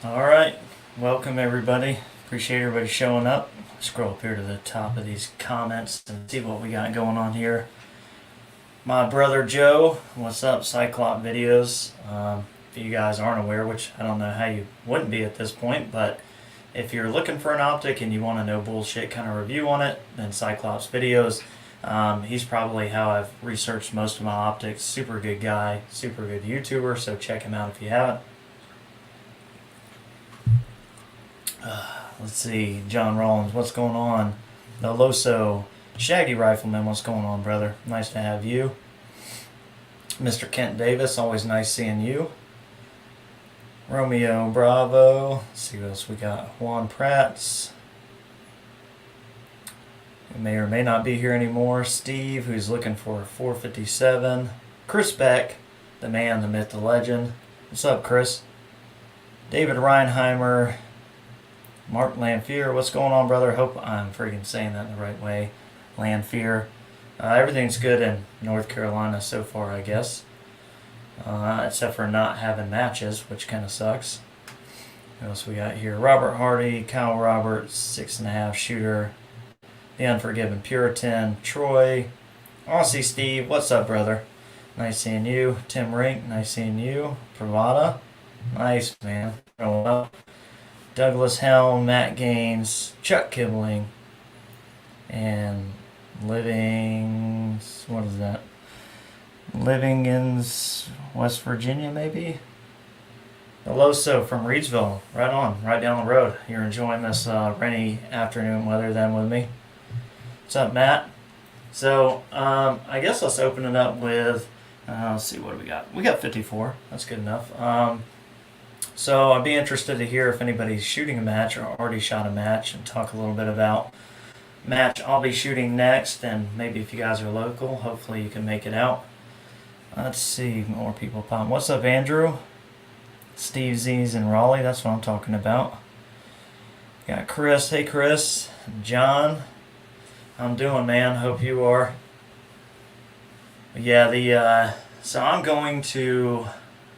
Alright, welcome everybody. Appreciate everybody showing up. Scroll up here to the top of these comments and see what we got going on here. My brother Joe, what's up, Cyclops videos. If you guys aren't aware, which I don't know how you wouldn't be at this point, but if you're looking for an optic and you want to know bullshit kind of review on it, then Cyclops videos. He's probably how I've researched most of my optics. Super good guy, super good YouTuber, so check him out if you haven't. Let's see, John Rollins, what's going on? The Loso, Shaggy Rifleman, what's going on, brother? Nice to have you. Mr. Kent Davis, always nice seeing you. Romeo Bravo, let's see what else we got. Juan Prats, who may or may not be here anymore. Steve, who's looking for a 457. Chris Beck, the man, the myth, the legend. What's up, Chris? David Reinheimer. Mark Lanfear, what's going on, brother? Hope I'm freaking saying that the right way. Lanfear. Everything's good in North Carolina so far, I guess. Except for not having matches, which kind of sucks. What else we got here? Robert Hardy, Kyle Roberts, 6.5 shooter. The Unforgiven Puritan, Troy. Aussie Steve, what's up, brother? Nice seeing you. Tim Rink, nice seeing you. Pravada, nice, man. Growing up. Douglas Helm, Matt Gaines, Chuck Kibling, and Living, what is that? Livingans, West Virginia, maybe? Aloso from Reedsville, right on, right down the road. You're enjoying this rainy afternoon weather then with me. What's up, Matt? So, I guess let's open it up with, let's see, what do we got? We got 54, that's good enough. So I'd be interested to hear if anybody's shooting a match or already shot a match and talk a little bit about match I'll be shooting next, and maybe if you guys are local, hopefully you can make it out. Let's see, more people pop. What's up, Andrew? Steve Z's in Raleigh, that's what I'm talking about. Got Chris, hey Chris. John, I'm doing, man, hope you are. Yeah, so I'm going to,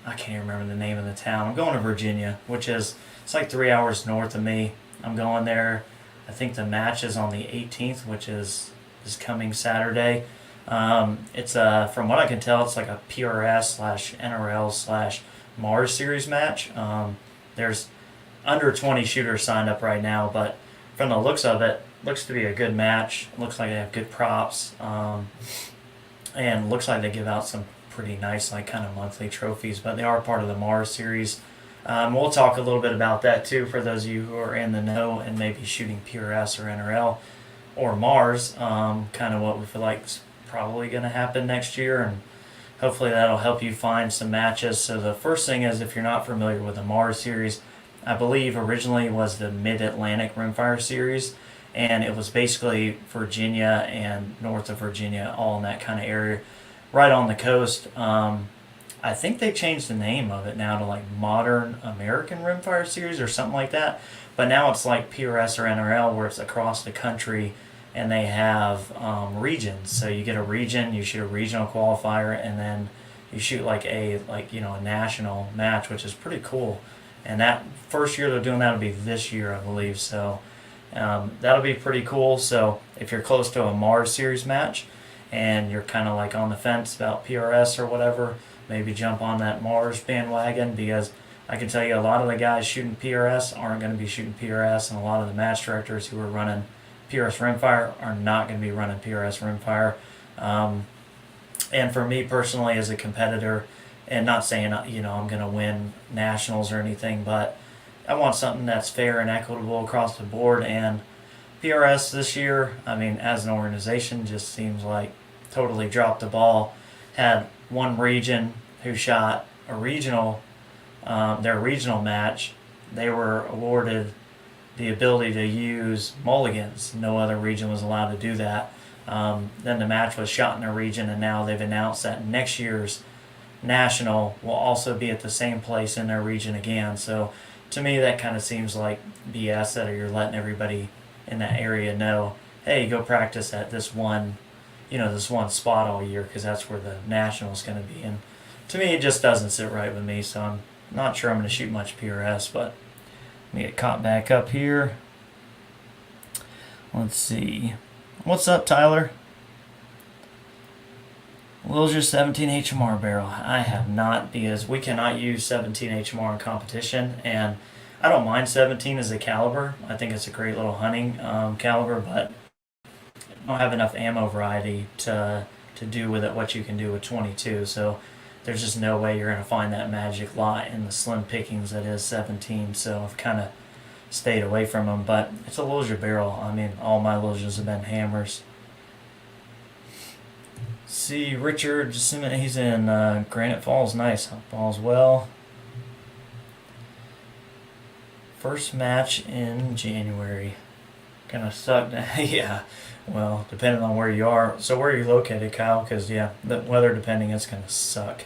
I can't even remember the name of the town. I'm going to Virginia, which is, it's like 3 hours north of me. I'm going there. I think the match is on the 18th, which is coming Saturday. It's from what I can tell, it's like a PRS/NRL/Mars series match. There's under 20 shooters signed up right now, but from the looks of it, looks to be a good match. It looks like they have good props, and looks like they give out some pretty nice, like, kind of monthly trophies, but they are part of the Mars series. We'll talk a little bit about that too for those of you who are in the know and maybe shooting PRS or NRL or Mars, kind of what we feel like is probably going to happen next year, and hopefully that'll help you find some matches. So the first thing is, if you're not familiar with the Mars series, I believe originally was the Mid-Atlantic Rimfire series, and it was basically Virginia and north of Virginia, all in that kind of area, right on the coast. I think they changed the name of it now to like Modern American Rimfire Series or something like that. But now it's like PRS or NRL, where it's across the country, and they have regions. So you get a region, you shoot a regional qualifier, and then you shoot like a national match, which is pretty cool. And that first year they're doing that will be this year, I believe. So that'll be pretty cool. So if you're close to a Mars Series match, and you're kind of like on the fence about PRS or whatever, maybe jump on that Mars bandwagon, because I can tell you a lot of the guys shooting PRS aren't going to be shooting PRS, and a lot of the match directors who are running PRS Rimfire are not going to be running PRS Rimfire. And for me personally as a competitor, and not saying I'm going to win nationals or anything, but I want something that's fair and equitable across the board, and PRS this year, I mean, as an organization, just seems like totally dropped the ball. Had one region who shot a regional, their regional match. They were awarded the ability to use Mulligans. No other region was allowed to do that. Then the match was shot in a region, and now they've announced that next year's national will also be at the same place in their region again. So to me, that kind of seems like BS, that you're letting everybody in that area know, hey, go practice at this one spot all year, because that's where the national is going to be. And to me, it just doesn't sit right with me, so I'm not sure I'm going to shoot much PRS, but Let me get caught back up here. Let's see. What's up, Tyler? Will's your 17 HMR barrel. I have not, because we cannot use 17 HMR in competition, and I don't mind 17 as a caliber. I think it's a great little hunting caliber, but I don't have enough ammo variety to do with it what you can do with 22. So there's just no way you're going to find that magic lot in the slim pickings that is 17. So I've kind of stayed away from them. But it's a Lilja barrel. I mean, all my Liljas have been hammers. See, Richard, he's in Granite Falls. Nice. Falls well. First match in January. Kind of sucked. Yeah. Well, depending on where you are. So where are you located, Kyle? Because, yeah, the weather depending, it's going to suck.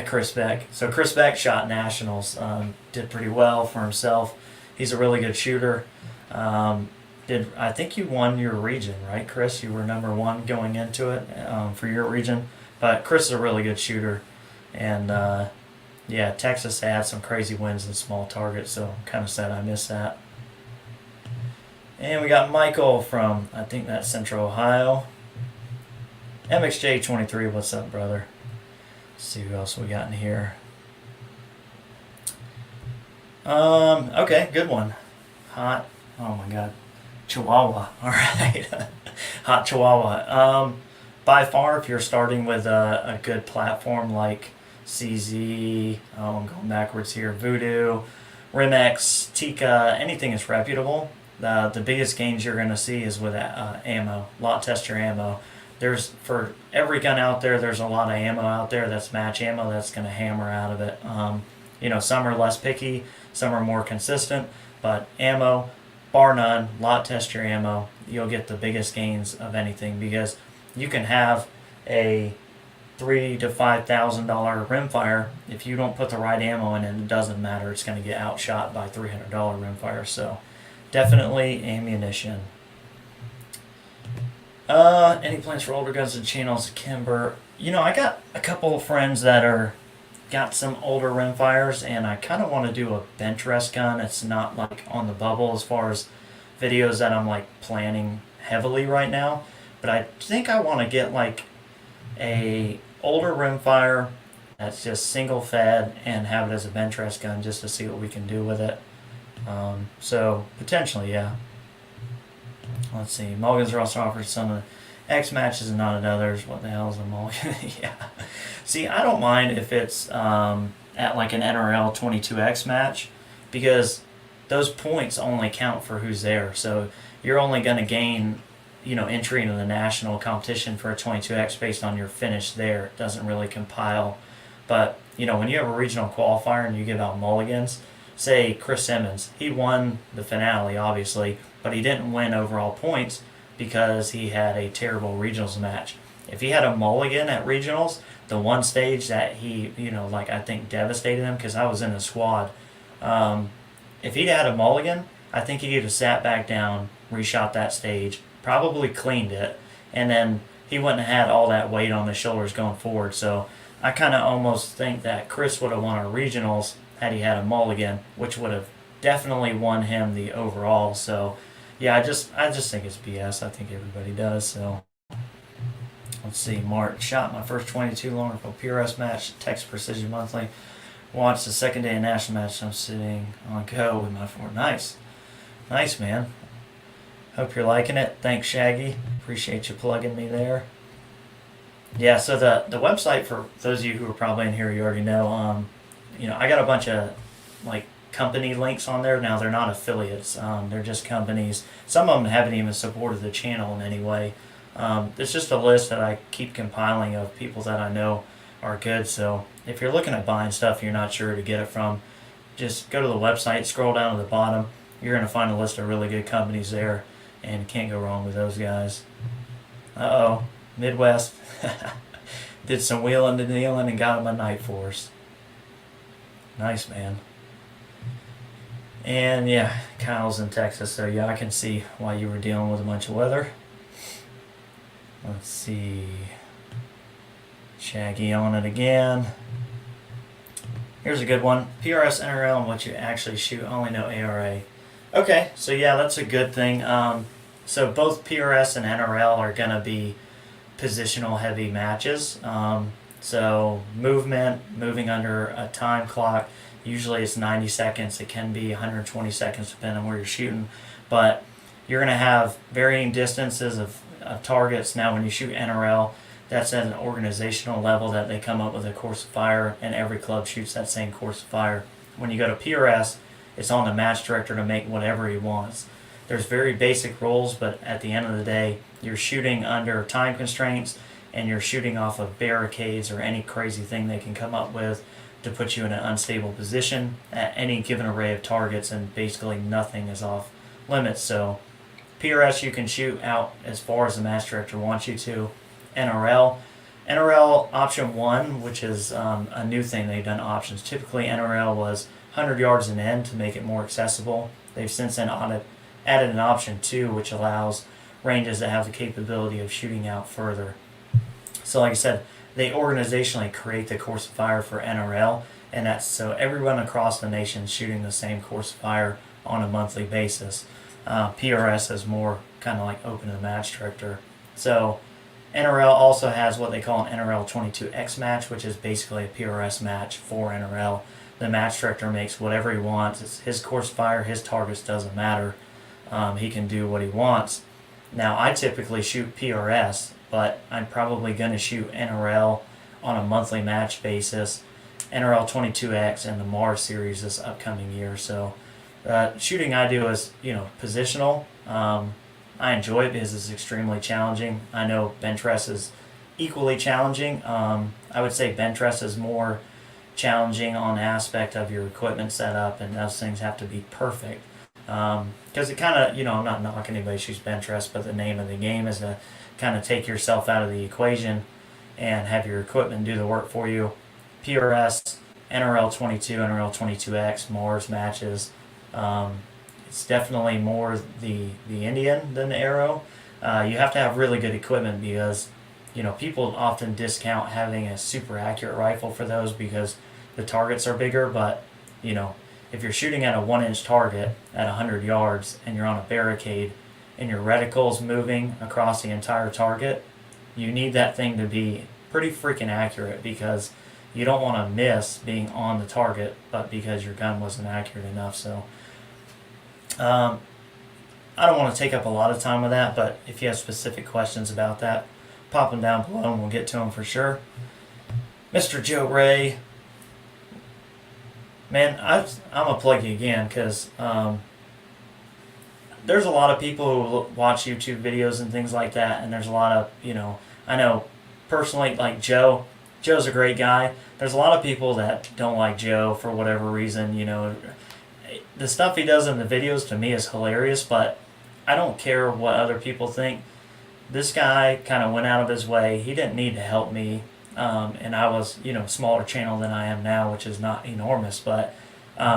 Chris Beck. So Chris Beck shot nationals. Did pretty well for himself. He's a really good shooter. I think you won your region, right, Chris? You were number 1 going into it for your region. But Chris is a really good shooter. And, yeah, Texas had some crazy wins in small targets, so I'm kind of sad I missed that. And we got Michael from, I think that's Central Ohio. MXJ23, what's up, brother? Let's see who else we got in here. Okay, good one. Hot, oh my god. Chihuahua, alright. Hot Chihuahua. By far, if you're starting with a good platform like CZ, I'm going backwards here, Voodoo, Rimex, Tika, anything is reputable. The biggest gains you're going to see is with ammo, lot tester ammo. For every gun out there, there's a lot of ammo out there that's match ammo that's going to hammer out of it. Some are less picky, some are more consistent, but ammo, bar none, lot tester ammo, you'll get the biggest gains of anything, because you can have a $3,000 to $5,000 rimfire. If you don't put the right ammo in it doesn't matter. It's going to get outshot by $300 rimfire. So definitely ammunition. Any plans for older guns and channels? Kimber. I got a couple of friends that got some older rimfires, and I kind of want to do a bench rest gun. It's not like on the bubble as far as videos that I'm like planning heavily right now, but I think I want to get like a older rimfire that's just single fed and have it as a bench rest gun just to see what we can do with it. So potentially, yeah. Let's see. Mulligans are also offered some of the X matches and not at others. What the hell is a mulligan? Yeah. See, I don't mind if it's at like an NRL 22X match, because those points only count for who's there. So you're only going to gain, entry into the national competition for a 22X based on your finish there. It doesn't really compile. But, when you have a regional qualifier and you give out mulligans, say Chris Simmons, he won the finale, obviously, but he didn't win overall points because he had a terrible regionals match. If he had a mulligan at regionals, the one stage that he, I think devastated him, because I was in the squad. If he'd had a mulligan, I think he'd have sat back down, reshot that stage, probably cleaned it, and then he wouldn't have had all that weight on his shoulders going forward. So I kind of almost think that Chris would have won our regionals had he had a mulligan, which would have definitely won him the overall. So yeah, I just think it's BS. I think everybody does. So let's see. March shot my first 22 long rifle PRS match, Texas Precision Monthly. Watched the second day of national match. I'm sitting on go with my 4. Nice, man. Hope you're liking it. Thanks, Shaggy. Appreciate you plugging me there. Yeah. So the website, for those of you who are probably in here, you already know. I got a bunch of like company links on there. Now they're not affiliates. They're just companies. Some of them haven't even supported the channel in any way. It's just a list that I keep compiling of people that I know are good. So if you're looking at buying stuff you're not sure to get it from, just go to the website, scroll down to the bottom. You're going to find a list of really good companies there, and can't go wrong with those guys. Uh-oh, Midwest. Did some wheeling and dealing and got him a Night Force. Nice, man. And yeah, Kyle's in Texas, so yeah, I can see why you were dealing with a bunch of weather. Let's see. Shaggy on it again. Here's a good one. PRS, NRL, and what you actually shoot. I only know ARA. Okay, so yeah, that's a good thing. So both PRS and NRL are going to be positional heavy matches. So moving under a time clock, usually it's 90 seconds. It can be 120 seconds depending on where you're shooting. But you're going to have varying distances of targets. Now when you shoot NRL, that's at an organizational level that they come up with a course of fire, and every club shoots that same course of fire. When you go to PRS, it's on the match director to make whatever he wants. There's very basic rules, but at the end of the day, you're shooting under time constraints, and you're shooting off of barricades or any crazy thing they can come up with to put you in an unstable position at any given array of targets, and basically nothing is off limits. So PRS, you can shoot out as far as the match director wants you to. NRL option 1, which is a new thing they've done options. Typically NRL was 100 yards and in to make it more accessible. They've since then added an option 2, which allows ranges that have the capability of shooting out further. So like I said, they organizationally create the course of fire for NRL, and that's so everyone across the nation is shooting the same course of fire on a monthly basis. PRS is more kind of like open to the match director. So NRL also has what they call an NRL 22X match, which is basically a PRS match for NRL. The match director makes whatever he wants. It's his course of fire, his targets, doesn't matter. He can do what he wants. Now, I typically shoot PRS, but I'm probably going to shoot NRL on a monthly match basis, NRL 22X and the Mars series this upcoming year. So shooting I do is, positional. I enjoy it because it's extremely challenging. I know bench press is equally challenging. I would say bench press is more challenging on the aspect of your equipment setup, and those things have to be perfect. Because it kind of, I'm not knocking anybody who shoots bench press, but the name of the game is to kind of take yourself out of the equation and have your equipment do the work for you. PRS, NRL 22, NRL 22X, Mars matches. It's definitely more the Indian than the Arrow. You have to have really good equipment because, people often discount having a super accurate rifle for those because the targets are bigger. But, if you're shooting at a 1-inch target at 100 yards and you're on a barricade and your reticle's moving across the entire target, you need that thing to be pretty freaking accurate because you don't want to miss being on the target, but because your gun wasn't accurate enough. So I don't want to take up a lot of time with that, but if you have specific questions about that, pop them down below and we'll get to them for sure. Mr. Joe Ray, man, I'm going to plug you again because there's a lot of people who watch YouTube videos and things like that, and there's a lot of, I know personally, like Joe's a great guy. There's a lot of people that don't like Joe for whatever reason, The stuff he does in the videos to me is hilarious, but I don't care what other people think. This guy kind of went out of his way. He didn't need to help me, and I was, smaller channel than I am now, which is not enormous, but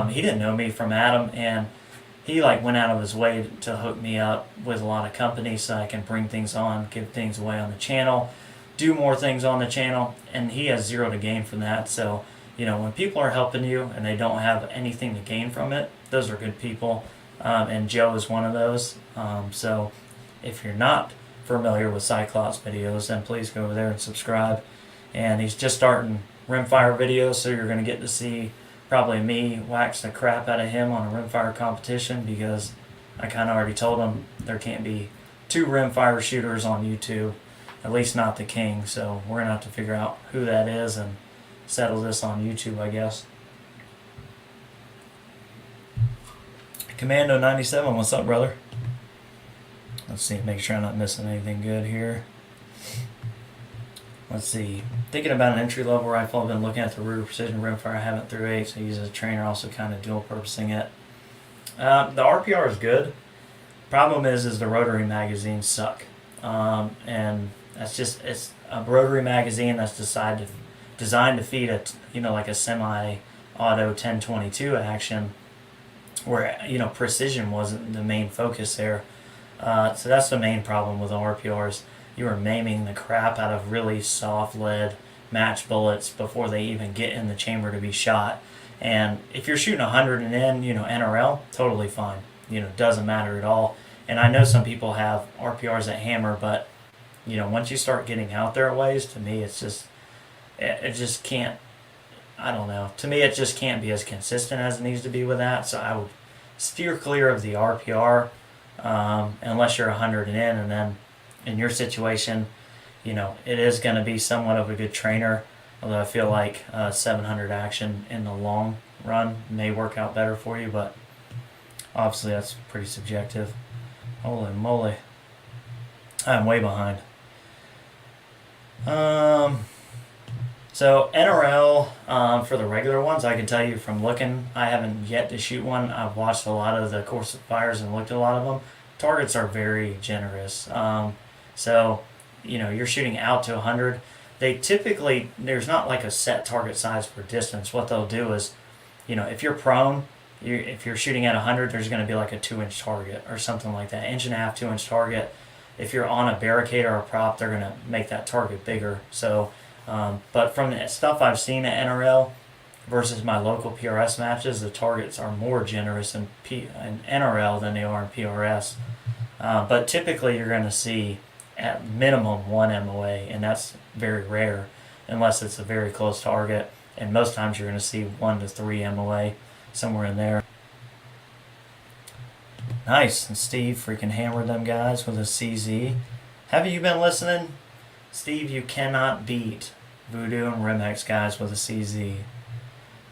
he didn't know me from Adam, and he went out of his way to hook me up with a lot of companies so I can bring things on, give things away on the channel, do more things on the channel, and he has zero to gain from that. So when people are helping you and they don't have anything to gain from it, those are good people, and Joe is one of those. So if you're not familiar with Cyclops videos, then please go over there and subscribe. And he's just starting Rimfire videos, so you're going to get to see probably me wax the crap out of him on a Rimfire competition because I kind of already told him there can't be 2 Rimfire shooters on YouTube, at least not the King. So we're going to have to figure out who that is and settle this on YouTube, I guess. Commando 97, what's up, brother? Let's see, make sure I'm not missing anything good here. Let's see. Thinking about an entry-level rifle, I've been looking at the Ruger Precision Rimfire. I haven't through 8, so I use it as a trainer, also kind of dual-purposing it. The RPR is good. Problem is the rotary magazines suck. And that's just, it's a rotary magazine that's designed to feed a, like a semi-auto 1022 action where, precision wasn't the main focus there. So that's the main problem with the RPRs. You are maiming the crap out of really soft lead match bullets before they even get in the chamber to be shot. And if you're shooting 100 and in, NRL, totally fine. Doesn't matter at all. And I know some people have RPRs that hammer, but once you start getting out there a ways, to me, it just can't. I don't know. To me, it just can't be as consistent as it needs to be with that. So I would steer clear of the RPR unless you're 100 and in, and then in your situation, it is going to be somewhat of a good trainer. Although I feel like 700 action in the long run may work out better for you, but obviously that's pretty subjective. Holy moly. I'm way behind. So NRL, for the regular ones, I can tell you from looking, I haven't yet to shoot one. I've watched a lot of the course fires and looked at a lot of them. Targets are very generous. So, you're shooting out to 100. They typically, there's not like a set target size per distance. What they'll do is, if you're prone, if you're shooting at 100, there's going to be like a 2-inch target or something like that. 1.5 to 2-inch target. If you're on a barricade or a prop, they're going to make that target bigger. So, but from the stuff I've seen at NRL versus my local PRS matches, the targets are more generous in NRL than they are in PRS. But typically you're going to see at minimum 1 MOA, and that's very rare unless it's a very close target. And most times you're going to see 1 to 3 MOA, somewhere in there. Nice. And Steve freaking hammered them guys with a CZ. Have you been listening? Steve, you cannot beat Voodoo and Rimex guys with a CZ.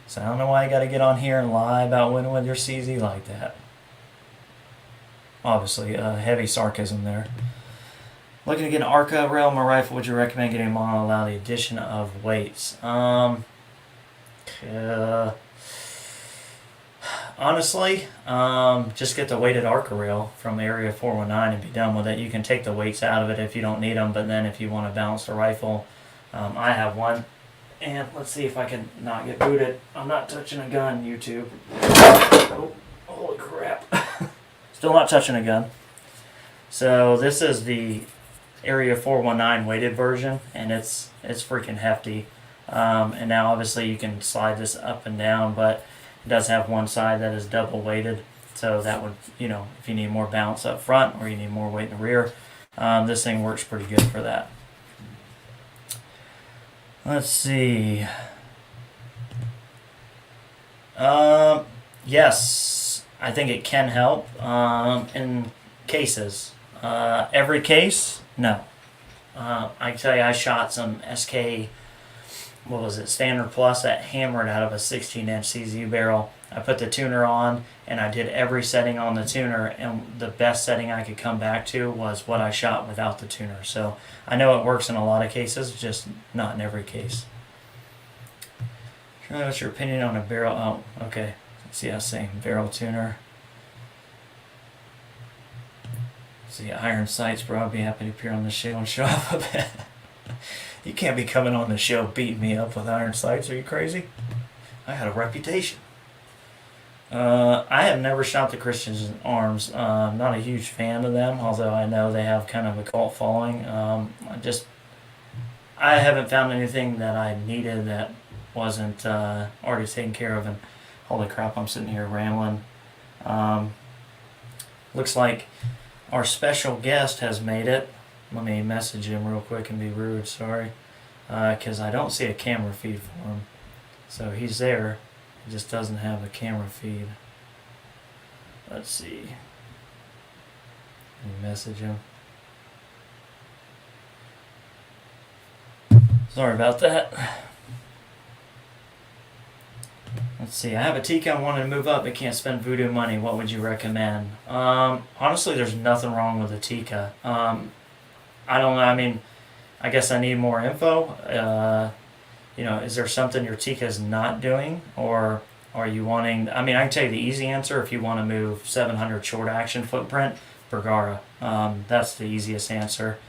So I don't know why you got to get on here and lie about winning with your CZ like that. Obviously, heavy sarcasm there. Looking to get an Arca rail, my rifle, would you recommend getting a mono allow the addition of weights? Honestly, just get the weighted Arca rail from Area 419 and be done with it. You can take the weights out of it if you don't need them, but then if you want to balance the rifle, I have one. And let's see if I can not get booted. I'm not touching a gun, YouTube. Oh, holy crap. Still not touching a gun. So this is the Area 419 weighted version, and it's freaking hefty. And now obviously you can slide this up and down, but it does have one side that is double weighted. So that would, if you need more balance up front or you need more weight in the rear, this thing works pretty good for that. Let's see. Yes, I think it can help in cases. Every case, no. I tell you, I shot some SK, Standard Plus that hammered out of a 16-inch CZ barrel. I put the tuner on, and I did every setting on the tuner, and the best setting I could come back to was what I shot without the tuner. So I know it works in a lot of cases, just not in every case. What's your opinion on a barrel? Oh, okay. So yeah, same barrel tuner. See, iron sights, bro. I'd be happy to appear on the show and show off a bit. You can't be coming on the show beating me up with iron sights. Are you crazy? I had a reputation. I have never shot the Christians Arms. I'm not a huge fan of them, although I know they have kind of a cult following. I haven't found anything that I needed that wasn't already taken care of. And holy crap, I'm sitting here rambling. Looks like our special guest has made it. Let me message him real quick and be rude, sorry. Because I don't see a camera feed for him. So he's there. He just doesn't have a camera feed. Let's see. Let me message him. Sorry about that. Let's see. I have a Tika I wanted to move up but can't spend Voodoo money. What would you recommend? Honestly, there's nothing wrong with a Tika. I don't know. I mean, I guess I need more info. Is there something your Tika is not doing, or are you wanting? I mean, I can tell you the easy answer. If you want to move 700 short action footprint, Bergara. That's the easiest answer.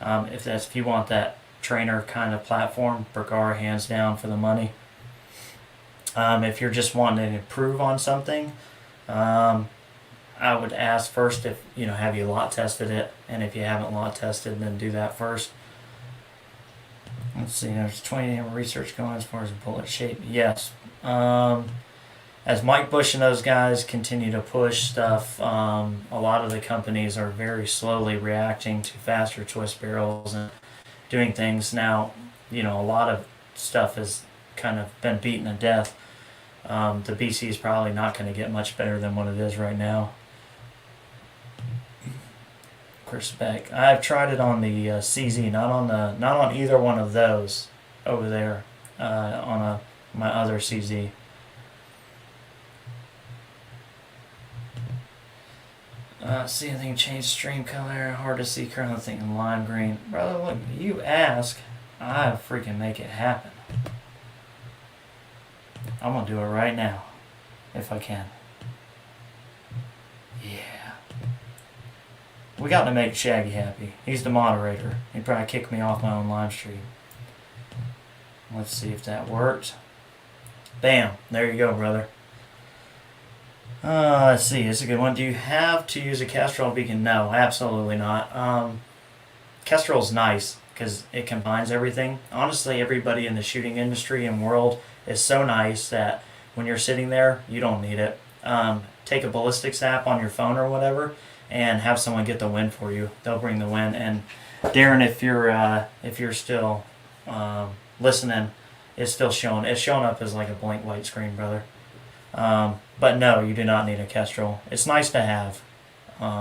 If you want that trainer kind of platform, Bergara hands down for the money. If you're just wanting to improve on something, I would ask first if have you lot tested it, and if you haven't lot tested, then do that first. Let's see. There's 20 research going as far as bullet shape. Yes. As Mike Bush and those guys continue to push stuff, a lot of the companies are very slowly reacting to faster twist barrels and doing things. Now, a lot of stuff has kind of been beaten to death. The BC is probably not going to get much better than what it is right now. Chris Beck. I've tried it on the CZ, not on either one of those over there on my other CZ. See anything change stream color? Hard to see currently thinking lime green. Brother, look, you ask, I freaking make it happen. I'm gonna do it right now, if I can. Yeah. We got to make Shaggy happy. He's the moderator. He'd probably kick me off my own live stream. Let's see if that worked. Bam. There you go, brother. Let's see. It's a good one. Do you have to use a Kestrel beacon? No, absolutely not. Kestrel's nice because it combines everything. Honestly, everybody in the shooting industry and world is so nice that when you're sitting there, you don't need it. Take a Ballistics app on your phone or whatever and have someone get the win for you. They'll bring the win. And Darren, if you're still listening, it's still showing. It's showing up as like a blank white screen, brother. But no, you do not need a Kestrel. It's nice to have,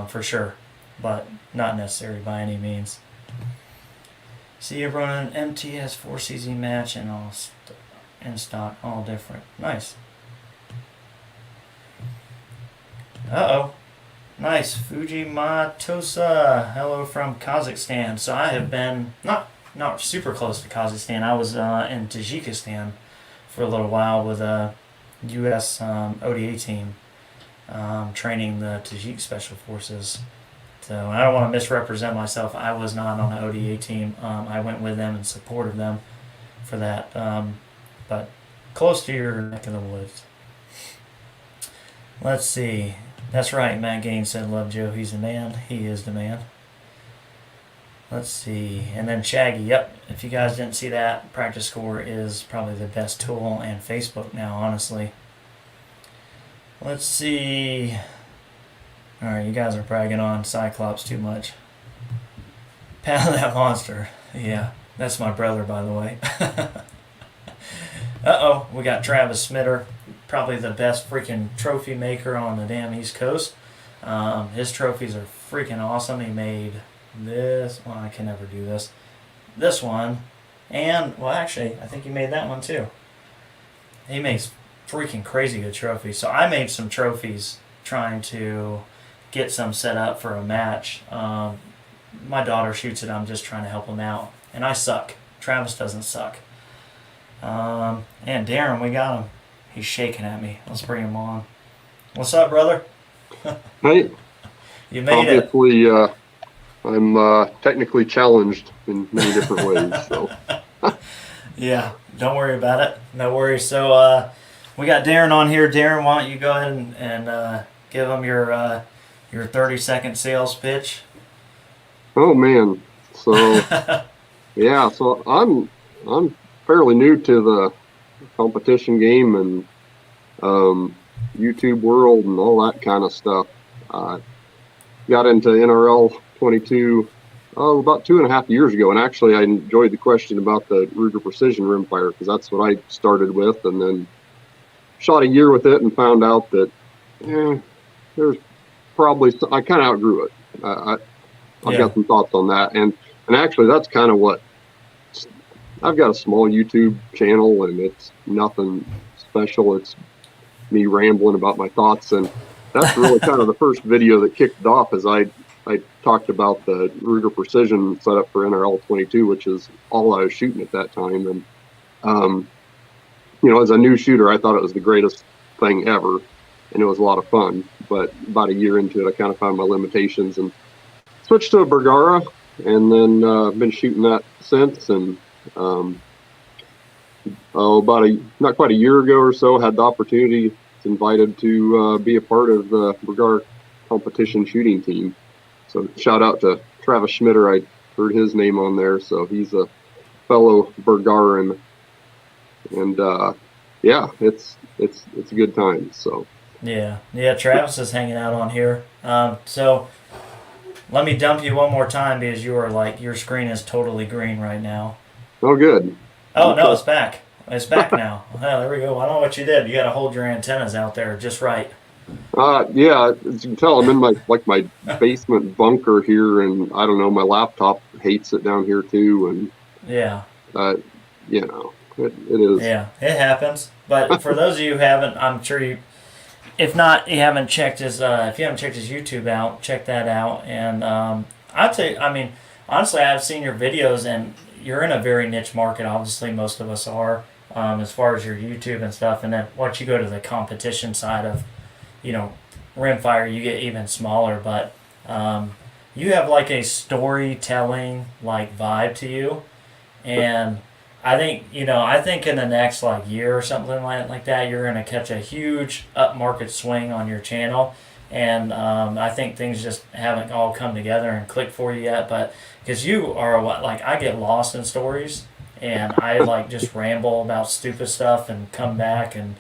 for sure, but not necessary by any means. See, you're running an MTS 4CZ match and all in stock, all different. Nice. Uh-oh. Nice. Fuji Matosa. Hello from Kazakhstan. So I have been not super close to Kazakhstan. I was in Tajikistan for a little while with a U.S. ODA team training the Tajik Special Forces. So I don't want to misrepresent myself. I was not on the ODA team. I went with them and supported them for that. But close to your neck of the woods. Let's see. That's right. Matt Gaines said, "Love Joe. He's the man." He is the man. Let's see. And then Shaggy. Yep. If you guys didn't see that, Practice Score is probably the best tool, and Facebook now, honestly. Let's see. Alright, you guys are bragging on Cyclops too much. Pound that monster. Yeah, that's my brother, by the way. Uh-oh, we got Travis Smitter, probably the best freaking trophy maker on the damn East Coast. His trophies are freaking awesome. He made this. Well, I can never do this. This one. And, well, actually, I think he made that one too. He makes freaking crazy good trophies. So I made some trophies trying to get some set up for a match. My daughter shoots it. I'm just trying to help him out. And I suck. Travis doesn't suck. And Darren, we got him. He's shaking at me. Let's bring him on. What's up, brother? Hey. You made it. Obviously, I'm technically challenged in many different ways. So. Yeah, don't worry about it. No worries. So we got Darren on here. Darren, why don't you go ahead and give him your 30-second sales pitch? Oh man. So yeah. So I'm fairly new to the competition game and YouTube world and all that kind of stuff. Got into NRL 22 about 2.5 years ago, and actually I enjoyed the question about the Ruger Precision Rimfire because that's what I started with, and then shot a year with it and found out that there's probably I kind of outgrew it. I've got some thoughts on that, and actually that's kind of what I've got a small YouTube channel, and it's nothing special. It's me rambling about my thoughts, and that's really kind of the first video that kicked it off as I talked about the Ruger Precision setup for NRL 22, which is all I was shooting at that time. And, as a new shooter, I thought it was the greatest thing ever, and it was a lot of fun. But about a year into it, I kind of found my limitations and switched to a Bergara, and then been shooting that since. And not quite a year ago or so, had the opportunity, invited to be a part of the Bergara competition shooting team. So shout out to Travis Schmitter. I heard his name on there. So he's a fellow Bergaran, and yeah, it's a good time. So Yeah, Travis is hanging out on here. So let me dump you one more time because you are like your screen is totally green right now. oh, good. Oh no, it's back. It's back now. Oh, there we go. I don't know what you did. You got to hold your antennas out there just right. Yeah, as you can tell, I'm in my basement bunker here, and I don't know, my laptop hates it down here too, and Yeah. you know, it is. Yeah, it happens. But for those of you who haven't, I'm sure you, if not, you haven't checked his, if you haven't checked his YouTube out, check that out. And I'd say, I mean, honestly, I've seen your videos, and you're in a very niche market. Obviously, most of us are, as far as your YouTube and stuff. And then once you go to the competition side of, Rimfire, you get even smaller. But you have like a storytelling like vibe to you, and I think in the next like year or something like that, you're gonna catch a huge upmarket swing on your channel, and I think things just haven't all come together and clicked for you yet. But because you are like I get lost in stories, and I like just ramble about stupid stuff and come back, and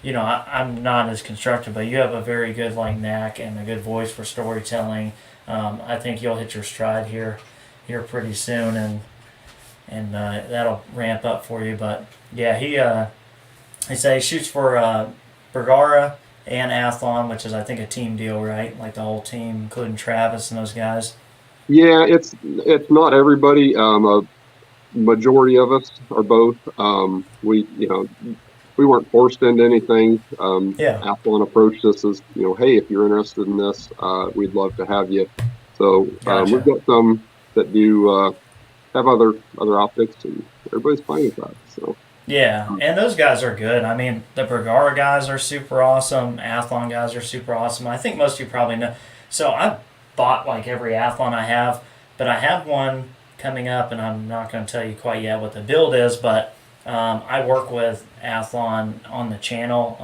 I'm not as constructive, but you have a very good like knack and a good voice for storytelling. I think you'll hit your stride here pretty soon, and that'll ramp up for you. But yeah, he said he shoots for Bergara and Athlon, which is I think a team deal, right? Like the whole team, including Travis and those guys. Yeah, it's not everybody. A majority of us are both. We weren't forced into anything. Athlon approached us as, hey, if you're interested in this, we'd love to have you. So Gotcha. we've got some that do have other optics, and everybody's fine with that. So Yeah, and those guys are good. I mean, the Bergara guys are super awesome. Athlon guys are super awesome. I think most of you probably know. So I bought like every Athlon I have, but I have one coming up, and I'm not going to tell you quite yet what the build is, but I work with Athlon on the channel.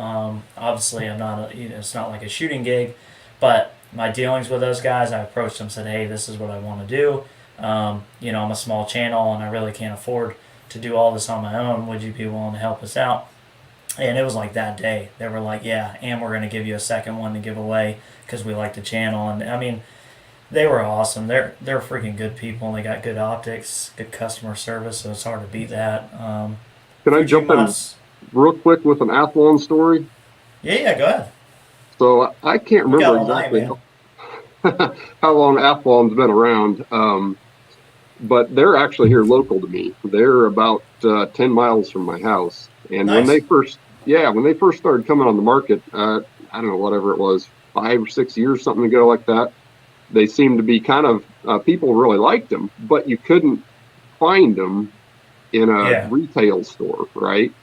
Obviously, I'm not. It's not like a shooting gig, but my dealings with those guys, I approached them, said, "Hey, this is what I want to do. I'm a small channel, and I really can't afford to do all this on my own. Would you be willing to help us out?" And it was like that day. They were like, "Yeah, and we're going to give you a second one to give away because we like the channel." And I mean, they were awesome. They're freaking good people, and they got good optics, good customer service, so it's hard to beat that. can I jump in real quick with an Athlon story? Yeah, go ahead. So I can't remember exactly how long Athlon's been around, but they're actually here local to me. They're about 10 miles from my house. And Nice. when they first started coming on the market, I don't know, whatever it was, 5 or 6 years, something ago like that, they seemed to be kind of, people really liked them, but you couldn't find them in a retail store, right?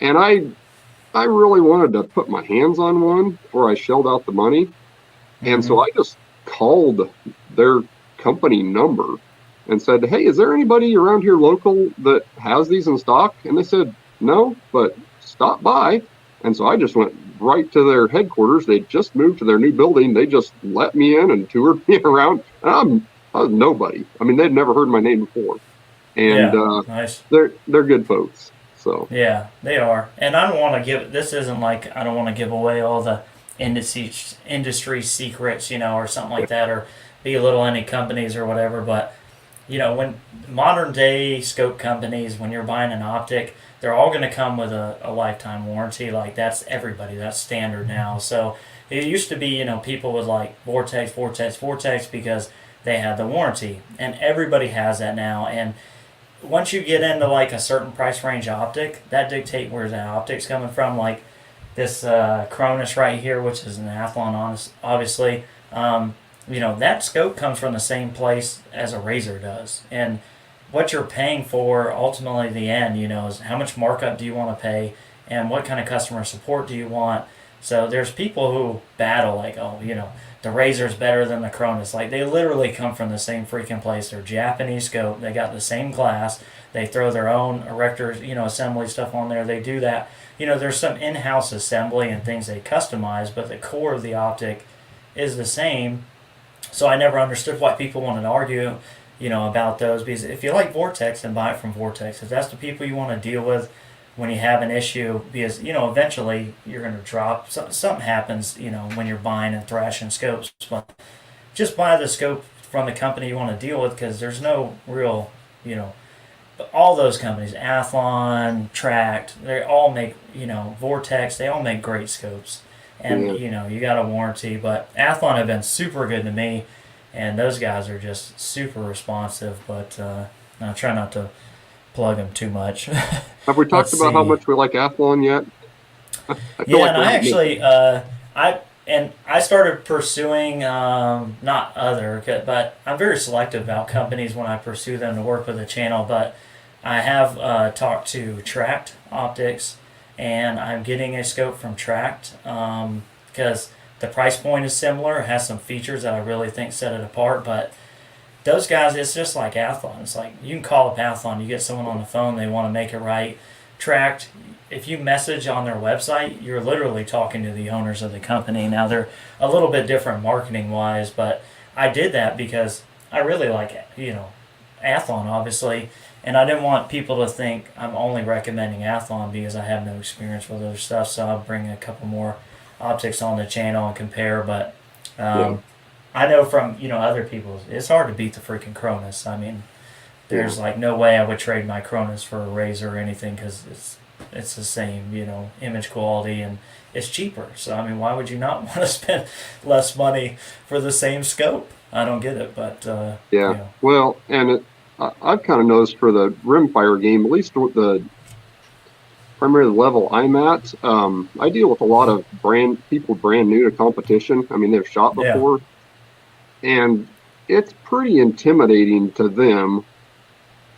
And I really wanted to put my hands on one before I shelled out the money. And so I just called their company number and said, "Hey, is there anybody around here local that has these in stock?" And they said, "No, but stop by." And so I just went right to their headquarters. They just moved to their new building. They just let me in and toured me around. And I was nobody. I mean, they'd never heard my name before. And nice. They're good folks. So Yeah, they are. And I don't want to I don't want to give away all the industry secrets, or something like that, or belittle any companies or whatever. But, when modern day scope companies, when you're buying an optic, they're all going to come with a lifetime warranty. Like that's everybody. That's standard now. So it used to be, people would like Vortex because they had the warranty. And everybody has that now. And once you get into like a certain price range optic, that dictate where that optic's coming from. Like this Cronus right here, which is an Athlon, obviously, that scope comes from the same place as a Razor does. And what you're paying for, ultimately, the end, is how much markup do you want to pay, and what kind of customer support do you want. So there's people who battle like, the Razor's better than the Cronus. Like they literally come from the same freaking place. They're Japanese scope. They got the same glass. They throw their own erectors, assembly stuff on there. They do that. There's some in-house assembly and things they customize, but the core of the optic is the same. So I never understood why people wanted to argue, about those. Because if you like Vortex, then buy it from Vortex. If that's the people you want to deal with when you have an issue, because eventually you're going to drop. Something happens, when you're buying and thrashing scopes. But just buy the scope from the company you want to deal with, because there's no real, but all those companies, Athlon, Tract, they all make, Vortex, they all make great scopes. And, you got a warranty. But Athlon have been super good to me, and those guys are just super responsive. But I try not to plug them too much. Have we talked about how much we like Athlon yet? I started pursuing not other, but I'm very selective about companies when I pursue them to work with the channel. But I have talked to Tract Optics, and I'm getting a scope from Tract because the price point is similar. It has some features that I really think set it apart. But those guys, it's just like Athlon. It's like you can call up Athlon, you get someone on the phone, they want to make it right. Tract, if you message on their website, you're literally talking to the owners of the company. Now, they're a little bit different marketing wise, but I did that because I really like, Athlon, obviously, and I didn't want people to think I'm only recommending Athlon because I have no experience with other stuff. So I'll bring a couple more optics on the channel and compare. But I know from other people, it's hard to beat the freaking Cronus. I mean, there's like no way I would trade my Cronus for a Razor or anything, because it's the same, image quality, and it's cheaper. So I mean, why would you not want to spend less money for the same scope? I don't get it, but well, and I've kind of noticed for the Rimfire game, at least with the primary level I'm at, I deal with a lot of people brand new to competition. I mean, they've shot before, and it's pretty intimidating to them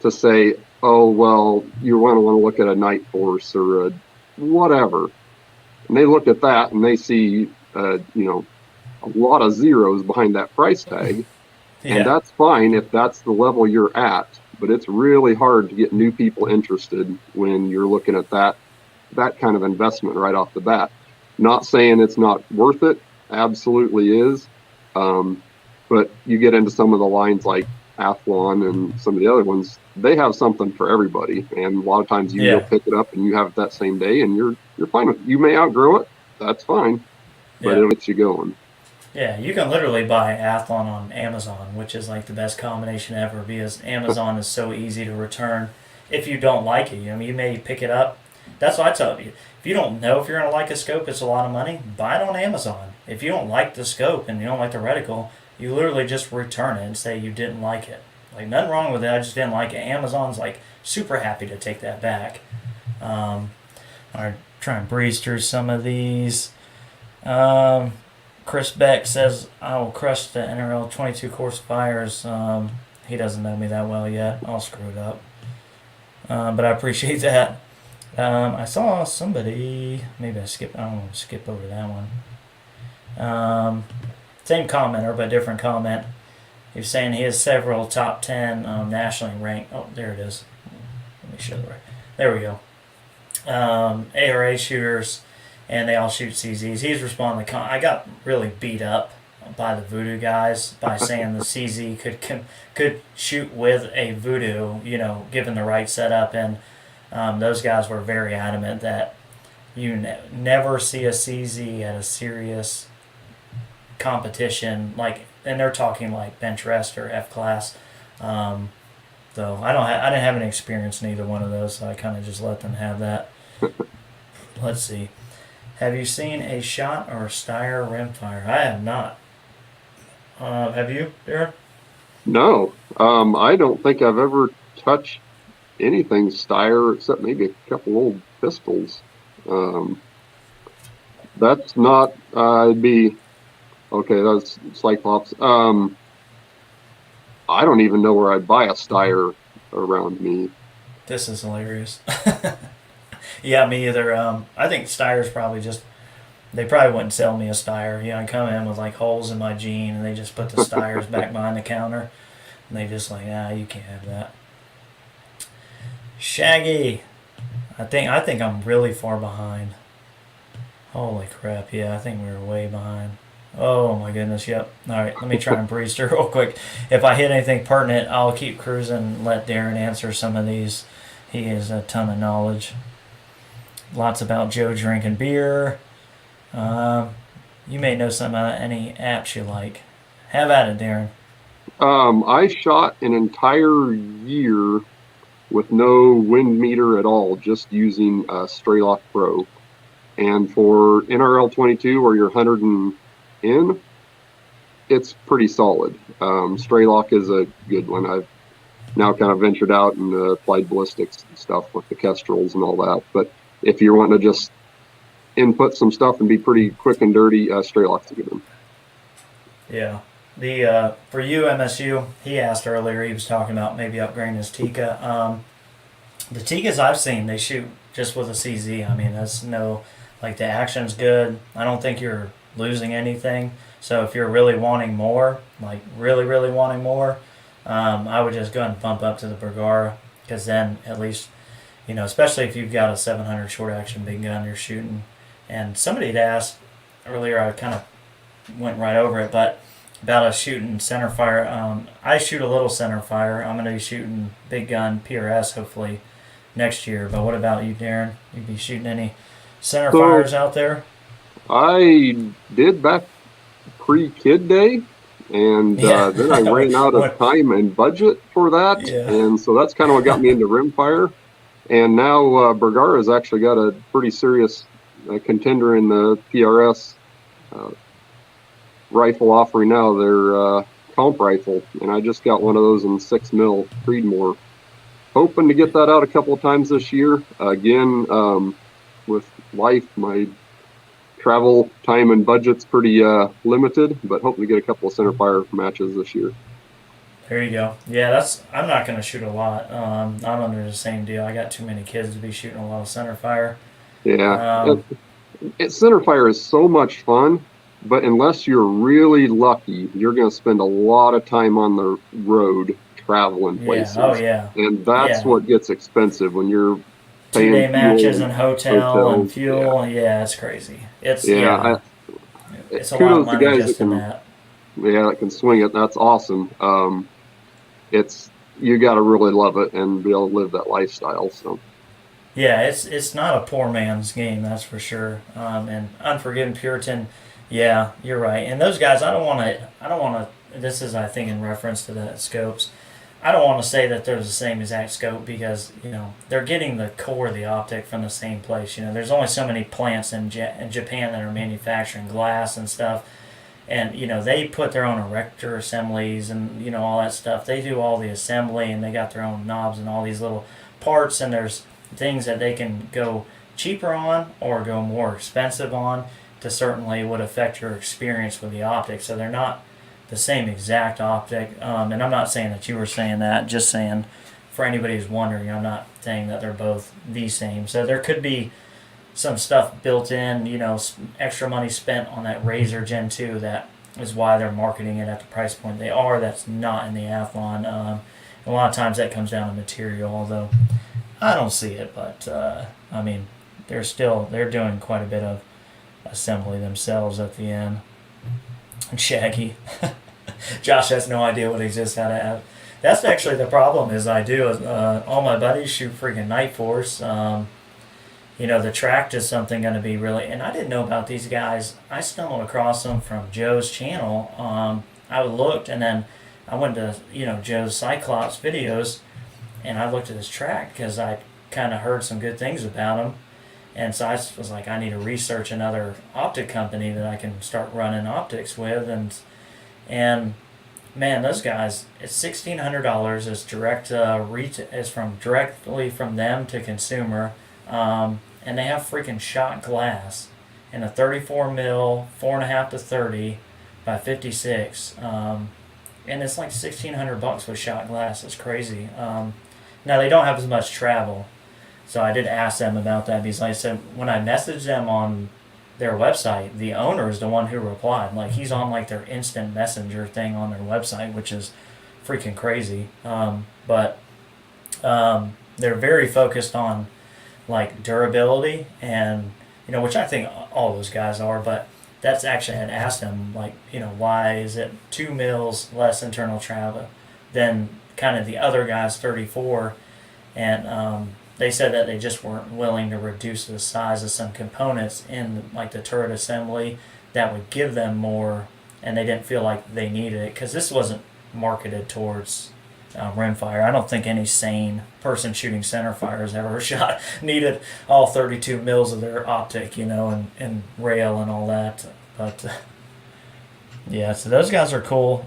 to say, oh, well, you want to look at a Night Force or a whatever. And they look at that and they see, a lot of zeros behind that price tag. And that's fine if that's the level you're at. But it's really hard to get new people interested when you're looking at that kind of investment right off the bat. Not saying it's not worth it. Absolutely is. But you get into some of the lines like Athlon and some of the other ones, they have something for everybody, and a lot of times you go pick it up and you have it that same day, and you're fine with it. You may outgrow it, that's fine, but it'll get you going. Yeah, you can literally buy Athlon on Amazon, which is like the best combination ever, because Amazon is so easy to return if you don't like it. You may pick it up. That's what I tell you. If you don't know if you're going to like a scope, it's a lot of money, buy it on Amazon. If you don't like the scope and you don't like the reticle, you literally just return it and say you didn't like it. Like, nothing wrong with it, I just didn't like it. Amazon's like super happy to take that back. I'll try and breeze through some of these. Chris Beck says, I will crush the NRL 22 course fires. He doesn't know me that well yet. I'll screw it up. But I appreciate that. I saw somebody, maybe I don't want to skip over that one. Same commenter, but different comment. He was saying he has several top 10 nationally ranked. Oh, there it is. Let me show the right. There we go. ARA shooters, and they all shoot CZs. He's responding to I got really beat up by the Voodoo guys by saying the CZ could shoot with a Voodoo, given the right setup, and those guys were very adamant that you never see a CZ at a serious competition, and they're talking like bench rest or F class. Though I didn't have any experience in either one of those, so I kind of just let them have that. Let's see. Have you seen a shot or Steyr rimfire? I have not. Have you, Darren? No. I don't think I've ever touched anything Steyr except maybe a couple old pistols. That's not. It'd be. Okay, that's Cyclops. I don't even know where I'd buy a Steyr around me. This is hilarious. Yeah, me either. I think Steyr's probably they probably wouldn't sell me a Steyr. I come in with like holes in my jean, and they just put the Steyrs back behind the counter, and they just like, you can't have that. Shaggy, I think I'm really far behind. Holy crap! Yeah, I think we were way behind. Oh my goodness, yep. All right, let me try and breeze through real quick. If I hit anything pertinent, I'll keep cruising and let Darren answer some of these. He has a ton of knowledge. Lots about Joe drinking beer. Um, you may know some any apps you like. Have at it, Darren. I shot an entire year with no wind meter at all, just using Straylock Pro. And for NRL 22, where you're 100 and in, it's pretty solid. Straylock is a good one. I've now kind of ventured out and applied ballistics and stuff with the Kestrels and all that. But if you're wanting to just input some stuff and be pretty quick and dirty, Straylock's a good one. Yeah. The for you MSU, he asked earlier. He was talking about maybe upgrading his Tika. The Tikas I've seen, they shoot just with a CZ. I mean, that's no like the action's good. I don't think you're losing anything. So if you're really wanting more, like really wanting more, I would just go ahead and bump up to the Bergara because then at least especially if you've got a 700 short action big gun you're shooting. And somebody had asked earlier, I kind of went right over it, but about us shooting Centerfire. I shoot a little Centerfire. I'm going to be shooting big gun PRS hopefully next year. But what about you, Darren? You be shooting any Centerfires out there? I did back pre-kid day, and then I ran out of time and budget for that, and so that's kind of what got me into Rimfire. And now Bergara has actually got a pretty serious contender in the PRS rifle offering now, their comp rifle, and I just got one of those in 6mm Creedmoor. Hoping to get that out a couple of times this year. Again, with life, my travel time and budget's pretty limited, but hoping to get a couple of Centerfire matches this year. There you go. Yeah, I'm not going to shoot a lot. I'm under the same deal. I got too many kids to be shooting a lot of Centerfire. Yeah. Centerfire is so much fun, but unless you're really lucky, you're going to spend a lot of time on the road traveling places. Yeah. Oh, yeah. And that's what gets expensive when you're paying 2-day matches and hotel and fuel. Yeah, it's crazy. It's it's a lot of money just in that. Yeah, that can swing it. That's awesome. You got to really love it and be able to live that lifestyle. So. Yeah, it's not a poor man's game, that's for sure. And Unforgiven Puritan, yeah, you're right. And those guys, I don't want to. This is, I think, in reference to the scopes. I don't want to say that they're the same exact scope because they're getting the core of the optic from the same place. There's only so many plants in Japan that are manufacturing glass and stuff, and they put their own erector assemblies and all that stuff. They do all the assembly and they got their own knobs and all these little parts, and there's things that they can go cheaper on or go more expensive on to certainly would affect your experience with the optic. So they're not the same exact optic, and I'm not saying that you were saying that, just saying for anybody who's wondering, I'm not saying that they're both the same. So there could be some stuff built in, extra money spent on that Razor Gen 2 that is why they're marketing it at the price point they are. That's not in the Athlon. A lot of times that comes down to material, although I don't see it, but I mean, they're doing quite a bit of assembly themselves at the end. And Shaggy. Josh has no idea what exists how to have. That's actually the problem is I do. All my buddies shoot freaking Night Force. The tract is something going to be really... And I didn't know about these guys. I stumbled across them from Joe's channel. I looked and then I went to, Joe's Cyclops videos and I looked at his tract because I kind of heard some good things about him. And so I was like, I need to research another optic company that I can start running optics with. And man, those guys, it's $1,600. It's direct it's from directly from them to consumer. And they have freaking shot glass in a 34mm, 4.5 to 30 by 56. And it's like $1,600 with shot glass. It's crazy. Now they don't have as much travel. So I did ask them about that because like I said, when I messaged them on their website, the owner is the one who replied. Like he's on like their instant messenger thing on their website, which is freaking crazy. But they're very focused on like durability and which I think all those guys are. But that's actually, I had asked him, like, why is it 2 mils less internal travel than kind of the other guy's 34? And they said that they just weren't willing to reduce the size of some components in like the turret assembly that would give them more, and they didn't feel like they needed it because this wasn't marketed towards rimfire. I don't think any sane person shooting centerfire has ever needed all 32 mils of their optic, and rail and all that. But yeah, so those guys are cool.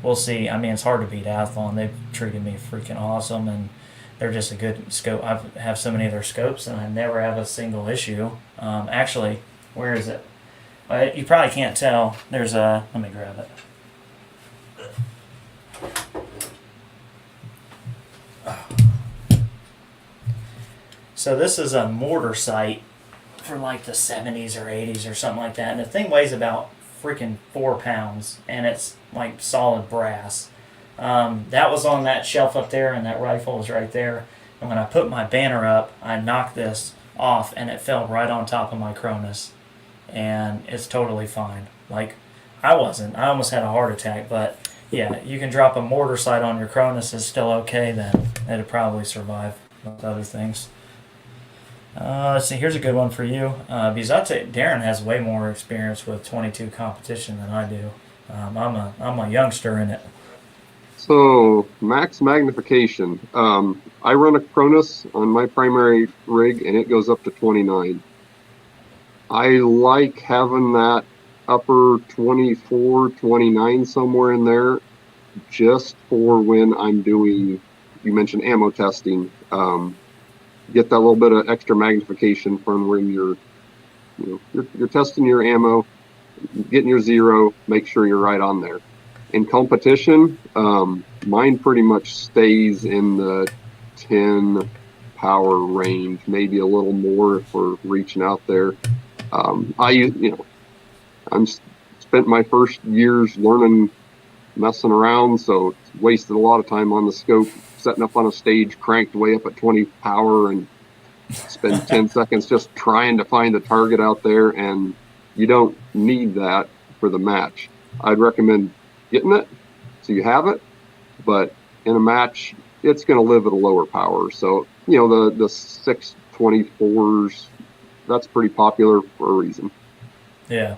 We'll see. I mean, it's hard to beat Athlon. They've treated me freaking awesome, and they're just a good scope. I have so many of their scopes, and I never have a single issue. Actually, where is it? You probably can't tell. There's a. Let me grab it. So this is a mortar sight for like the 70s or 80s or something like that, and the thing weighs about freaking 4 pounds, and it's like solid brass. That was on that shelf up there, and that rifle was right there. And when I put my banner up, I knocked this off, and it fell right on top of my Cronus, and it's totally fine. Like, I almost had a heart attack, but yeah, you can drop a mortar sight on your Cronus, it's still okay, then it'd probably survive with other things. Let's see, here's a good one for you. Because I'd say Darren has way more experience with 22 competition than I do. I'm a youngster in it. So, max magnification. I run a Cronus on my primary rig, and it goes up to 29. I like having that upper 24, 29, somewhere in there, just for when I'm doing, you mentioned ammo testing. Get that little bit of extra magnification from when you're testing your ammo, getting your zero, make sure you're right on there. In competition, mine pretty much stays in the 10 power range, maybe a little more if we're reaching out there. I'm spent my first years learning, messing around, so wasted a lot of time on the scope, setting up on a stage, cranked way up at 20 power, and spend 10 seconds just trying to find the target out there, and you don't need that for the match. I'd recommend getting it so you have it, but in a match, it's going to live at a lower power. So, the 624s, that's pretty popular for a reason. Yeah.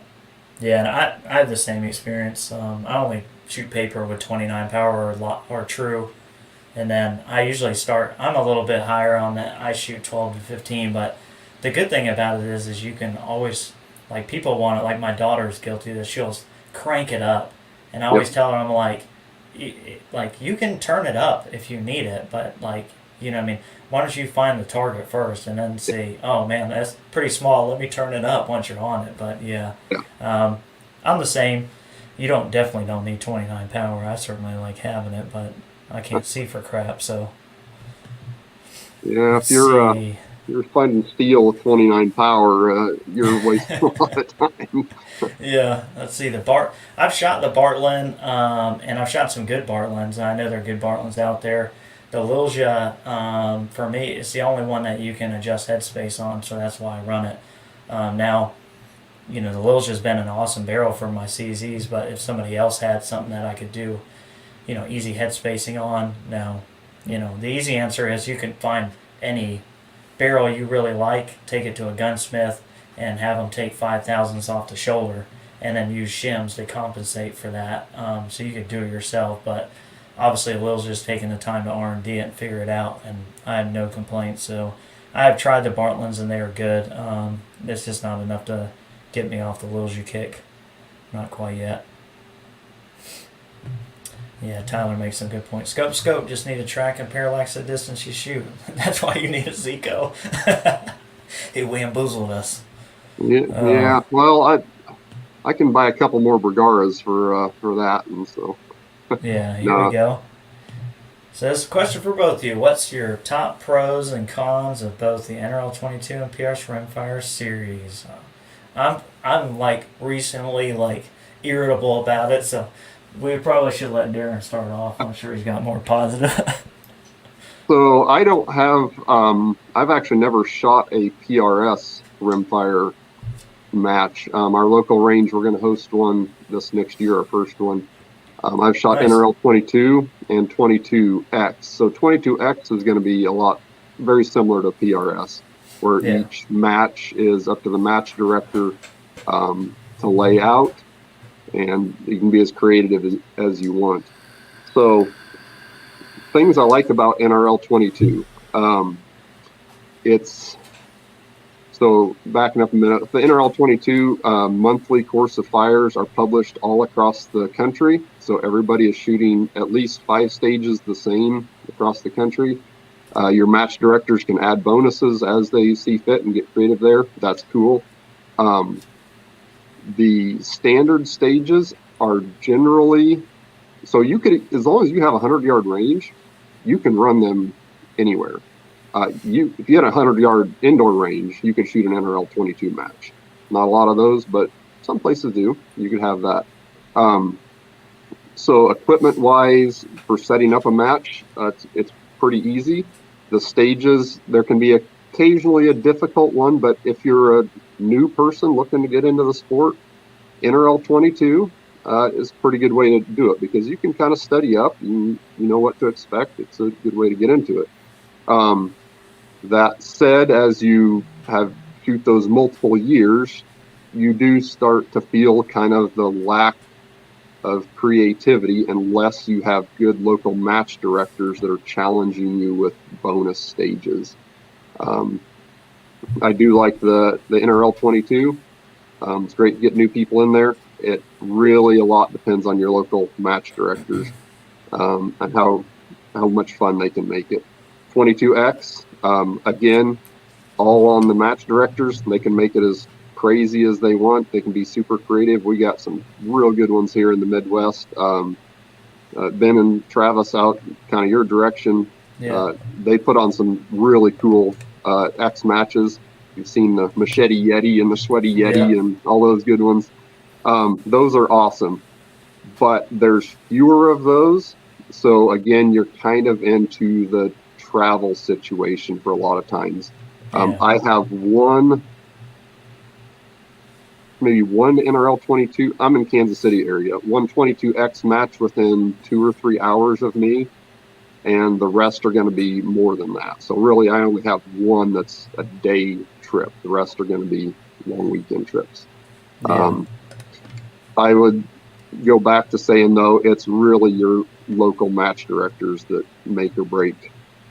Yeah, and I have the same experience. I only shoot paper with 29 power or true. And then I usually I'm a little bit higher on that. I shoot 12 to 15, but the good thing about it is you can always, like, people want it, like my daughter is guilty of this, she'll crank it up. And I always tell her, I'm like, you can turn it up if you need it, but why don't you find the target first and then see, oh man, that's pretty small, let me turn it up once you're on it. But yeah. I'm the same. You definitely don't need 29 power. I certainly like having it, but I can't see for crap, so. Yeah, if you're finding steel with 29 power, you're wasting a lot of time. Yeah, let's see. I've shot the Bartlin, and I've shot some good Bartlins, and I know there are good Bartlins out there. The Lilja, for me, it's the only one that you can adjust headspace on, so that's why I run it. Now, the Lilja's been an awesome barrel for my CZs, but if somebody else had something that I could do, easy head spacing on. Now, the easy answer is you can find any barrel you really like, take it to a gunsmith, and have them take 5,000ths off the shoulder, and then use shims to compensate for that. So you could do it yourself, but obviously Will's just taking the time to R&D it and figure it out, and I have no complaints. So I have tried the Bartlins, and they are good. It's just not enough to get me off the Lilja kick. Not quite yet. Yeah, Tyler makes some good points. Scope, just need to track and parallax the distance you shoot. That's why you need a Zico. He bamboozled us. Yeah. Well, I can buy a couple more Bergaras for that, and so. Yeah, here we go. So this is a question for both of you. What's your top pros and cons of both the NRL 22 and PRS Rimfire series? I'm like recently irritable about it, so we probably should let Darren start off. I'm sure he's got more positive. So I don't have. I've actually never shot a PRS Rimfire match. Our local range, we're going to host one this next year, our first one. I've shot Nice. NRL 22 and 22X. So 22X is going to be very similar to PRS, where Yeah. each match is up to the match director to lay out, and you can be as creative as you want. So things I like about NRL 22. So backing up a minute, the NRL 22 monthly course of fires are published all across the country. So everybody is shooting at least 5 stages the same across the country. Your match directors can add bonuses as they see fit and get creative there. That's cool. The standard stages are generally, so you could, as long as you have a 100-yard range, you can run them anywhere. If you had a 100-yard indoor range, you could shoot an NRL 22 match. Not a lot of those, but some places do. You could have that. So equipment-wise, for setting up a match, it's pretty easy. The stages, there can be occasionally a difficult one, but if you're a new person looking to get into the sport, NRL 22 is a pretty good way to do it, because you can kind of study up and you know what to expect. It's a good way to get into it. That said, as you shoot those multiple years, you do start to feel kind of the lack of creativity unless you have good local match directors that are challenging you with bonus stages. I do like the NRL 22. It's great to get new people in there. It really a lot depends on your local match directors and how much fun they can make it. 22X, again, all on the match directors. They can make it as crazy as they want. They can be super creative. We got some real good ones here in the Midwest. Ben and Travis out kind of your direction. Yeah. They put on some really cool X matches. You've seen the Machete Yeti and the Sweaty Yeti and all those good ones. Those are awesome, but there's fewer of those. So again, you're kind of into the travel situation for a lot of times. I have maybe one NRL 22. I'm in Kansas City area. One 22X match within 2 or 3 hours of me, and the rest are going to be more than that. So really, I only have one that's a day trip. The rest are going to be long weekend trips. Yeah. I would go back to saying, though, it's really your local match directors that make or break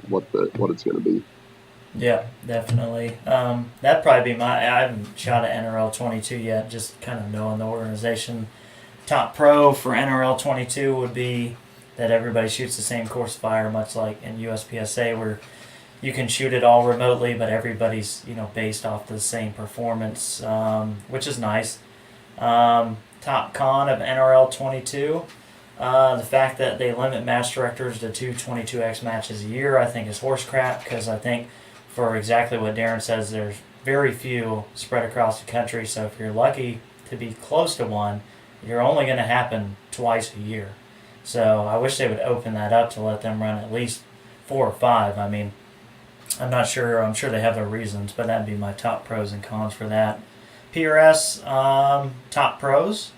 what it's going to be. Yeah, definitely. That'd probably be I haven't shot at NRL 22 yet, just kind of knowing the organization. Top pro for NRL 22 would be that everybody shoots the same course of fire, much like in USPSA, where you can shoot it all remotely, but everybody's based off the same performance, which is nice. Top con of NRL 22, the fact that they limit match directors to 2 22X matches a year, I think is horse crap, because I think for exactly what Darren says, there's very few spread across the country. So if you're lucky to be close to one, you're only going to happen twice a year. So I wish they would open that up to let them run at least 4 or 5. I mean, I'm not sure. I'm sure they have their reasons, but that'd be my top pros and cons for that. PRS top pros.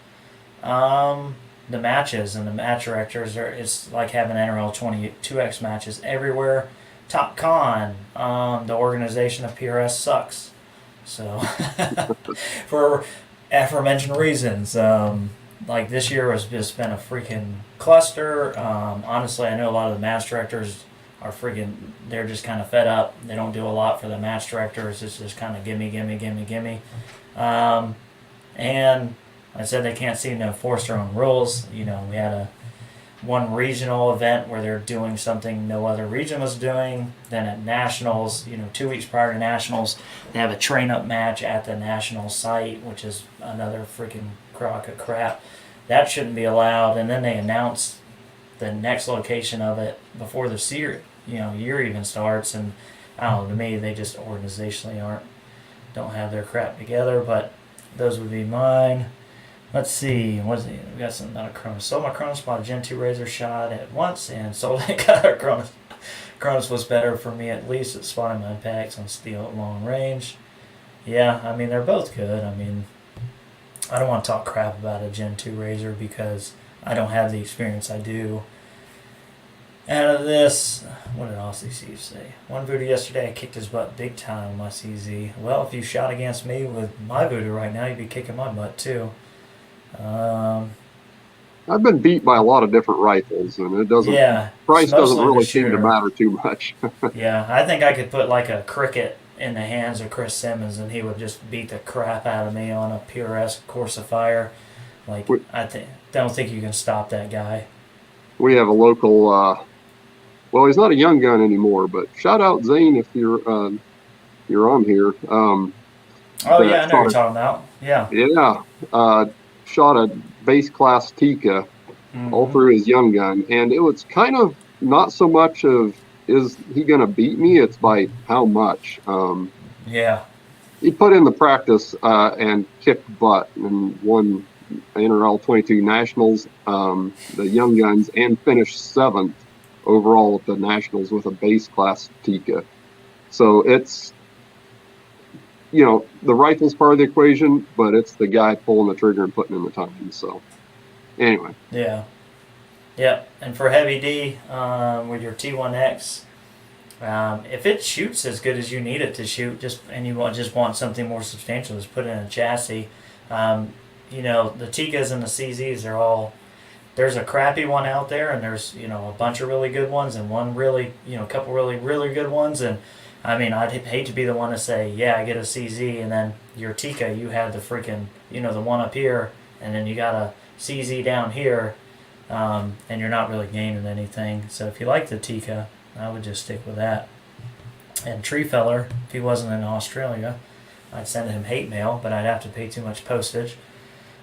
The matches and the match directors it's like having NRL 22X matches everywhere. Top con, the organization of PRS sucks. So, for aforementioned reasons, like this year has just been a freaking cluster. Honestly, I know a lot of the match directors are they're just kind of fed up. They don't do a lot for the match directors. It's just kind of gimme. And I said they can't seem to enforce their own rules. We had one regional event where they're doing something no other region was doing. Then at nationals, 2 weeks prior to nationals, they have a train-up match at the national site, which is another freaking crock of crap. That shouldn't be allowed. And then they announce the next location of it before the year even starts. And I don't know, to me, they just organizationally don't have their crap together. But those would be mine. Let's see, we got something out of Cronus. Sold my Cronus, bought a Gen 2 Razor shot at once, and sold it, got a Cronus. Cronus was better for me, at least at spotting my impacts on steel at long range. Yeah, I mean, they're both good. I mean, I don't want to talk crap about a Gen 2 Razor because I don't have the experience I do. Out of this, what did Aussie Steve say? One Voodoo yesterday, I kicked his butt big time on my CZ. Well, if you shot against me with my Voodoo right now, you'd be kicking my butt too. Um, I've been beat by a lot of different rifles, and it doesn't. yeah, it's Price doesn't mostly the really seem to shooter. matter too much. Yeah, I think I could put like a cricket in the hands of Chris Simmons and he would just beat the crap out of me on a PRS course of fire. Like, we, don't think you can stop that guy. we have a local. Well, he's not a young gun anymore, but shout out Zane if you're on here. Oh That yeah, I know what you're talking about. Yeah. yeah, shot a base class Tika all Mm-hmm. through his young gun, and it was kind of not so much of is he going to beat me, it's by how much. Yeah. He put in the practice and kicked butt and won NRL 22 Nationals, the young guns, and finished 7th overall at the Nationals with a base class Tika. So it's, the rifle's part of the equation, but it's the guy pulling the trigger and putting in the time. So anyway. Yeah. Yep. And for heavy D, with your T1X, if it shoots as good as you need it to shoot, and you just want something more substantial, just put it in a chassis. The Tikas and the CZs, they're all. There's a crappy one out there, and there's a bunch of really good ones, and one really a couple really good ones, and I mean I'd hate to be the one to say yeah I get a CZ, and then your Tika you had the freaking the one up here, and then you got a CZ down here, and you're not really gaining anything. So if you like the Tika, I would just stick with that. And Tree Feller, if he wasn't in Australia, I'd send him hate mail, but I'd have to pay too much postage.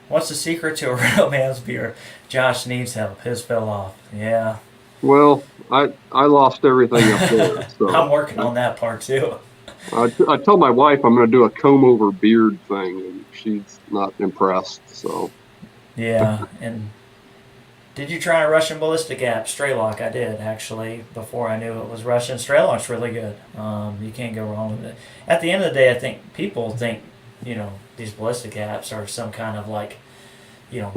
What's the secret to a real man's beard? Josh needs help. His fell off. Yeah. Well, I lost everything up there. So I'm working on that part too. I tell my wife I'm going to do a comb over beard thing, and she's not impressed. So Yeah. And did you try a Russian ballistic app, Straylock? I did, actually, before I knew it was Russian. Straylock's really good. You can't go wrong with it. At the end of the day, I think people think, these ballistic apps are some kind of like,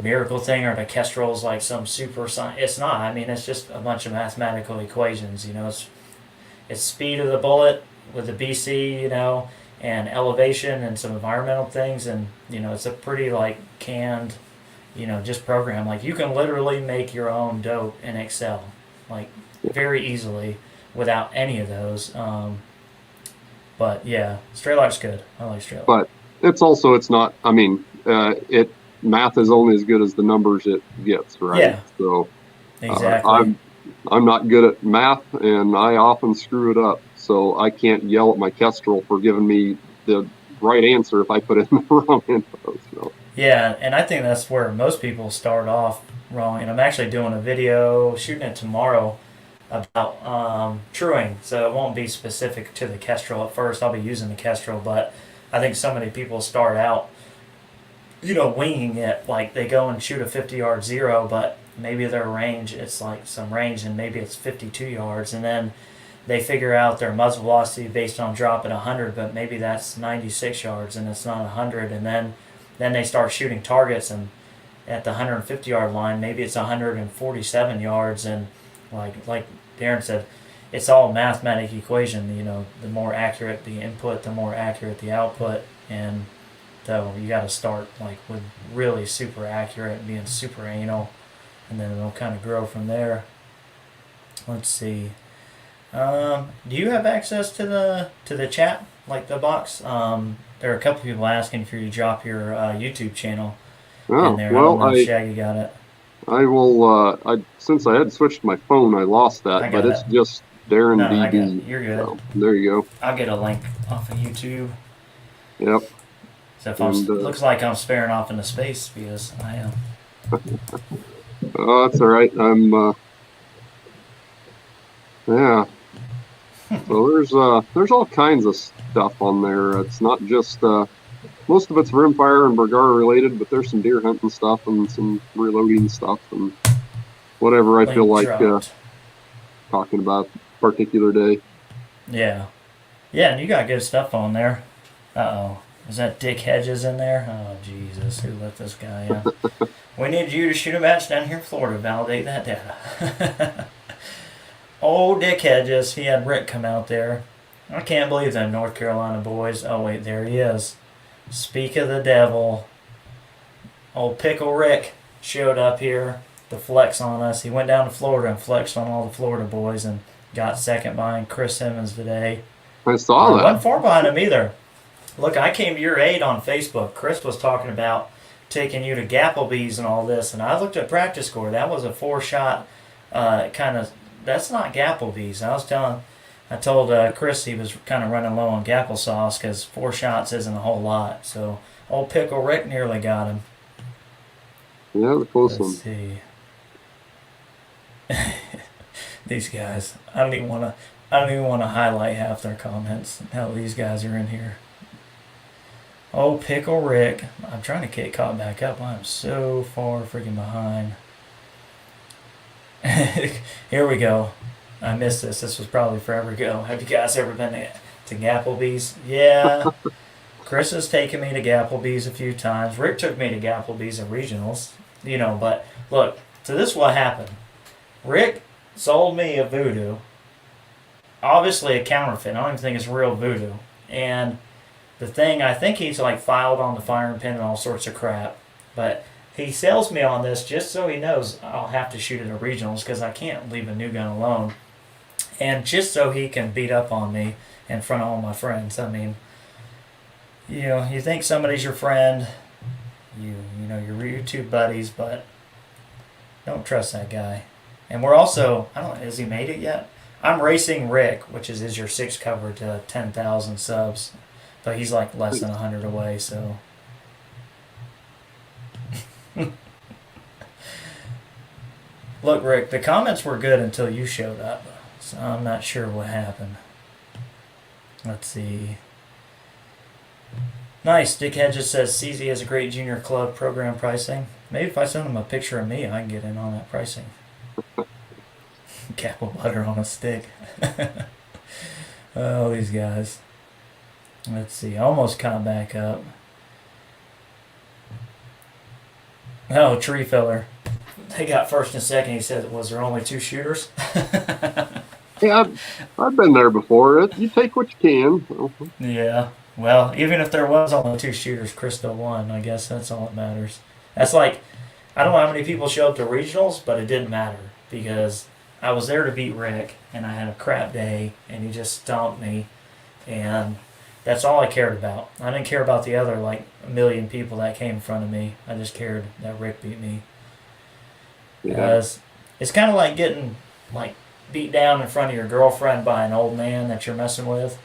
miracle thing, or the Kestrel's like some super science. It's not. I mean, it's just a bunch of mathematical equations. It's speed of the bullet with the BC, and elevation and some environmental things, and it's a pretty like canned, just program. Like you can literally make your own dope in Excel, like very easily without any of those. But yeah, Straylock's good. I like Straylock. but it's not. I mean, math is only as good as the numbers it gets, right? Yeah. So Exactly. I'm not good at math, and I often screw it up. So I can't yell at my Kestrel for giving me the right answer if I put in the wrong info. So. Yeah, and I think that's where most people start off wrong. And I'm actually doing a video, shooting it tomorrow, about truing. So it won't be specific to the Kestrel at first. I'll be using the Kestrel, but I think so many people start out, winging it. Like they go and shoot a 50-yard zero, but maybe their range, it's like some range, and maybe it's 52 yards. And then they figure out their muzzle velocity based on dropping 100, but maybe that's 96 yards and it's not 100. And then they start shooting targets, and at the 150-yard line, maybe it's 147 yards. And like Darren said, it's all mathematic equation. The more accurate the input, the more accurate the output. And so you got to start like with really super accurate and being super anal, and then it'll kind of grow from there. Let's see. Do you have access to the chat, like the box? There are a couple people asking if you drop your YouTube channel in there. Well, I don't know if Shaggy got it. I will. Since I had switched my phone, I lost that. But it's just Darren No, DB. I got it. You're good. So, there you go. I'll get a link off of YouTube. Yep. So if looks like I'm sparing off into space, because I am. Oh, that's all right. I'm. Yeah. So there's all kinds of stuff on there. It's not just most of it's Rimfire and Bergara related, but there's some deer hunting stuff and some reloading stuff and whatever I feel like talking about particular day. Yeah, and you got good stuff on there. Uh-oh. Is that Dick Hedges in there? Oh, Jesus. Who let this guy in? We need you to shoot a match down here in Florida. Validate that data. Old Dick Hedges. He had Rick come out there. I can't believe them North Carolina boys. Oh, wait. There he is. Speak of the devil. Old Pickle Rick showed up here to flex on us. He went down to Florida and flexed on all the Florida boys and got second behind Chris Simmons today. I saw that. Wasn't far behind him either. Look, I came to your aid on Facebook. Chris was talking about taking you to Gapplebee's and all this, and I looked at practice score. That was a 4-shot kind of. That's not Gapplebee's. I told Chris he was kind of running low on Gapple sauce because 4 shots isn't a whole lot. So old Pickle Rick nearly got him. Yeah, the close one. Let's see. These guys. I don't even want to highlight half their comments. Hell, these guys are in here. Oh, Pickle Rick. I'm trying to get caught back up. I'm so far freaking behind. Here we go. I missed this. This was probably forever ago. Have you guys ever been to Gapplebee's? Yeah. Chris has taken me to Gapplebee's a few times. Rick took me to Gapplebee's at regionals. But look, so this is what happened. Rick sold me a Voodoo. Obviously a counterfeit. I don't even think it's real Voodoo. And the thing, I think he's like filed on the firing pin and all sorts of crap. But he sells me on this just so he knows I'll have to shoot it at regionals because I can't leave a new gun alone. And just so he can beat up on me in front of all my friends. I mean, you think somebody's your friend, your YouTube buddies, but don't trust that guy. And we're also, has he made it yet? I'm racing Rick, which is your 6 cover to 10,000 subs. But he's like less than 100 away, so. Look, Rick, the comments were good until you showed up. So I'm not sure what happened. Let's see. Nice. Dick Hedges says CZ has a great junior club program pricing. Maybe if I send him a picture of me, I can get in on that pricing. Apple butter on a stick. Oh, these guys. Let's see. Almost caught back up. Oh, Tree Filler. They got first and second. He said, was there only 2 shooters? Yeah, I've been there before. You take what you can. Yeah. Well, even if there was only 2 shooters, Chris still won. I guess that's all that matters. That's like, I don't know how many people showed up to regionals, but it didn't matter because I was there to beat Rick, and I had a crap day, and he just stomped me, and that's all I cared about. I didn't care about the other, 1 million people that came in front of me. I just cared that Rick beat me. Yeah. It's kind of like getting, beat down in front of your girlfriend by an old man that you're messing with.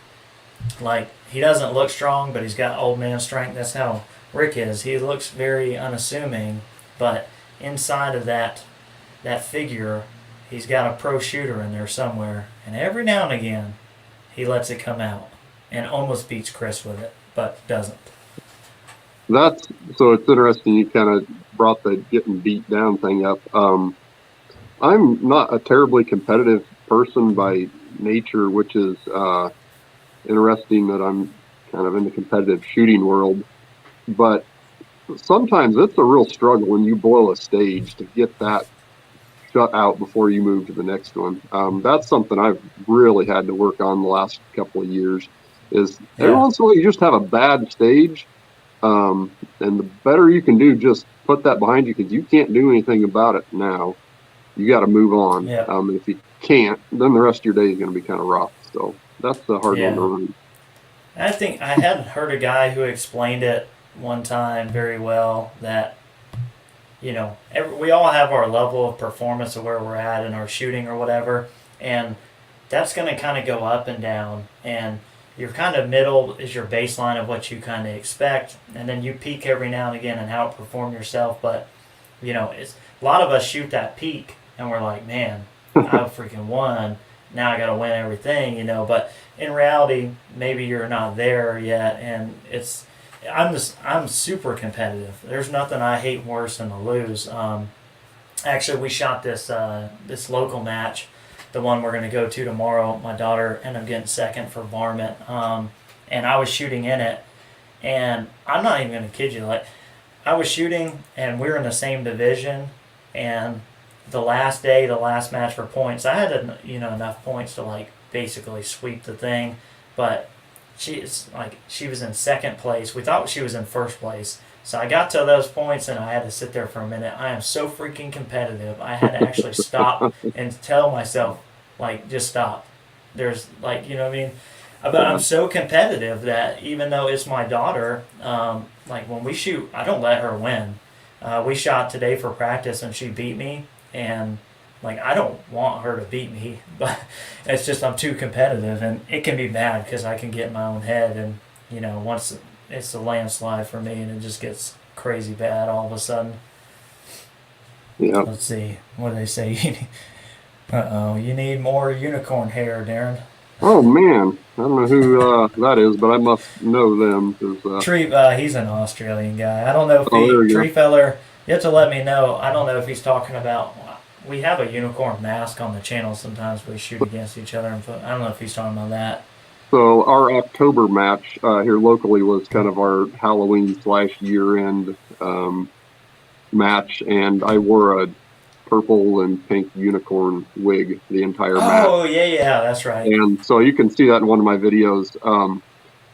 He doesn't look strong, but he's got old man strength. That's how Rick is. He looks very unassuming, but inside of that figure, he's got a pro shooter in there somewhere. And every now and again, he lets it come out and almost beats Chris with it, but doesn't. So it's interesting you kind of brought the getting beat down thing up. I'm not a terribly competitive person by nature, which is interesting that I'm kind of in the competitive shooting world. But sometimes it's a real struggle when you boil a stage to get that shut out before you move to the next one. That's something I've really had to work on the last couple of years. Every once in a while you just have a bad stage, and the better you can do, just put that behind you because you can't do anything about it now. You got to move on. Yeah. If you can't, then the rest of your day is going to be kind of rough. So that's the hard one to run. I think I hadn't heard a guy who explained it one time very well that, we all have our level of performance of where we're at in our shooting or whatever, and that's going to kind of go up and down, and your kind of middle is your baseline of what you kind of expect, and then you peak every now and again and outperform yourself, but, it's a lot of us shoot that peak, and we're like, man, I freaking won. Now I got to win everything, But in reality, maybe you're not there yet, and I'm super competitive. There's nothing I hate worse than to lose. Actually, we shot this local match, the one we're going to go to tomorrow. My daughter ended up getting second for varmint, and I was shooting in it, And I'm not even gonna kid you, like I was shooting and we were in the same division, and the last day, the last match for points, I had enough points to like basically sweep the thing, but she was in second place. We thought she was in first place. So I got to those points and I had to sit there for a minute. I am so freaking competitive. I had to actually stop and tell myself, like, just stop. There's like, you know what I mean? But I'm so competitive that even though it's my daughter, like when we shoot, I don't let her win. We shot today for practice and she beat me, and like I don't want her to beat me, but it's just I'm too competitive, and it can be bad because I can get in my own head, and once it's a landslide for me, and it just gets crazy bad all of a sudden. Yeah. Let's see, what do they say? You need more unicorn hair, Darren. Oh man, I don't know who that is, but I must know them. 'Cause, Tree, he's an Australian guy. I don't know if there you Tree go. Feller. You have to let me know. I don't know if he's talking about. We have a unicorn mask on the channel. Sometimes we shoot against each other, and I don't know if he's talking about that. So our October match here locally was kind of our Halloween / year-end match, and I wore a purple and pink unicorn wig the entire match. Oh yeah, that's right. And so you can see that in one of my videos.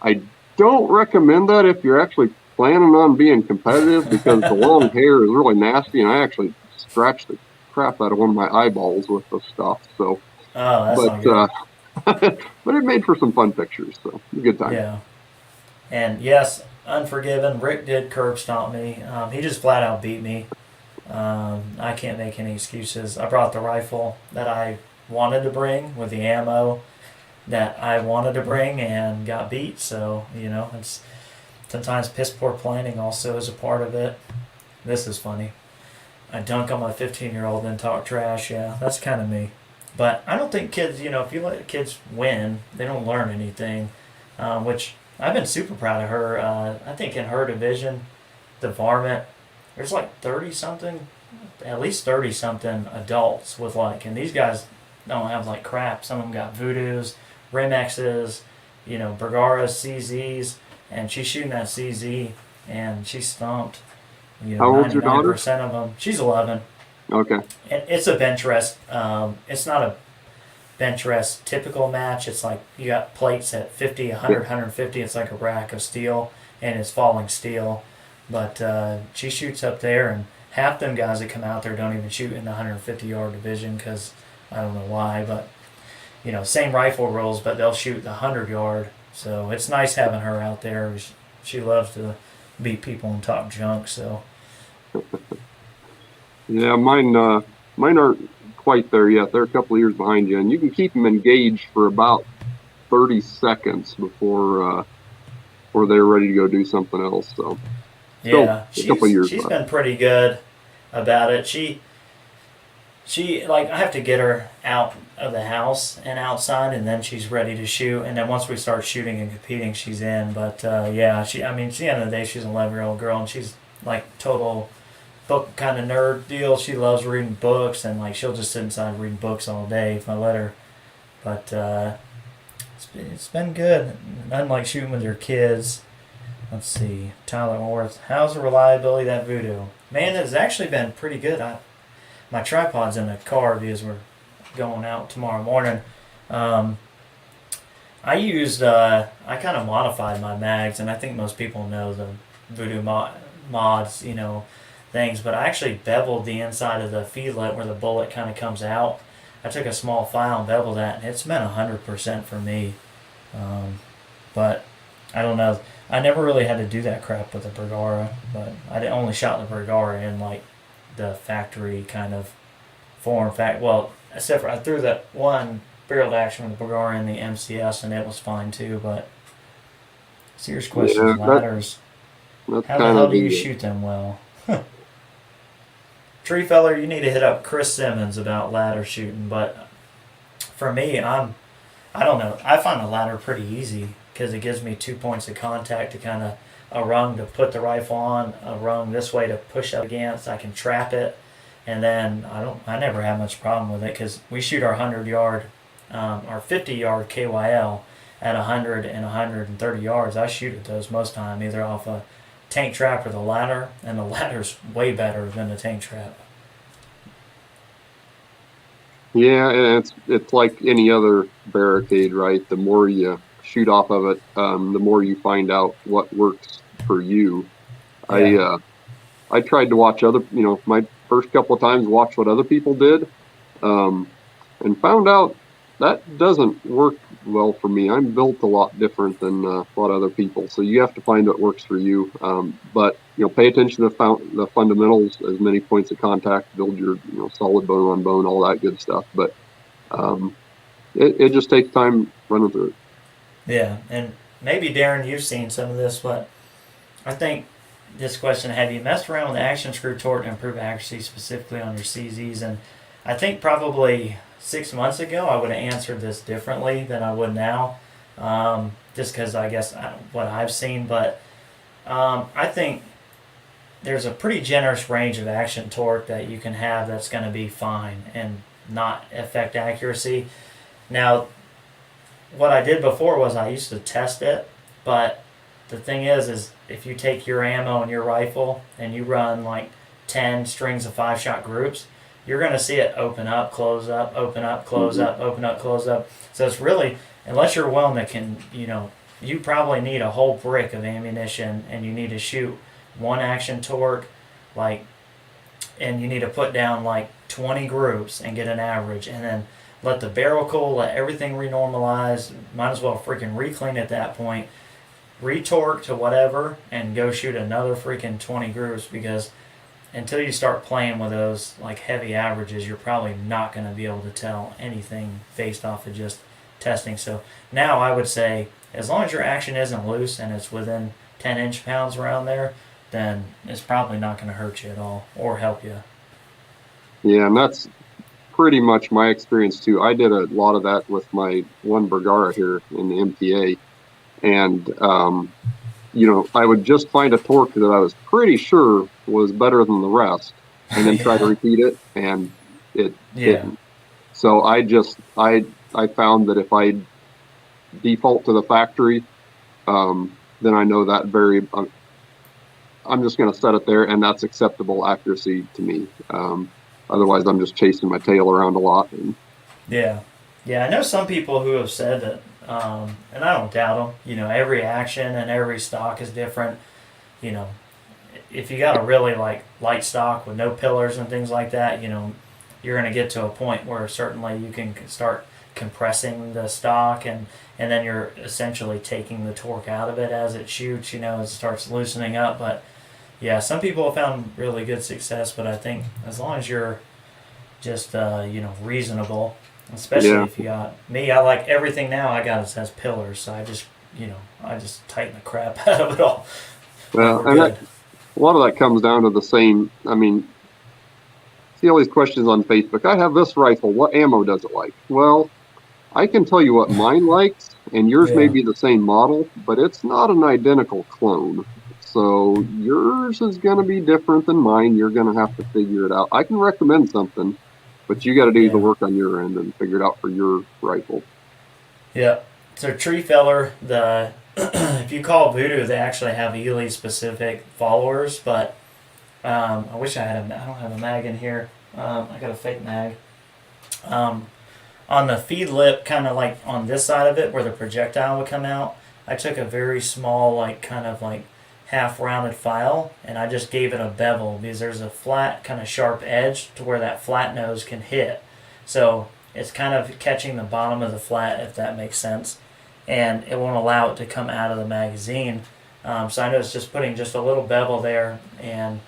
I don't recommend that if you're actually planning on being competitive, because the long hair is really nasty, and I actually scratched the crap out of one of my eyeballs with the stuff. So, Oh, that's not good. but it made for some fun pictures. So a good time. Yeah. And yes, Unforgiven. Rick did curb stomp me. He just flat out beat me. I can't make any excuses. I brought the rifle that I wanted to bring with the ammo that I wanted to bring and got beat. So it's sometimes piss poor planning also is a part of it. This is funny. I dunk on my 15-year-old then talk trash. Yeah, that's kind of me. But I don't think kids, if you let kids win, they don't learn anything. Which I've been super proud of her. I think in her division, the varmint, there's like 30 something, at least 30 something adults with and these guys don't have like crap. Some of them got Voodoos, Rimexes, Bergaras, CZs, and she's shooting that CZ and she stumped, How old's your daughter? 99% of them. She's 11. Okay. And it's a bench rest. It's not a bench rest typical match. It's like you got plates at 50, 100, 150. It's like a rack of steel, and it's falling steel. But she shoots up there, and half them guys that come out there don't even shoot in the 150-yard division because I don't know why. But same rifle rules, but they'll shoot the 100-yard. So it's nice having her out there. She loves to beat people and talk junk. So yeah, mine aren't quite there yet. They're a couple of years behind you, and you can keep them engaged for about 30 seconds before they're ready to go do something else. So yeah, a couple of years she's left. been pretty good about it. She I have to get her out of the house and outside, and then she's ready to shoot. And then once we start shooting and competing, she's in. But yeah, at the end of the day, she's an 11-year-old girl, and she's like total book kind of nerd deal. She loves reading books, and she'll just sit inside reading books all day if I let her. But it's been good. Nothing like shooting with your kids. Let's see, Tyler Worth. How's the reliability of that Voodoo? Man, it's actually been pretty good. My tripod's in the car because we're going out tomorrow morning. I kind of modified my mags, and I think most people know the Voodoo mods, things, but I actually beveled the inside of the feedlet where the bullet kind of comes out. I took a small file and beveled that, and it's been 100% for me. But I don't know. I never really had to do that crap with the Bergara, but I only shot the Bergara in the factory kind of form. Well, except for I threw that one barreled action with the Bergara in the MCS, and it was fine too. But serious questions, ladders. How the hell do you shoot them well? Tree Feller, you need to hit up Chris Simmons about ladder shooting. But for me, I don't know. I find the ladder pretty easy because it gives me 2 points of contact to kind of a rung to put the rifle on, a rung this way to push up against. I can trap it, and then I never have much problem with it because we shoot our 100-yard, our 50-yard KYL, at 100 and 130 yards, I shoot at those most time, either off a tank trap or the ladder, and the ladder's way better than the tank trap. Yeah, and it's like any other barricade, right? The more you shoot off of it, the more you find out what works for you. Yeah. I tried to watch my first couple of times, watch what other people did, and found out that doesn't work well for me. I'm built a lot different than a lot of other people, so you have to find what works for you. But pay attention to the fundamentals, as many points of contact, build your solid bone on bone, all that good stuff. But it just takes time running through it. Yeah, and maybe Darren, you've seen some of this, but I think this question: have you messed around with the action screw torque to improve accuracy specifically on your CZs? And I think probably 6 months ago I would have answered this differently than I would now, just because I guess what I've seen. But I think there's a pretty generous range of action torque that you can have that's going to be fine and not affect accuracy. Now, what I did before was I used to test it, but the thing is if you take your ammo and your rifle and you run like 10 strings of 5-shot groups, you're going to see it open up, close up, open up, close up, open up, close up. So it's really, unless you're one that can, you probably need a whole brick of ammunition and you need to shoot one action torque, and you need to put down like 20 groups and get an average, and then let the barrel cool, let everything renormalize. Might as well freaking reclean at that point, retorque to whatever, and go shoot another freaking 20 groups, because until you start playing with those like heavy averages, you're probably not going to be able to tell anything based off of just testing. So now I would say, as long as your action isn't loose and it's within 10 inch-pounds around there, then it's probably not going to hurt you at all or help you. Yeah, and that's pretty much my experience too. I did a lot of that with my one Bergara here in the MTA, and I would just find a torque that I was pretty sure was better than the rest, and then try to repeat it, and it didn't. So I found that if I default to the factory, then I know that I'm just going to set it there, and that's acceptable accuracy to me. Otherwise, I'm just chasing my tail around a lot. Yeah, I know some people who have said that, and I don't doubt them. Every action and every stock is different. If you got a really light stock with no pillars and things like that, you're going to get to a point where certainly you can start compressing the stock, and then you're essentially taking the torque out of it as it shoots. It starts loosening up, but. Yeah, some people have found really good success, but I think as long as you're just reasonable, especially if you got me, I like everything now. I got it has pillars, so I just tighten the crap out of it all. Well, and a lot of that comes down to the same. I mean, see all these questions on Facebook. I have this rifle. What ammo does it like? Well, I can tell you what mine likes, and yours may be the same model, but it's not an identical clone. So yours is going to be different than mine. You're going to have to figure it out. I can recommend something, but you got to do the work on your end and figure it out for your rifle. Yeah. So tree feller, if you call Voodoo, they actually have Ely specific followers, but I wish I don't have a mag in here. I got a fake mag. On the feed lip, kind of like on this side of it where the projectile would come out, I took a very small, half rounded file, and I just gave it a bevel because there's a flat kind of sharp edge to where that flat nose can hit. So it's kind of catching the bottom of the flat, if that makes sense, and it won't allow it to come out of the magazine. So I know it's just putting just a little bevel there, and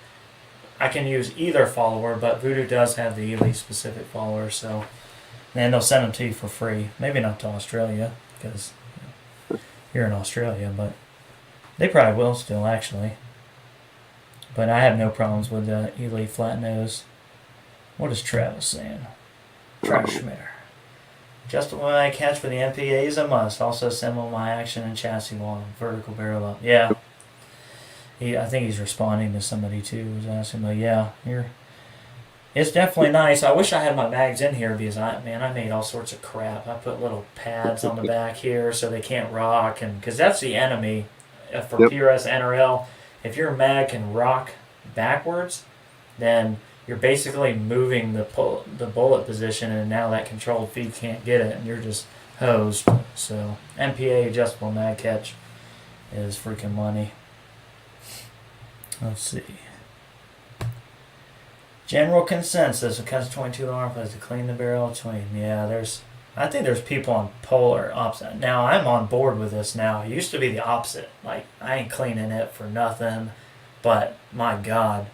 I can use either follower, but Voodoo does have the Ely specific follower, so and they'll send them to you for free. Maybe not to Australia because you're in Australia, but they probably will still, actually. But I have no problems with the Ely flat nose. What is Travis saying? Travis Schmitter. Just when I catch for the MPA is a must. Also assemble my action and chassis wall, vertical barrel up. Yeah. I think he's responding to somebody too who's asking, but yeah, It's definitely nice. I wish I had my mags in here because I made all sorts of crap. I put little pads on the back here so they can't rock, and because that's the enemy for Yep. PRS NRL. If your mag can rock backwards, then you're basically moving the bullet position, and now that controlled feed can't get it, and you're just hosed. So MPA adjustable mag catch is freaking money. Let's see. General consensus: it cuts 22 arm plays to clean the barrel between. Yeah, I think there's people on polar opposite. Now I'm on board with this now. It used to be the opposite. Like I ain't cleaning it for nothing, but my God,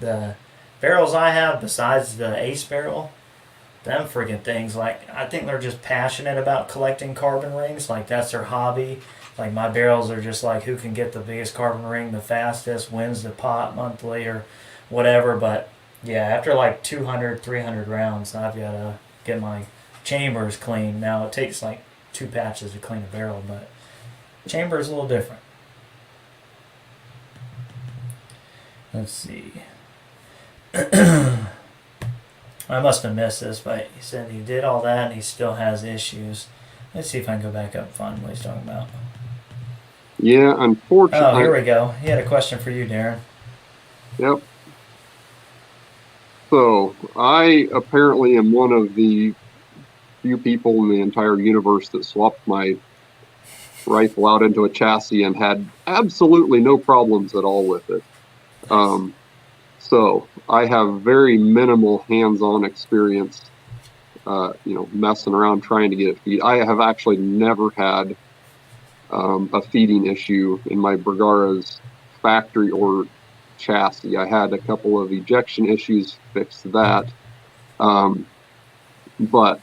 the barrels I have besides the Ace barrel, them freaking things. Like I think they're just passionate about collecting carbon rings. Like that's their hobby. Like my barrels are just like who can get the biggest carbon ring the fastest wins the pot monthly or whatever. But yeah, after like 200, 300 rounds, I've got to get my chambers clean. Now, it takes like 2 patches to clean a barrel, but chamber is a little different. Let's see. I must have missed this, but he said he did all that and he still has issues. Let's see if I can go back up and find what he's talking about. Yeah, unfortunately. Oh, here we go. He had a question for you, Darren. Yep. So I apparently am one of the few people in the entire universe that swapped my rifle out into a chassis and had absolutely no problems at all with it. So I have very minimal hands-on experience, messing around trying to get it feed. I have actually never had a feeding issue in my Bergara's factory or chassis. I had a couple of ejection issues, fixed that. But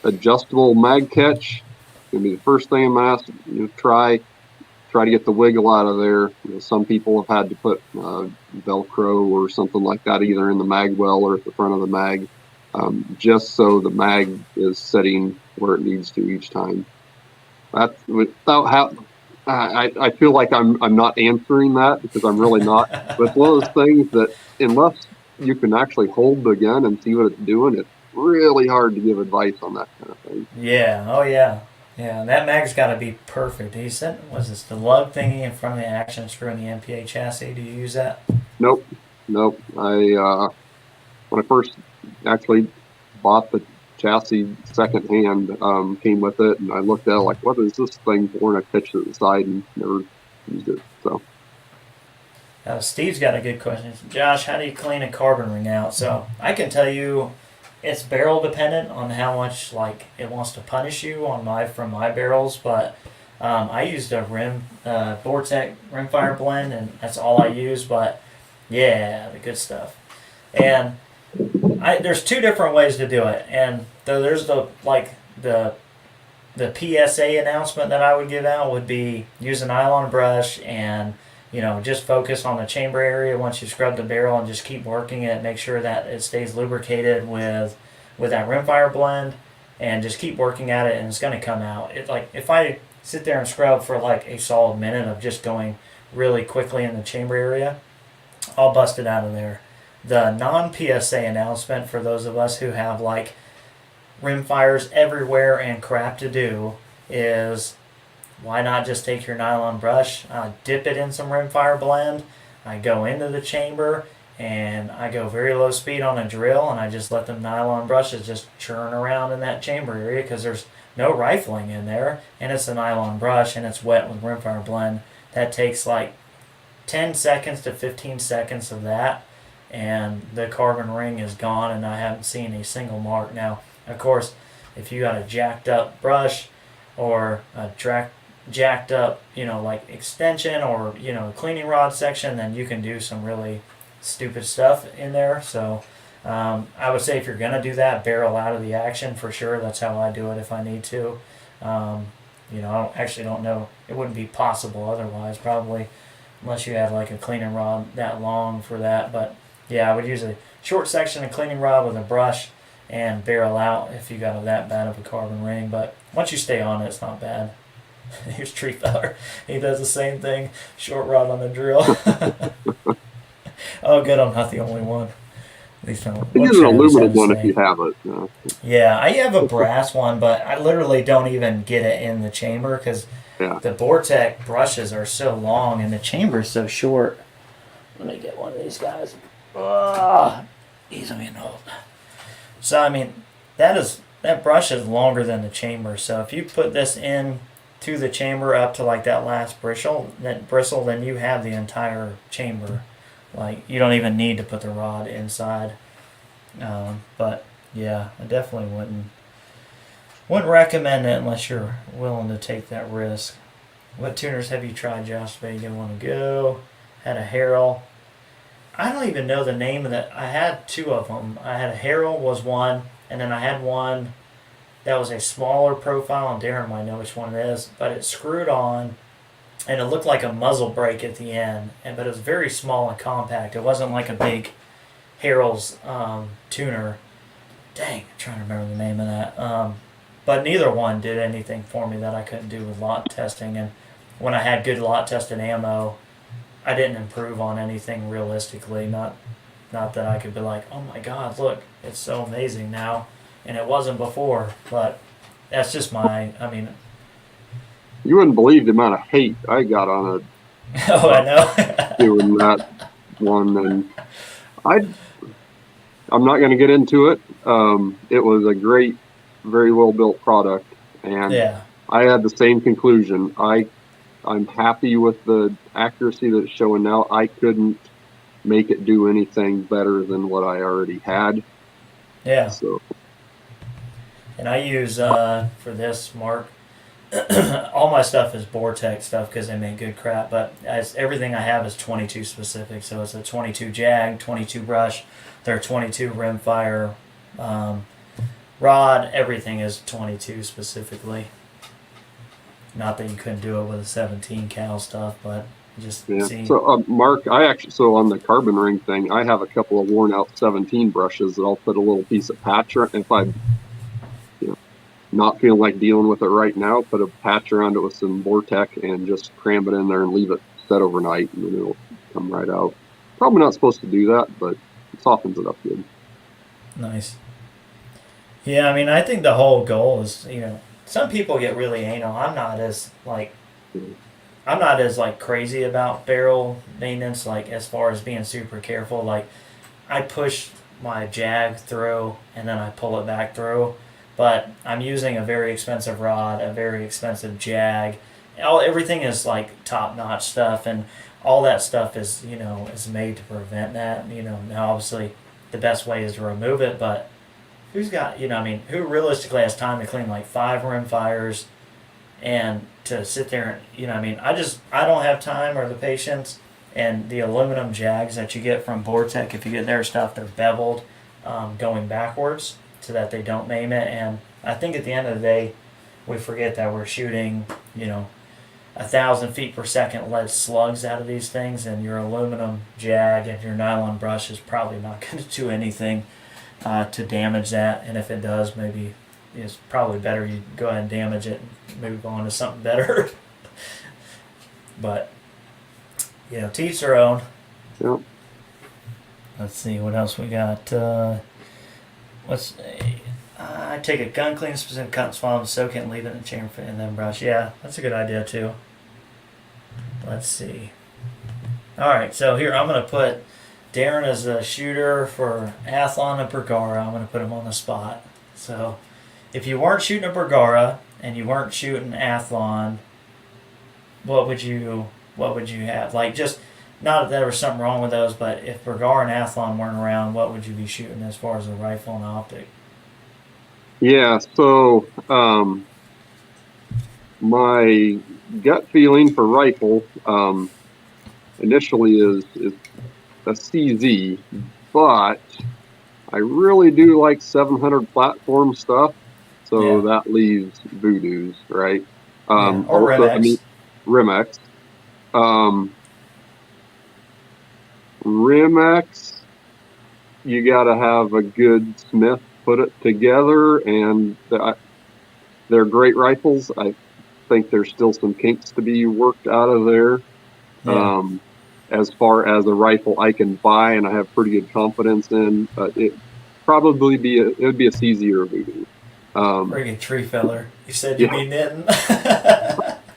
adjustable mag catch gonna be the first thing I'm gonna ask you to try to get the wiggle out of there. Some people have had to put Velcro or something like that either in the mag well or at the front of the mag, just so the mag is setting where it needs to each time. That without I feel like I'm not answering that because I'm really not. But it's one of those things that unless you can actually hold the gun and see what it's doing, it's really hard to give advice on that kind of thing. Yeah. Oh, yeah. Yeah, that mag's got to be perfect. He said, was this the lug thingy in front of the action screw in the MPA chassis? Do you use that? Nope. I when I first actually bought the chassis secondhand, came with it, and I looked at it like, what is this thing for? And I pitched it to the side and never used it. So. Steve's got a good question. Josh, how do you clean a carbon ring out? So I can tell you, it's barrel dependent on how much like it wants to punish you from my barrels, but I used a Vortex Rimfire blend, and that's all I use. But yeah, the good stuff. And there's 2 different ways to do it, and there's the PSA announcement that I would give out would be use a nylon brush and just focus on the chamber area once you scrub the barrel and just keep working it. Make sure that it stays lubricated with that rimfire blend and just keep working at it and it's going to come out. If I sit there and scrub for like a solid minute of just going really quickly in the chamber area, I'll bust it out of there. The non-PSA announcement for those of us who have like rimfires everywhere and crap to do is why not just take your nylon brush, dip it in some rimfire blend, I go into the chamber, and I go very low speed on a drill, and I just let the nylon brushes just churn around in that chamber area because there's no rifling in there, and it's a nylon brush, and it's wet with rimfire blend. That takes like 10 seconds to 15 seconds of that, and the carbon ring is gone, and I haven't seen a single mark. Now, of course, if you got a jacked up brush or a jacked up, like extension or, cleaning rod section, then you can do some really stupid stuff in there. So I would say if you're going to do that, barrel out of the action for sure. That's how I do it if I need to. I don't know. It wouldn't be possible otherwise, probably, unless you had like a cleaning rod that long for that. But yeah, I would use a short section of cleaning rod with a brush and barrel out if you got that bad of a carbon ring. But once you stay on it, it's not bad. Here's Tree Feller. He does the same thing. Short rod on the drill. Oh, good. I'm not the only one. At least on Use what an Travis had aluminum to one if say. you have it. Yeah, I have a brass one, but I literally don't even get it in the chamber because Yeah. the Vortex brushes are so long and the chamber is so short. Let me get one of these guys. Ugh, he's getting old. So I mean, that brush is longer than the chamber. So if you put this in to the chamber up to like that last bristle, then you have the entire chamber. Like you don't even need to put the rod inside. But yeah, I definitely wouldn't recommend it unless you're willing to take that risk. What tuners have you tried, Josh? Where you want to go? Had a Harrell. I don't even know the name of that. I had two of them. I had a Harrell was one, and then I had one that was a smaller profile, and Darren might know which one it is. But it screwed on, and it looked like a muzzle brake at the end, but it was very small and compact. It wasn't like a big Harrell's tuner. Dang, I'm trying to remember the name of that. But neither one did anything for me that I couldn't do with lot testing. And when I had good lot tested ammo, I didn't improve on anything realistically. Not that I could be like, oh my God, look, it's so amazing now, and it wasn't before. But that's just my. I mean, You wouldn't believe the amount of hate I got on it. Oh, I know. Doing that one, and I'm not going to get into it. It was a great, very well built product, and Yeah. I had the same conclusion. I'm happy with the accuracy that it's showing now. I couldn't make it do anything better than what I already had. Yeah. So, and I use for this, Mark. All my stuff is Vortex stuff because they make good crap. But everything I have is 22 specific. So it's a 22 Jag, 22 brush. They're 22 Rimfire rod. Everything is 22 specifically. Not that you couldn't do it with a 17 cal stuff, but just yeah. see. So, Mark, so on the carbon ring thing, I have a couple of worn out 17 brushes that I'll put a little piece of patch around. If I'm not feeling like dealing with it right now, put a patch around it with some Vortex and just cram it in there and leave it set overnight, and then it'll come right out. Probably not supposed to do that, but it softens it up good. Nice. Yeah, I mean, I think the whole goal is, some people get really anal. I'm not as crazy about barrel maintenance, like as far as being super careful. Like I push my jag through and then I pull it back through, but I'm using a very expensive rod, a very expensive jag. Everything is like top notch stuff, and all that stuff is is made to prevent that. Now obviously the best way is to remove it, but who's got who realistically has time to clean like 5 Rimfires and to sit there and I don't have time or the patience. And the aluminum jags that you get from Vortex, if you get their stuff, they're beveled going backwards so that they don't maim it. And I think at the end of the day, we forget that we're shooting 1,000 feet per second lead slugs out of these things, and your aluminum jag and your nylon brush is probably not going to do anything to damage that. And if it does, maybe it's probably better you go ahead and damage it and move on to something better. But to each their own. Yep. Let's see what else we got. I take a gun clean specific cut and swab, soak it and leave it in the chamber and then brush. Yeah, that's a good idea too. Let's see. Alright, so here I'm going to put Darren as a shooter for Athlon and Bergara. I'm going to put him on the spot. So if you weren't shooting a Bergara and you weren't shooting Athlon, what would you have? Like, just not that there was something wrong with those, but if Bergara and Athlon weren't around, what would you be shooting as far as a rifle and optic? Yeah, so my gut feeling for rifle initially is a CZ, but I really do like 700 platform stuff, so that leaves Voodoos, right? Or Rimex. Rimex. Rimex, you got to have a good smith put it together, and they're great rifles. I think there's still some kinks to be worked out of there. Yeah. as far as a rifle I can buy and I have pretty good confidence in, but it would be a CZ or a Voodoo. Friggin' tree feller. You said you'd Yeah, be knitting.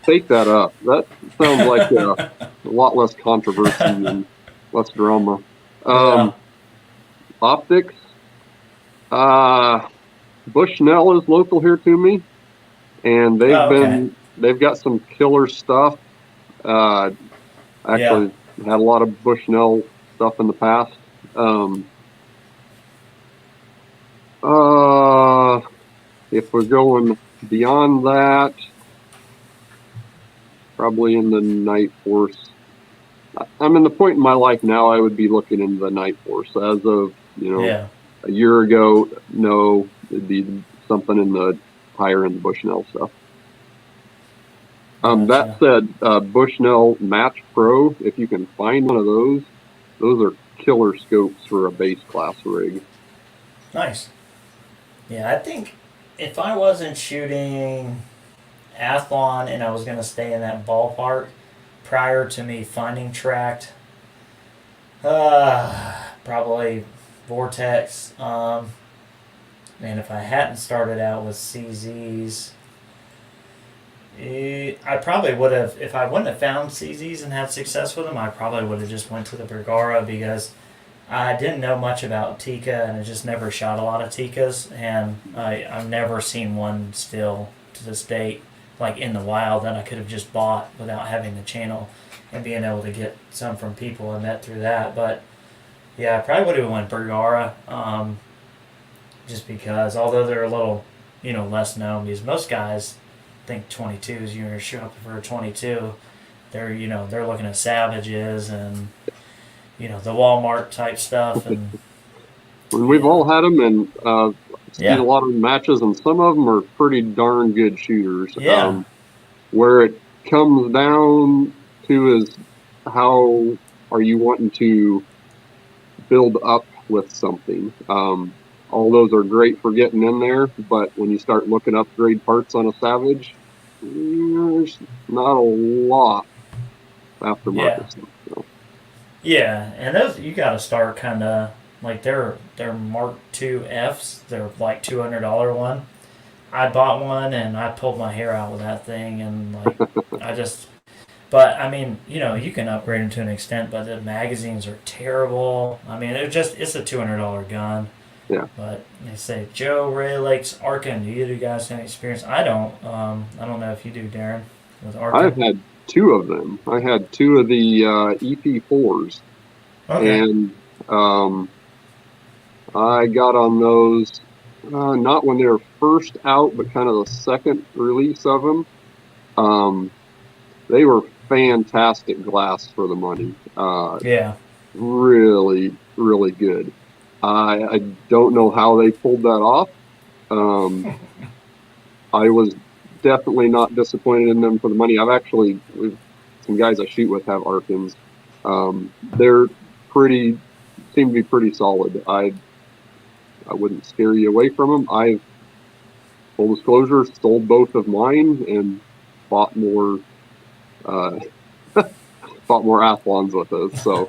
take that up. That sounds like a lot less controversy and less drama. Yeah. Optics. Bushnell is local here to me, and Oh, okay. they've got some killer stuff. Yeah. Actually had a lot of Bushnell stuff in the past. If we're going beyond that, probably in the Night Force. I'm in the point in my life now I would be looking into the Night Force. As of, Yeah. a year ago, no, it'd be something in the higher end Bushnell stuff. That Gotcha. said, Bushnell Match Pro, if you can find one of those are killer scopes for a base class rig. Nice. Yeah, I think if I wasn't shooting athlon and I was going to stay in that ballpark prior to me finding tracked, probably Vortex. And if I hadn't started out with CZs, I probably would have, if I wouldn't have found CZs and had success with them, I probably would have just went to the Bergara because I didn't know much about Tika and I just never shot a lot of Tikas, and I've never seen one still to this date, like in the wild, that I could have just bought without having the channel and being able to get some from people I met through that. But yeah, I probably would have went Bergara, just because although they're a little, less known, because most guys think 22s, you're shooting for a 22, they're looking at Savages and the Walmart type stuff, and And we've all had them, and seen a yeah, lot of matches, and some of them are pretty darn good shooters. yeah, Where it comes down to is how are you wanting to build up with something. All those are great for getting in there, but when you start looking upgrade parts on a Savage, there's not a lot yeah, aftermarket stuff. So. yeah, and those you got to start kind of like they're Mark II Fs. They're like $200 one. I bought one and I pulled my hair out with that thing, and like I just. But I mean, you can upgrade them to an extent, but the magazines are terrible. I mean, it's a $200 gun. Yeah. But they say Joe Ray Lakes Arca. Do you guys have any experience? I don't. I don't know if you do, Darren, with Arca. I've had two of them. I had two of the EP4s, Okay. and I got on those not when they were first out, but kind of the second release of them. They were fantastic glass for the money. Yeah. Really, really good. I don't know how they pulled that off. I was definitely not disappointed in them for the money. Some guys I shoot with have Arcans. They're seem to be pretty solid. I wouldn't scare you away from them. I've, full disclosure, sold both of mine and bought more athlons with those. So,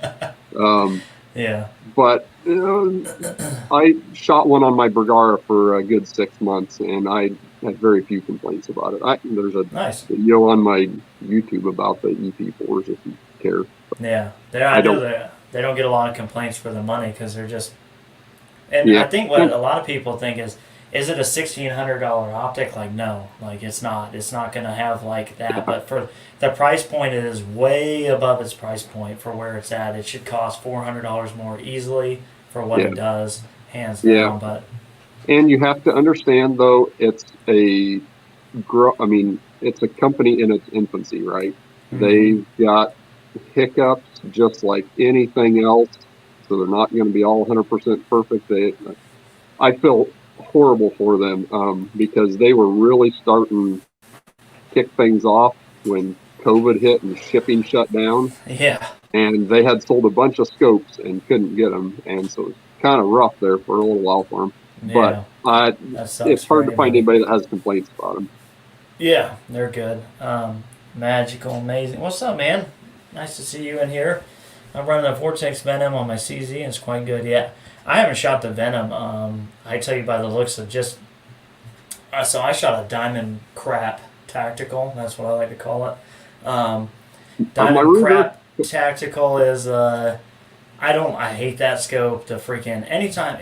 Yeah. but I shot one on my Bergara for a good 6 months, and I had very few complaints about it. There's a Nice. video on my YouTube about the EP4s if you care. Yeah. I know they don't get a lot of complaints for the money because they're just. And Yeah. I think what a lot of people think is it a $1,600 optic? Like, no, like it's not. It's not going to have like that. But for the price point, it is way above its price point for where it's at. It should cost $400 more easily for what it does, hands down. Yeah. But And you have to understand, though, it's a company in its infancy, right? mm-hmm. They've got hiccups just like anything else, so they're not going to be all 100% perfect. I feel horrible for them because they were really starting to kick things off when COVID hit and shipping shut down. Yeah. And they had sold a bunch of scopes and couldn't get them, and so it's kind of rough there for a little while for them. Yeah. But it's hard to find anybody that has complaints about them. Yeah, they're good. Magical, amazing. What's up, man? Nice to see you in here. I'm running a Vortex Venom on my CZ, and it's quite good. Yeah, I haven't shot the Venom. I tell you by the looks of just. So I shot a Diamond Crap Tactical. That's what I like to call it. On my Diamond Ruger, Crap Tactical is. I hate that scope. The freaking anytime.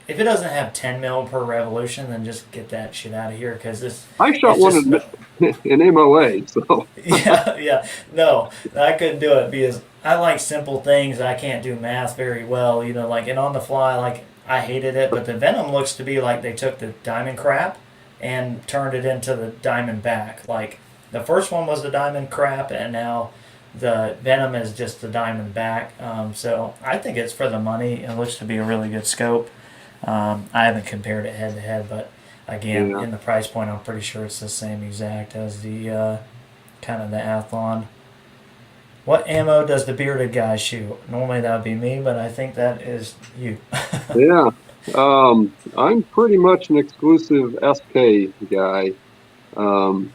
If it doesn't have 10 mil per revolution, then just get that shit out of here because I shot it's one just in MOA, so yeah. No, I couldn't do it because I like simple things. I can't do math very well, like and on the fly. Like I hated it, but the Venom looks to be like they took the Diamond Crap and turned it into the Diamond Back. Like the first one was the Diamond Crap, and now the Venom is just the Diamond Back. So I think it's for the money. It looks to be a really good scope. I haven't compared it head to head, but again, yeah. in the price point, I'm pretty sure it's the same exact as the kind of the Athlon. What ammo does the bearded guy shoot? Normally that would be me, but I think that is you. Yeah. I'm pretty much an exclusive SK guy. Um,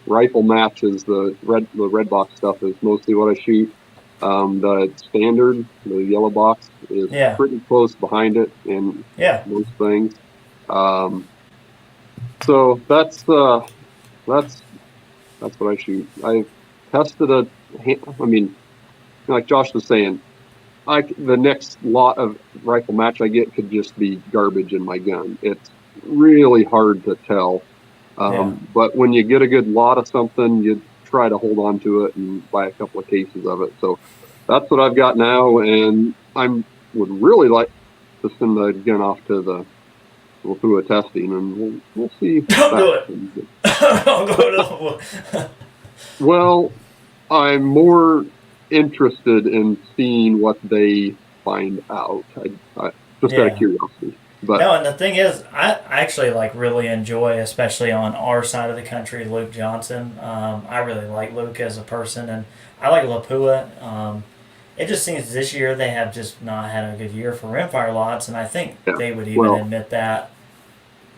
Rifle matches, the red box stuff is mostly what I shoot. The standard, the yellow box, is Yeah, pretty close behind it in yeah, most things. Um, so that's what I shoot. I tested I mean, like Josh was saying, the next lot of rifle match I get could just be garbage in my gun. It's really hard to tell. yeah, But when you get a good lot of something, you try to hold on to it and buy a couple of cases of it. So that's what I've got now, and would really like to send the gun off to the Lapua testing, and we'll see. Don't do it. Don't go to Well, I'm more interested in seeing what they find out. Just out of yeah. curiosity. But No, and the thing is, I actually like really enjoy, especially on our side of the country, Luke Johnson. I really like Luke as a person, and I like Lapua. It just seems this year they have just not had a good year for rimfire lots, and I think yeah, they would even well, admit that.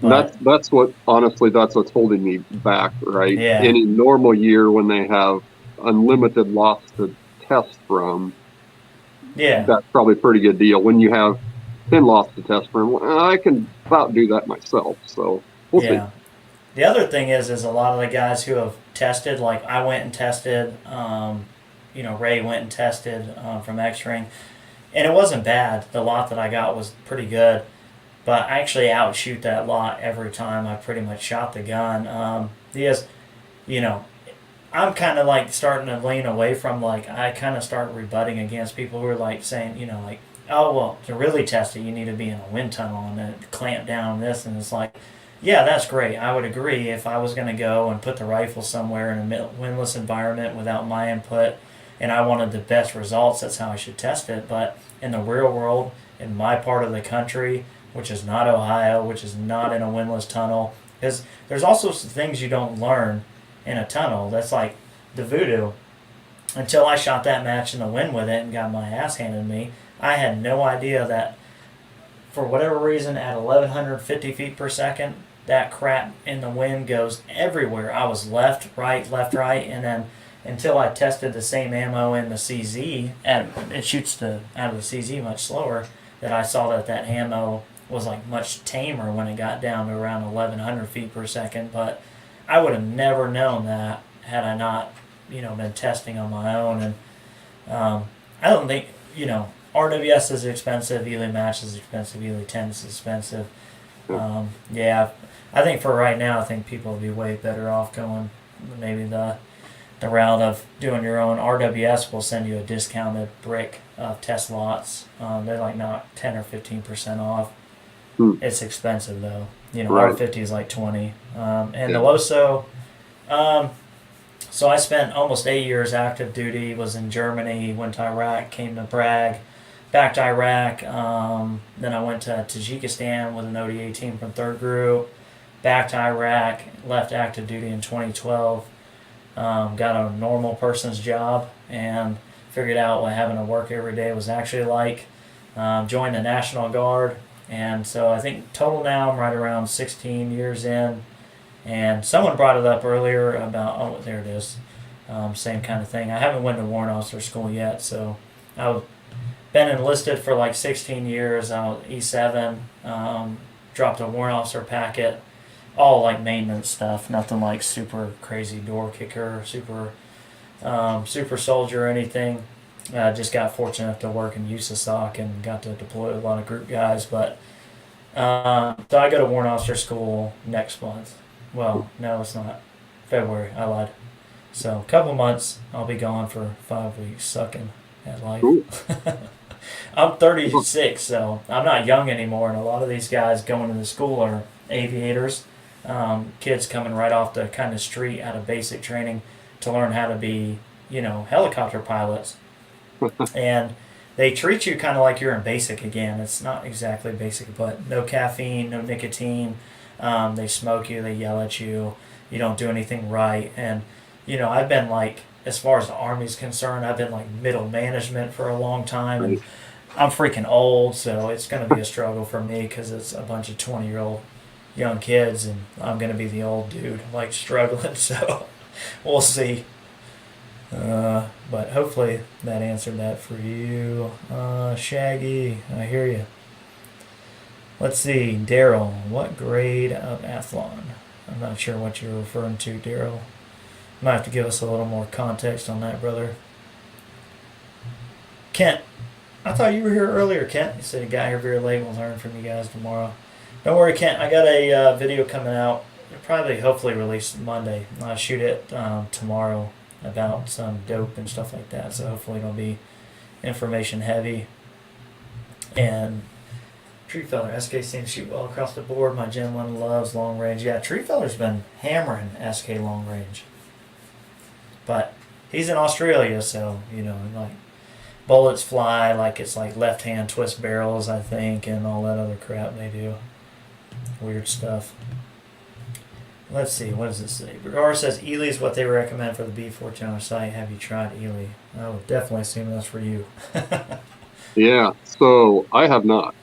But that's what's holding me back, right? yeah, Any normal year when they have unlimited lots to test from, yeah, that's probably a pretty good deal. When you have 10 lots to test from, well, I can about do that myself. So we'll see. yeah. The other thing is a lot of the guys who have tested, like I went and tested, Ray went and tested from X-Ring, and it wasn't bad. The lot that I got was pretty good. But I actually outshoot that lot every time I pretty much shot the gun. Because, you know, I'm kind of like starting to lean away from like, I kind of start rebutting against people who are like saying, like, oh, well, to really test it, you need to be in a wind tunnel and then clamp down this. And it's like, yeah, that's great. I would agree if I was going to go and put the rifle somewhere in a windless environment without my input and I wanted the best results, that's how I should test it. But in the real world, in my part of the country, which is not Ohio, which is not in a windless tunnel. Because there's also some things you don't learn in a tunnel. That's like the Voodoo. Until I shot that match in the wind with it and got my ass handed to me, I had no idea that for whatever reason at 1150 feet per second, that crap in the wind goes everywhere. I was left, right, and then until I tested the same ammo in the CZ, and it shoots out of the CZ much slower, that I saw that ammo was like much tamer when it got down to around 1100 feet per second. But I would have never known that had I not, been testing on my own. And I don't think, RWS is expensive, Ely Match is expensive, Ely 10 is expensive. Yeah, I think for right now, I think people would be way better off going maybe the route of doing your own. RWS will send you a discounted brick of test lots. They're like not 10 or 15% off. It's expensive though. Right. R50 is like 20. And Yeah. the LOSO, so I spent almost 8 years active duty, was in Germany, went to Iraq, came to Bragg, back to Iraq. Then I went to Tajikistan with an ODA team from 3rd Group, back to Iraq, left active duty in 2012. Got a normal person's job and figured out what having to work every day was actually like. Joined the National Guard, and so I think total now I'm right around 16 years in. And someone brought it up earlier about, oh, there it is, same kind of thing. I haven't went to warrant officer school yet, so I've been enlisted for like 16 years. I was E7, dropped a warrant officer packet, all like maintenance stuff, nothing like super crazy door kicker, super soldier or anything. Just got fortunate enough to work in USASOC and got to deploy with a lot of group guys. But so I go to warrant officer school next month. Well, no, it's not. February. I lied. So a couple months, I'll be gone for 5 weeks, sucking at life. Cool. I'm 36, so I'm not young anymore, and a lot of these guys going to the school are aviators. Kids coming right off the kind of street out of basic training to learn how to be, helicopter pilots. And they treat you kind of like you're in basic again. It's not exactly basic, but no caffeine, no nicotine. They smoke you, they yell at you. You don't do anything right. And, I've been like, as far as the Army's concerned, I've been like middle management for a long time. And I'm freaking old, so it's going to be a struggle for me because it's a bunch of 20-year-old young kids, and I'm going to be the old dude, like struggling. So we'll see. But hopefully that answered that for you. Shaggy, I hear you. Let's see, Daryl, what grade of Athlon? I'm not sure what you're referring to, Daryl. You might have to give us a little more context on that, brother. Kent, I thought you were here earlier, Kent. You said you got here very late. We'll learn from you guys tomorrow. Don't worry, Kent. I got a video coming out. It'll hopefully released Monday. I'll shoot it tomorrow about some dope and stuff like that. So hopefully it'll be information heavy. And Tree Feller, SK seems to shoot well across the board. My Gen 1 loves long range. Yeah, Tree Feller's been hammering SK long range. But he's in Australia, so, like bullets fly like it's like left hand twist barrels, I think, and all that other crap they do. Weird stuff. Let's see, what does it say? Bregard says Ely is what they recommend for the B14 site. Have you tried Ely? I would definitely assume that's for you. Yeah, so I have not.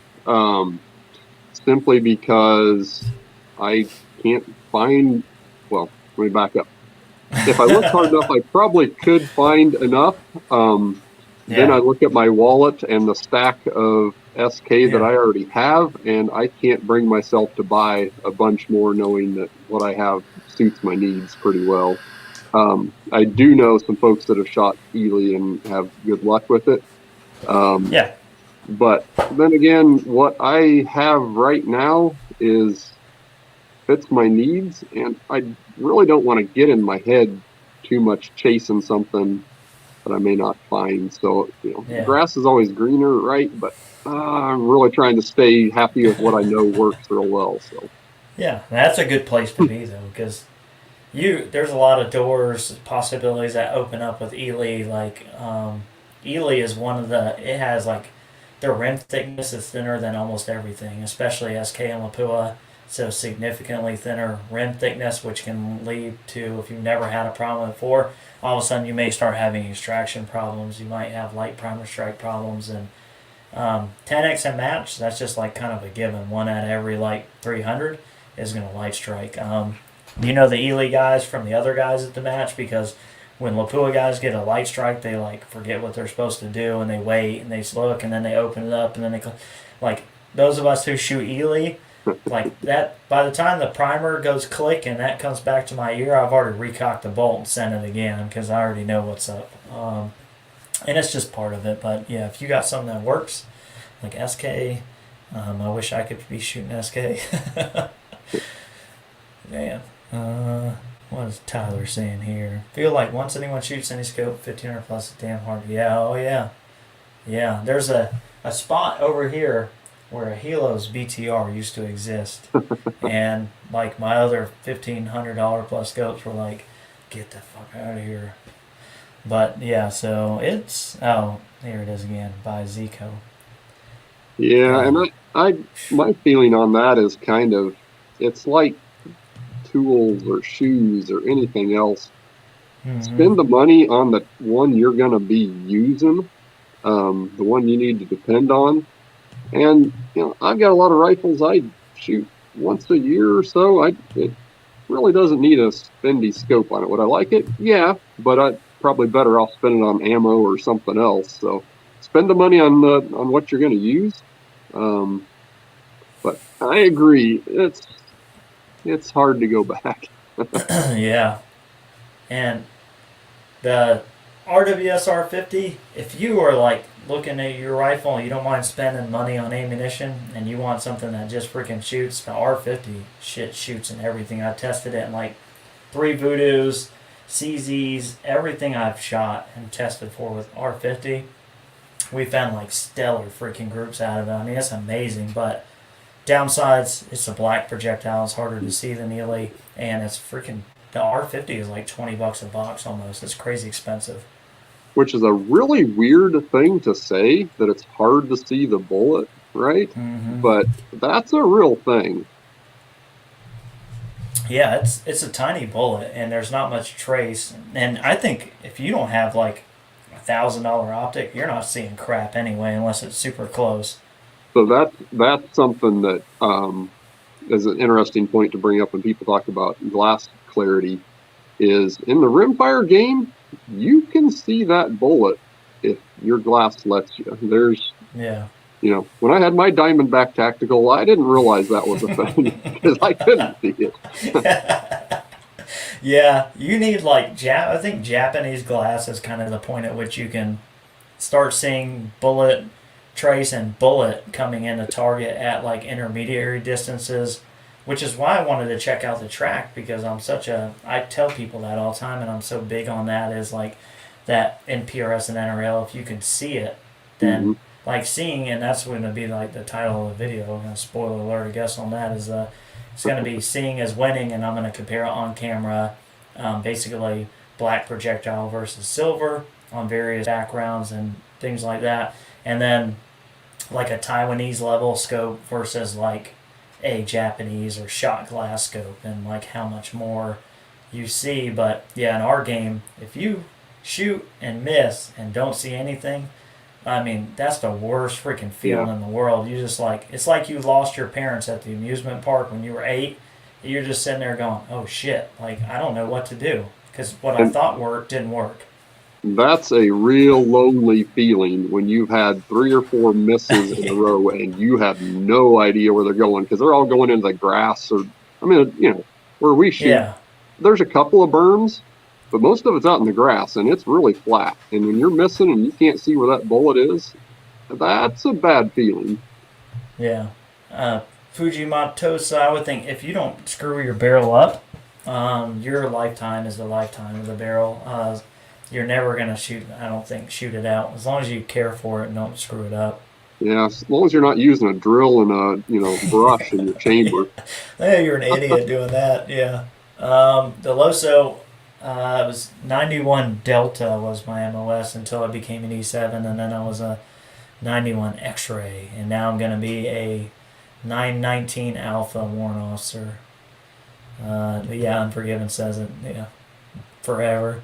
Simply because I can't find, well, let me back up. If I look hard enough, I probably could find enough. Then I look at my wallet and the stack of SK that I already have, and I can't bring myself to buy a bunch more knowing that what I have suits my needs pretty well. I do know some folks that have shot Ely and have good luck with it. But then again, what I have right now fits my needs, and I really don't want to get in my head too much chasing something that I may not find. So, grass is always greener, right? But I'm really trying to stay happy with what I know works real well. So, yeah, that's a good place to be though, because there's a lot of doors, possibilities that open up with Ely. Like Ely is it has like their rim thickness is thinner than almost everything, especially SK and Lapua. So significantly thinner rim thickness, which can lead to, if you've never had a problem before, all of a sudden you may start having extraction problems. You might have light primer strike problems. And 10x and match, that's just like kind of a given. One out of every like 300 is going to light strike. The Ely guys from the other guys at the match, because when Lapua guys get a light strike, they like forget what they're supposed to do, and they wait and they look, and then they open it up, and then like those of us who shoot Ely, like that, by the time the primer goes click and that comes back to my ear, I've already recocked the bolt and sent it again because I already know what's up. And it's just part of it. But yeah, if you got something that works, like SK, I wish I could be shooting SK. Man, what is Tyler saying here? Feel like once anyone shoots any scope, 1500 plus is damn hard. Yeah, oh yeah. Yeah, there's a spot over here where a Helos BTR used to exist. And like my other $1,500 plus scopes were like, get the fuck out of here. But yeah, so here it is again, by Zico. Yeah, and my feeling on that is kind of, it's like tools or shoes or anything else. Mm-hmm. Spend the money on the one you're going to be using, the one you need to depend on. And, I've got a lot of rifles I shoot once a year or so. It really doesn't need a spendy scope on it. Would I like it? Yeah, but I'd probably better off spending it on ammo or something else. So spend the money on what you're going to use. But I agree, it's hard to go back. Yeah. And the RWS R50, if you are like looking at your rifle and you don't mind spending money on ammunition and you want something that just freaking shoots, the R50 shit shoots and everything. I tested it in like 3 Voodoos, CZs, everything I've shot and tested for with R50. We found like stellar freaking groups out of it. I mean, it's amazing, but downsides, it's a black projectile. It's harder to see than Ely, and it's freaking the R50 is like $20 a box almost. It's crazy expensive. Which is a really weird thing to say, that it's hard to see the bullet, right? Mm-hmm. But that's a real thing. Yeah, it's a tiny bullet, and there's not much trace. And I think if you don't have like $1,000 optic, you're not seeing crap anyway, unless it's super close. So that's something that is an interesting point to bring up when people talk about glass clarity. Is in the rimfire game, you can see that bullet if your glass lets you. There's, Yeah. When I had my Diamondback Tactical, I didn't realize that was a thing because I couldn't see it. Yeah, you need like I think Japanese glass is kind of the point at which you can start seeing bullet trace and bullet coming in a target at like intermediary distances, which is why I wanted to check out the track, because I tell people that all the time, and I'm so big on that, is like that in PRS and NRL, if you can see it, then like seeing, and that's going to be like the title of the video, and spoiler alert I guess on that, is it's going to be seeing is winning, and I'm going to compare it on camera, basically black projectile versus silver on various backgrounds and things like that, and then like a Taiwanese level scope versus like a Japanese or shot glass scope, and like how much more you see. But yeah, in our game, if you shoot and miss and don't see anything, I mean, that's the worst freaking feeling in the world. You just like, it's like you lost your parents at the amusement park when you were 8. You're just sitting there going, oh shit, like I don't know what to do, because what I thought worked didn't work. That's a real lonely feeling when you've had 3 or 4 misses in a row and you have no idea where they're going, because they're all going into the grass, or where we shoot. Yeah. There's a couple of berms, but most of it's out in the grass and it's really flat. And when you're missing and you can't see where that bullet is, that's a bad feeling. Yeah. Fujimatosa, I would think if you don't screw your barrel up, your lifetime is the lifetime of the barrel. You're never going to shoot it out, as long as you care for it and don't screw it up. Yeah, as long as you're not using a drill and a brush in your chamber. Yeah, you're an idiot doing that. Yeah. The Loso, it was 91 Delta was my MOS until I became an E7, and then I was a 91 X-Ray, and now I'm going to be a 919 Alpha Warrant Officer. But yeah, Unforgiven says it. Yeah, forever.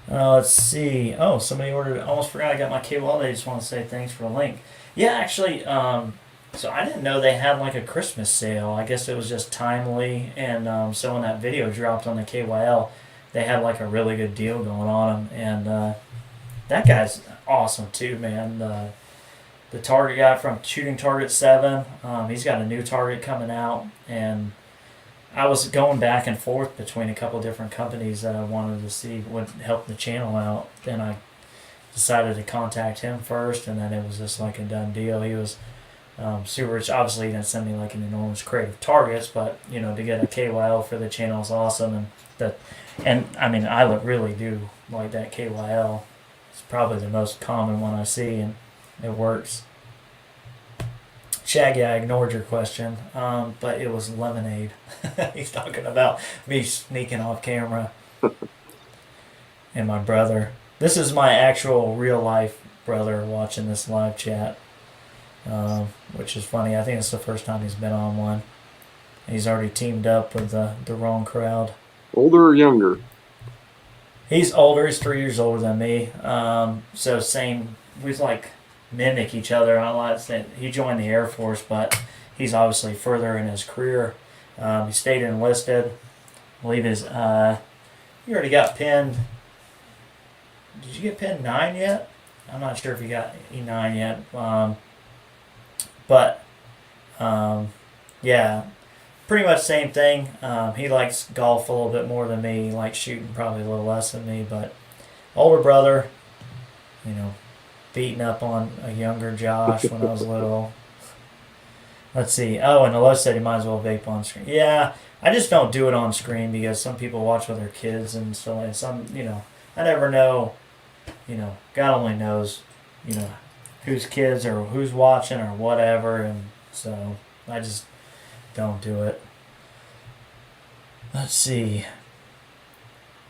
Let's see. Oh, somebody ordered. Almost forgot I got my KWL. They just want to say thanks for the link. Yeah, actually, so I didn't know they had like a Christmas sale. I guess it was just timely, and so when that video dropped on the KYL, they had like a really good deal going on them, and that guy's awesome too, man. The target guy from Shooting Target 7, he's got a new target coming out, and I was going back and forth between a couple different companies that I wanted to see would help the channel out. Then I decided to contact him first, and then it was just like a done deal. He was super rich. Obviously, he didn't send me like an enormous crate of targets, but to get a KYL for the channel is awesome. And I mean, I really do like that KYL. It's probably the most common one I see, and it works. Shaggy, I ignored your question, but it was lemonade. He's talking about me sneaking off camera. And my brother. This is my actual real life brother watching this live chat, which is funny. I think it's the first time he's been on one. He's already teamed up with the wrong crowd. Older or younger? He's older. He's 3 years older than me. So same. We like mimic each other. He joined the Air Force, but he's obviously further in his career. He stayed enlisted. I believe he already got pinned. Did you get pinned 9 yet? I'm not sure if he got E9 yet. But yeah, pretty much same thing. He likes golf a little bit more than me. He likes shooting probably a little less than me. But older brother, you know, beating up on a younger Josh when I was little. Let's see. Oh, and Alo said he might as well vape on screen. Yeah, I just don't do it on screen because some people watch with their kids and so and some, I never know. God only knows, whose kids or who's watching or whatever, and so I just don't do it. Let's see.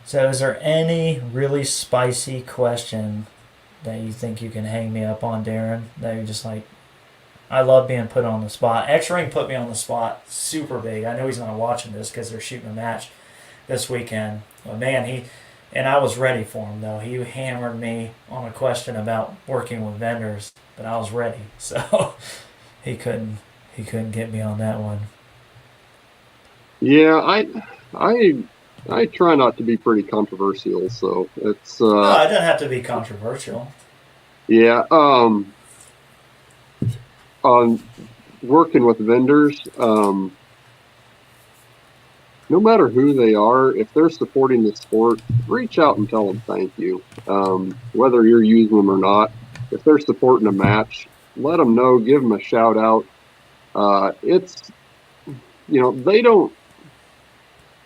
So, is there any really spicy question that you think you can hang me up on, Darren? That you're just like, I love being put on the spot. X-Ring put me on the spot super big. I know he's not watching this because they're shooting a match this weekend. But man, and I was ready for him though. He hammered me on a question about working with vendors, but I was ready. So he couldn't get me on that one. Yeah, I try not to be pretty controversial, so it's No, it doesn't have to be controversial. yeah. On working with vendors, no matter who they are, if they're supporting the sport, reach out and tell them thank you. Whether you're using them or not, if they're supporting a match, let them know, give them a shout out. It's, they don't,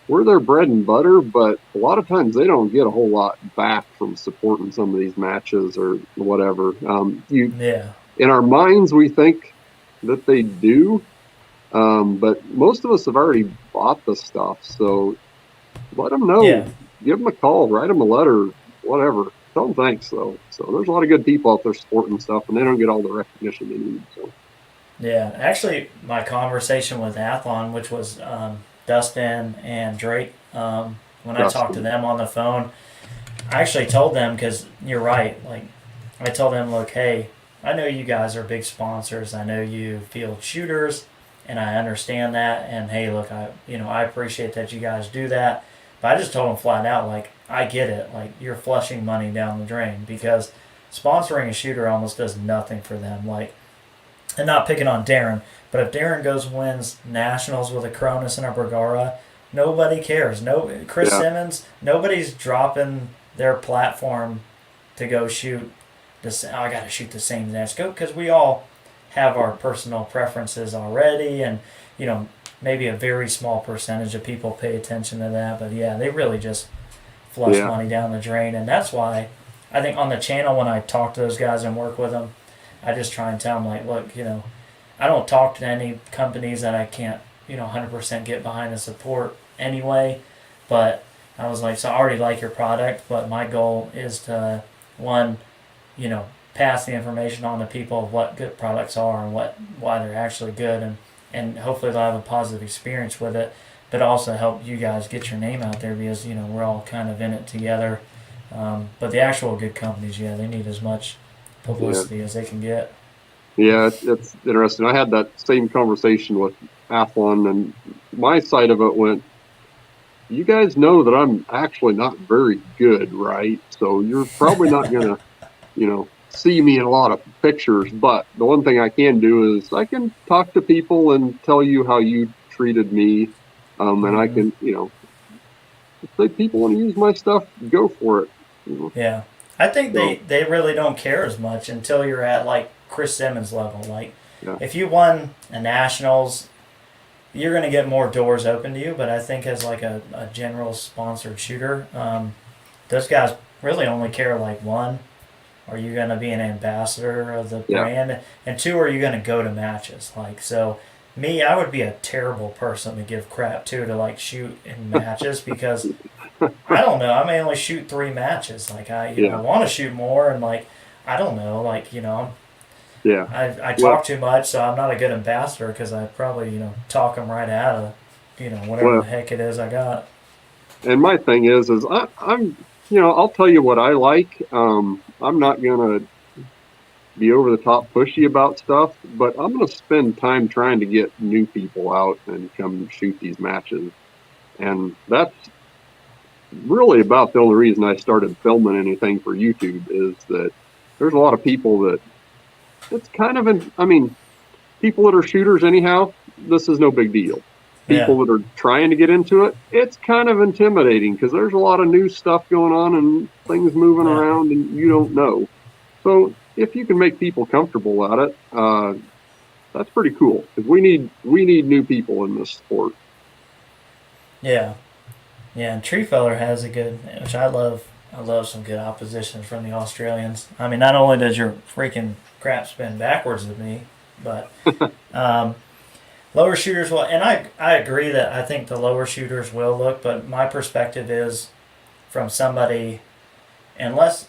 we're their bread and butter, but a lot of times they don't get a whole lot back from supporting some of these matches or whatever. In our minds, we think that they do, but most of us have already bought the stuff. So let them know. Yeah. Give them a call, write them a letter, whatever. Tell them thanks, though. So there's a lot of good people out there supporting stuff, and they don't get all the recognition they need. So. Yeah, actually, my conversation with Athlon, which was Dustin and Drake, when I talked to them on the phone, I actually told them, because you're right, like, I told them, look, hey, I know you guys are big sponsors. I know you field shooters, and I understand that. And hey, look, I appreciate that you guys do that. But I just told them flat out, like, I get it. Like, you're flushing money down the drain because sponsoring a shooter almost does nothing for them. Like, and not picking on Darren, but if Darren goes and wins nationals with a Cronus and a Bergara, nobody cares. No, Chris Simmons, nobody's dropping their platform to go shoot. I got to shoot the same Nesco because we all have our personal preferences already, and maybe a very small percentage of people pay attention to that. But yeah, they really just flush money down the drain, and that's why I think on the channel when I talk to those guys and work with them, I just try and tell them, like, look, I don't talk to any companies that I can't 100% get behind the support anyway. But I was like, so I already like your product, but my goal is to pass the information on to people of what good products are and why they're actually good, and hopefully they'll have a positive experience with it, but also help you guys get your name out there because we're all kind of in it together. But the actual good companies, they need as much publicity as they can get. Yeah, it's interesting. I had that same conversation with Athlon, and my side of it went, you guys know that I'm actually not very good, right? So you're probably not going to, see me in a lot of pictures, but the one thing I can do is I can talk to people and tell you how you treated me. And I can, if people want to use my stuff, go for it. Yeah. I think they really don't care as much until you're at like Chris Simmons level. Like if you won a nationals, you're going to get more doors open to you. But I think as like a general sponsored shooter, those guys really only care like one. Are you going to be an ambassador of the brand? And two, are you going to go to matches? Like, so me, I would be a terrible person to give crap to like shoot in matches because I don't know. I may only shoot 3 matches. Like I want to shoot more, and like I don't know. Like I talk too much, so I'm not a good ambassador because I probably talk them right out of whatever the heck it is I got. And my thing is I'm I'll tell you what I like. I'm not gonna be over the top pushy about stuff, but I'm gonna spend time trying to get new people out and come shoot these matches, and that's really about the only reason I started filming anything for YouTube is that there's a lot of people that it's kind of I mean, people that are shooters anyhow, this is no big deal. People that are trying to get into it, it's kind of intimidating because there's a lot of new stuff going on and things moving around and you don't know. So if you can make people comfortable at it, that's pretty cool because we need new people in this sport. Yeah, yeah. And Treefeller has a good, which I love. I love some good opposition from the Australians. I mean, not only does your freaking crap spin backwards with me, but lower shooters will. And I agree that I think the lower shooters will look, but my perspective is from somebody, unless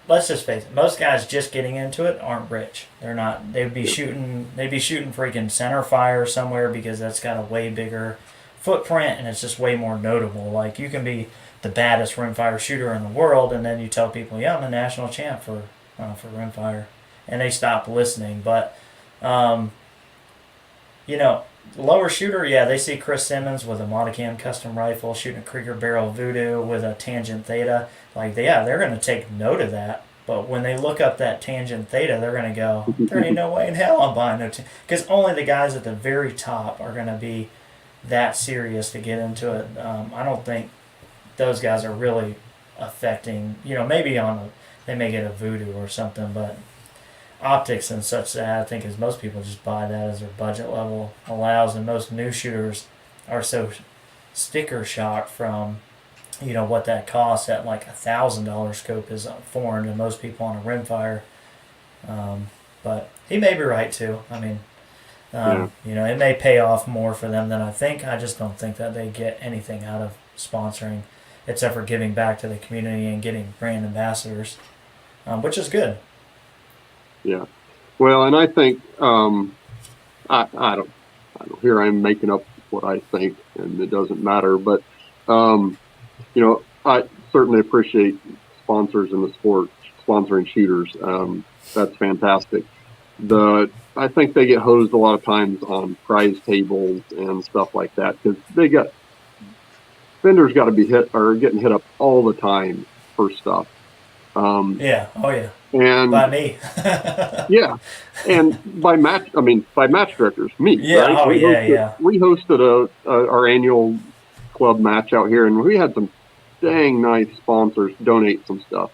let's just face it, most guys just getting into it aren't rich. They're not. They'd be shooting freaking Centerfire somewhere because that's got a way bigger footprint and it's just way more notable. Like you can be the baddest rimfire shooter in the world, and then you tell people, "Yeah, I'm a national champ for rimfire," and they stop listening. But lower shooter, yeah, they see Chris Simmons with a Mulligan custom rifle shooting a Krieger barrel Voodoo with a tangent theta. Like, they're going to take note of that. But when they look up that tangent theta, they're going to go, there ain't no way in hell I'm buying no because only the guys at the very top are going to be that serious to get into it. I don't think those guys are really affecting, maybe they may get a Voodoo or something, but optics and such that I think as most people just buy that as their budget level allows, and most new shooters are so sticker shock from what that costs at like $1,000 scope is foreign to most people on a rimfire. But he may be right too. I mean, it may pay off more for them than I think. I just don't think that they get anything out of sponsoring except for giving back to the community and getting brand ambassadors, which is good. Yeah. Well, and I think I don't here I'm making up what I think and it doesn't matter, but I certainly appreciate sponsors in the sport sponsoring shooters. That's fantastic. I think they get hosed a lot of times on prize tables and stuff like that because vendors got to be getting hit up all the time for stuff. Oh yeah. And by me. Yeah. And by match directors, me. Yeah. Right? We hosted our annual club match out here, and we had some dang nice sponsors donate some stuff.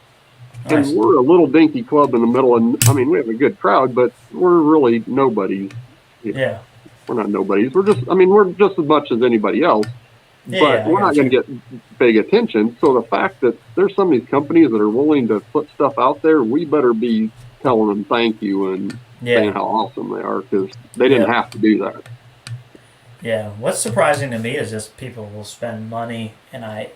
Nice. And we're a little dinky club in the middle, and I mean we have a good crowd, but we're really nobodies. Yeah. We're not nobodies. We're just as much as anybody else. But we're not going to get big attention. So the fact that there's some of these companies that are willing to put stuff out there, we better be telling them thank you and saying how awesome they are because they didn't have to do that. Yeah. What's surprising to me is just people will spend money, and I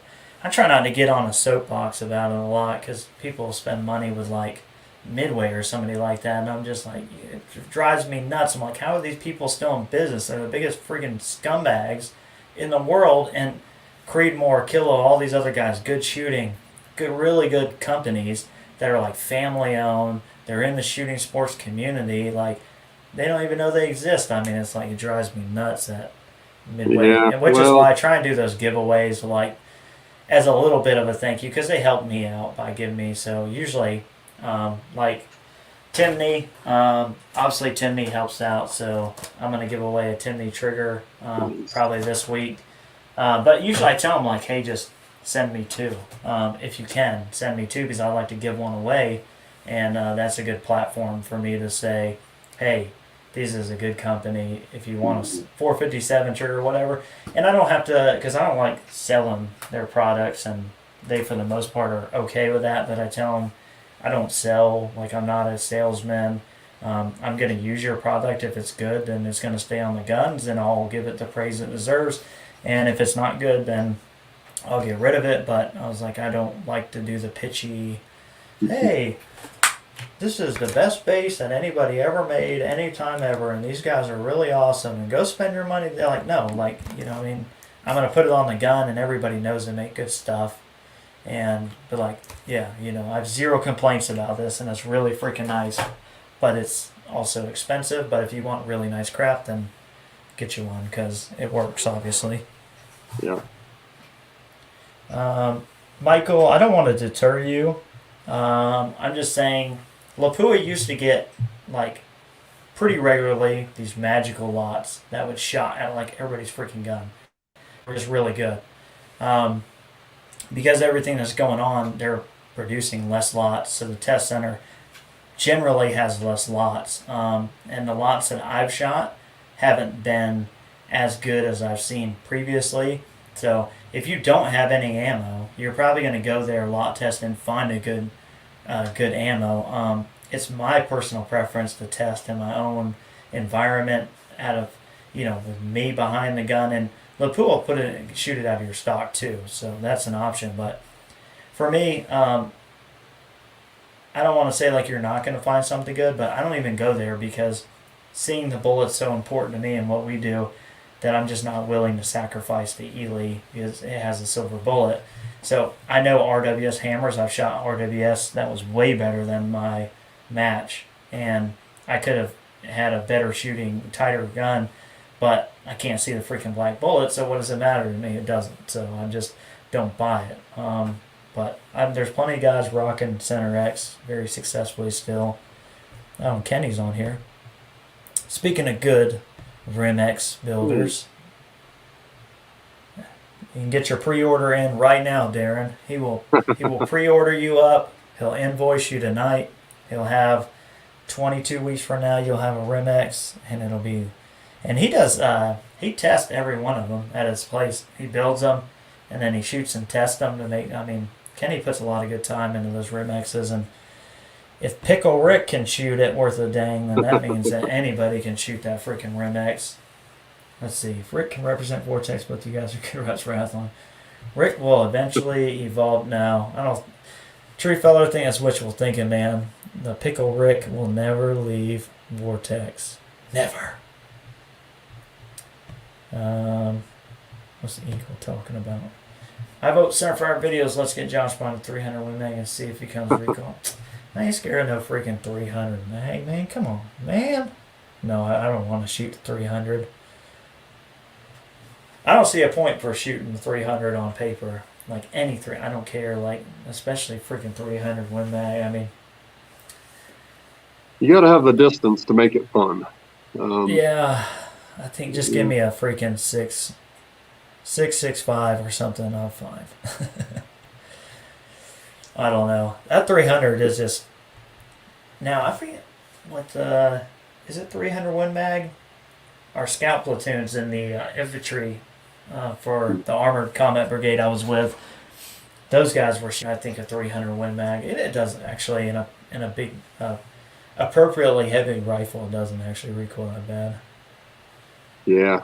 try not to get on a soapbox about it a lot because people will spend money with like Midway or somebody like that, and I'm just like, it drives me nuts. I'm like, how are these people still in business? They're the biggest freaking scumbags in the world, and Creedmoor, Kilo, all these other guys, good shooting, really good companies that are like family owned. They're in the shooting sports community. Like they don't even know they exist. I mean, it's like it drives me nuts that Midway, which is why I try and do those giveaways like as a little bit of a thank you because they help me out by giving me. So usually, like Timney, obviously Timney helps out, so I'm going to give away a Timney trigger probably this week. But usually I tell them, like, hey, just send me two. If you can, send me two because I like to give one away, and that's a good platform for me to say, hey, this is a good company if you want a 457 trigger or whatever. And I don't have to, because I don't like selling their products, and they, for the most part, are okay with that, but I tell them, I don't sell, like I'm not a salesman. I'm going to use your product. If it's good, then it's going to stay on the guns and I'll give it the praise it deserves. And if it's not good, then I'll get rid of it. But I was like, I don't like to do the pitchy, hey, this is the best base that anybody ever made anytime ever. And these guys are really awesome and go spend your money. They're like, no, like, you know what I mean? I'm going to put it on the gun and everybody knows they make good stuff. And but like, yeah, I have zero complaints about this, and it's really freaking nice. But it's also expensive. But if you want really nice crap, then get you one because it works, obviously. Yeah. Michael, I don't want to deter you, I'm just saying, Lapua used to get like pretty regularly these magical lots that would shot at like everybody's freaking gun. It was really good. Um, because everything that's going on, they're producing less lots, so the test center generally has less lots. And the lots that I've shot haven't been as good as I've seen previously. So if you don't have any ammo, you're probably going to go there lot test and find a good ammo. It's my personal preference to test in my own environment, out of with me behind the gun, and Lapua shoot it out of your stock too. So that's an option. But for me, I don't want to say like you're not going to find something good, but I don't even go there because seeing the bullet's so important to me and what we do that I'm just not willing to sacrifice the Ely because it has a silver bullet. So I know RWS hammers. I've shot RWS that was way better than my match, and I could have had a better shooting, tighter gun, but I can't see the freaking black bullet. So what does it matter to me? It doesn't. So I just don't buy it. But there's plenty of guys rocking Center X very successfully still. Oh, Kenny's on here. Speaking of good Rim X builders, you can get your pre-order in right now, Darren. He will pre-order you up. He'll invoice you tonight. He'll have 22 weeks from now. You'll have a Rim X, and it'll be. And he does. He tests every one of them at his place. He builds them, and then he shoots and tests them to make. I mean, Kenny puts a lot of good time into those Rim X's, and if Pickle Rick can shoot it worth a dang, then that means that anybody can shoot that freaking Rim X. Let's see. If Rick can represent Vortex, both you guys are good at Rathlon. Rick will eventually evolve. No, I don't. Tree Feller thing is wishful thinking, man. The Pickle Rick will never leave Vortex. Never. What's the Eagle talking about? I vote Centerfire videos. Let's get Josh Bond to 300 win mag and see if he comes recall. I ain't scared of no freaking 300 mag, man. Come on, man. No, I don't want to shoot 300. I don't see a point for shooting 300 on paper. Like any three, I don't care. Like especially freaking 300 win mag. I mean, you got to have the distance to make it fun. Yeah, I think just give me a freaking 6.65 or something. I'm fine. I don't know. That 300 is just. Now I forget what is it 300 win mag? Our scout platoons in the infantry for the armored combat brigade I was with. Those guys were shooting, I think, a 300 win mag. It doesn't actually in a big appropriately heavy rifle. It doesn't actually recoil that bad. Yeah,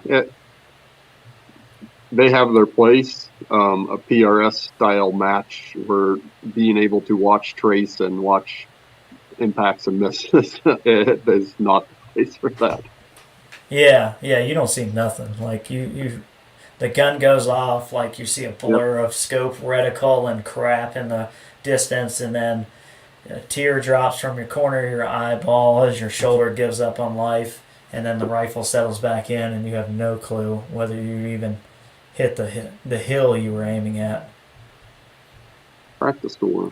they have their place. A PRS style match where being able to watch trace and watch impacts and misses is not the place for that. Yeah, you don't see nothing. Like you the gun goes off, like you see a blur of scope reticle and crap in the distance, and then a tear drops from your corner of your eyeball as your shoulder gives up on life, and then the rifle settles back in, and you have no clue whether you even hit the hill you were aiming at. Practice Store.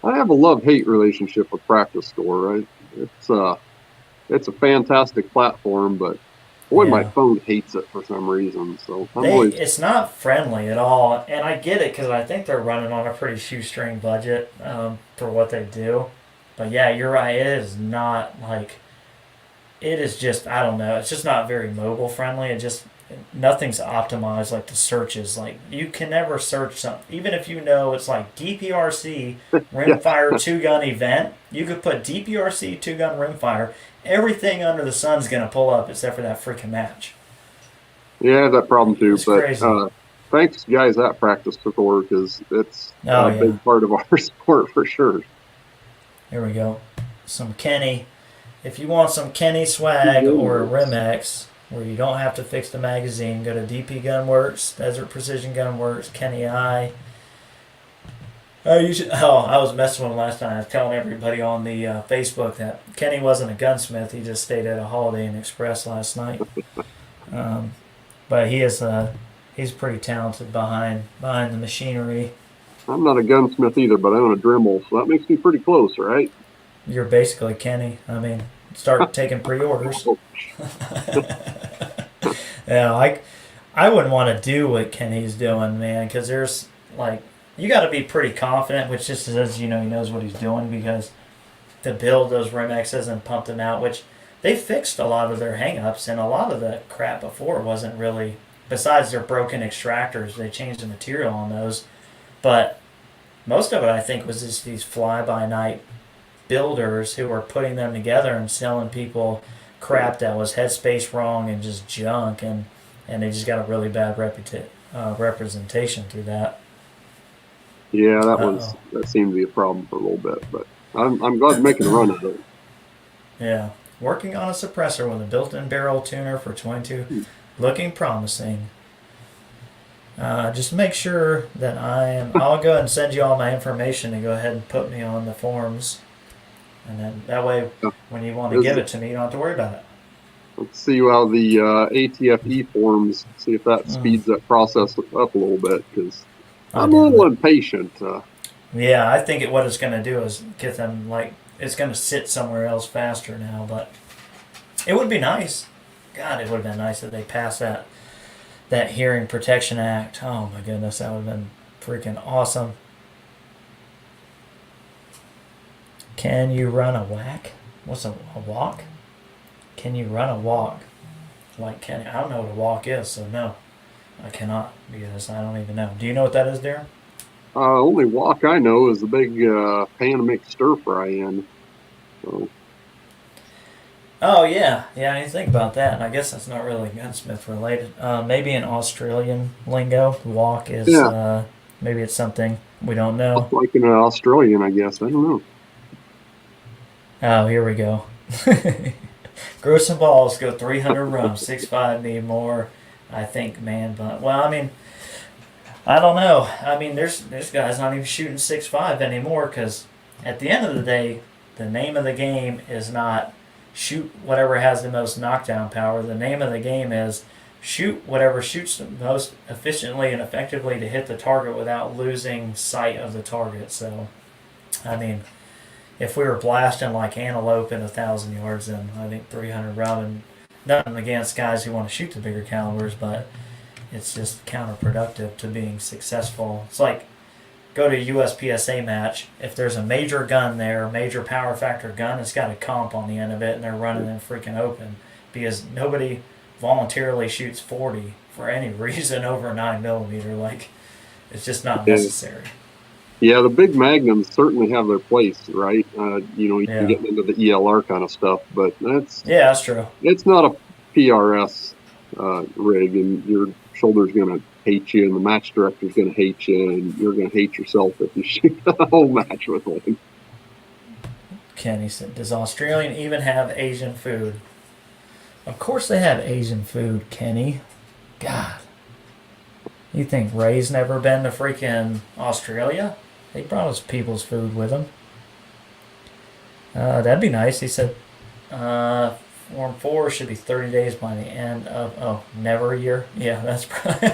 I have a love-hate relationship with Practice Store, right? It's a fantastic platform, but boy, my phone hates it for some reason. So it's not friendly at all, and I get it because I think they're running on a pretty shoestring budget for what they do. But yeah, you're right. It is not like. It is just, I don't know. It's just not very mobile friendly. Nothing's optimized like the searches. Like you can never search something, even if you know it's like DPRC Rimfire 2-gun event. You could put DPRC 2-gun Rimfire. Everything under the sun's gonna pull up except for that freaking match. Yeah, I have that problem too. It's but crazy. Thanks, guys, at Practice Store because it's a big part of our sport for sure. Here we go. Some Kenny. If you want some Kenny swag or Rimex, where you don't have to fix the magazine, go to DP Gunworks, Desert Precision Gunworks, Kenny I. I was messing with him last night. I was telling everybody on the Facebook that Kenny wasn't a gunsmith. He just stayed at a Holiday Inn Express last night. But he is he's pretty talented behind the machinery. I'm not a gunsmith either, but I own a Dremel, so that makes me pretty close, right? You're basically Kenny. I mean, start taking pre-orders. Yeah, I wouldn't want to do what Kenny's doing, man, because there's like you got to be pretty confident, which just says he knows what he's doing because to build those Rim X's and pump them out, which they fixed a lot of their hangups and a lot of the crap before wasn't really. Besides their broken extractors, they changed the material on those, but most of it I think was just these fly-by-night builders who were putting them together and selling people crap that was headspace wrong and just junk, and they just got a really bad representation through that. Yeah, Uh-oh. that seemed to be a problem for a little bit, but I'm glad to making a run at it. Yeah. Working on a suppressor with a built-in barrel tuner for 22. Looking promising. Just make sure that I'll go ahead and send you all my information and go ahead and put me on the forums. And then that way, when you want to give it to me, you don't have to worry about it. Let's see how the ATFE forms, see if that speeds that process up a little bit, because I'm a little impatient. Yeah, I think what it's going to do is get them, it's going to sit somewhere else faster now, but it would be nice. God, it would have been nice if they passed that Hearing Protection Act. Oh my goodness, that would have been freaking awesome. Can you run a whack? What's a walk? Can you run a walk? I don't know what a walk is, so no. I cannot, because I don't even know. Do you know what that is, Darren? Only walk I know is the big pan to make stir fry in. So. Oh, yeah. Yeah, I didn't think about that. And I guess that's not really gunsmith related. Maybe in Australian lingo, walk is, maybe it's something we don't know. Like in Australian, I guess. I don't know. Oh, here we go. Grow some balls, go 300 rums, 6'5", need more, I think, man. But, well, I mean, I don't know. I mean, there's guys not even shooting 6'5" anymore because at the end of the day, the name of the game is not shoot whatever has the most knockdown power. The name of the game is shoot whatever shoots the most efficiently and effectively to hit the target without losing sight of the target. So, I mean, if we were blasting like antelope at 1,000 yards, then I think 300 round, and nothing against guys who want to shoot the bigger calibers, but it's just counterproductive to being successful. It's like go to a USPSA match. If there's a major gun there, major power factor gun, it's got a comp on the end of it, and they're running in freaking open because nobody voluntarily shoots 40 for any reason over a 9mm. Like, it's just not necessary. Yeah, the big magnums certainly have their place, right? You can get into the ELR kind of stuff, but that's true. It's not a PRS rig, and your shoulder's going to hate you, and the match director's going to hate you, and you're going to hate yourself if you shoot the whole match with one. Kenny said, "Does Australian even have Asian food?" Of course they have Asian food, Kenny. God. You think Ray's never been to freaking Australia? They brought us people's food with them. That'd be nice. He said, Form 4 should be 30 days by the end of, never a year? Yeah, that's probably,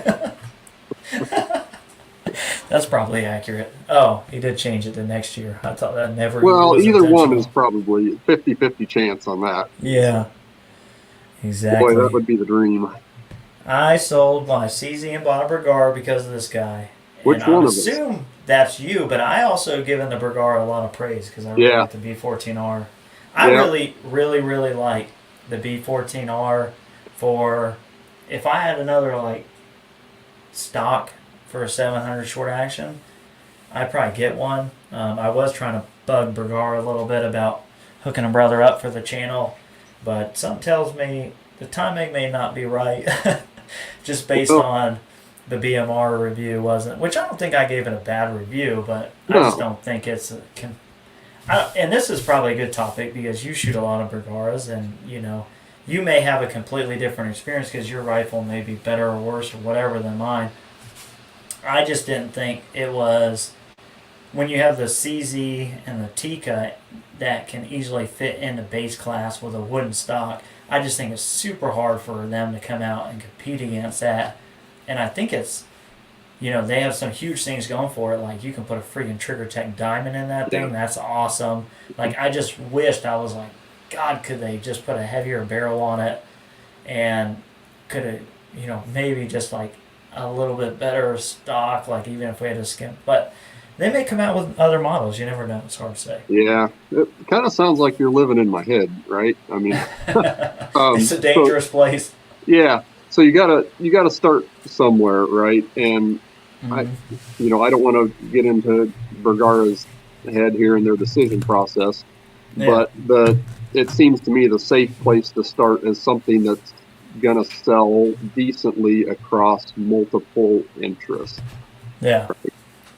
that's probably accurate. Oh, he did change it to next year. I thought that never Well, either one is probably 50-50 chance on that. Yeah, exactly. Boy, that would be the dream. I sold my CZ and bought a Bergara because of this guy. Which and one I of us? assume that's you, but I also given the Bergara a lot of praise because I really like the B14R. I really, really, really like the B14R for if I had another stock for a 700 short action, I'd probably get one. I was trying to bug Bergara a little bit about hooking a brother up for the channel, but something tells me the timing may not be right. Just based on the BMR review wasn't, which I don't think I gave it a bad review, but I just don't think it's and this is probably a good topic because you shoot a lot of Bergaras, and you may have a completely different experience because your rifle may be better or worse or whatever than mine. I just didn't think it was, when you have the CZ and the Tika that can easily fit into base class with a wooden stock, I just think it's super hard for them to come out and compete against that. And I think it's they have some huge things going for it. Like you can put a freaking Trigger Tech diamond in that Yeah. thing. That's awesome. Like I just wished I was like, God, could they just put a heavier barrel on it and could it, maybe just like a little bit better stock. Like even if we had to skim, but they may come out with other models. You never know. It's hard to say. Yeah, it kind of sounds like you're living in my head, right? I mean, It's a so dangerous place. yeah, so you gotta start somewhere, right? And I, Mm-hmm. I don't want to get into Bergara's head here in their decision process, Yeah. but it seems to me the safe place to start is something that's gonna sell decently across multiple interests. Yeah.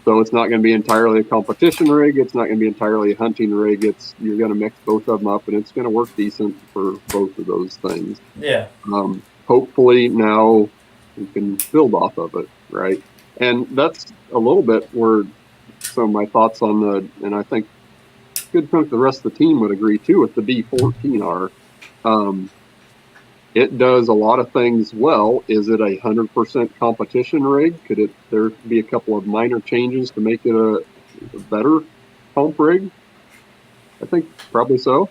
So it's not going to be entirely a competition rig. It's not going to be entirely a hunting rig. You're going to mix both of them up, and it's going to work decent for both of those things. Yeah. Hopefully now we can build off of it, right? And that's a little bit where some of my thoughts on and I think a good chunk of the rest of the team would agree too with the B14 are. It does a lot of things well. Is it 100% competition rig? Could there be a couple of minor changes to make it a better pump rig? I think probably so.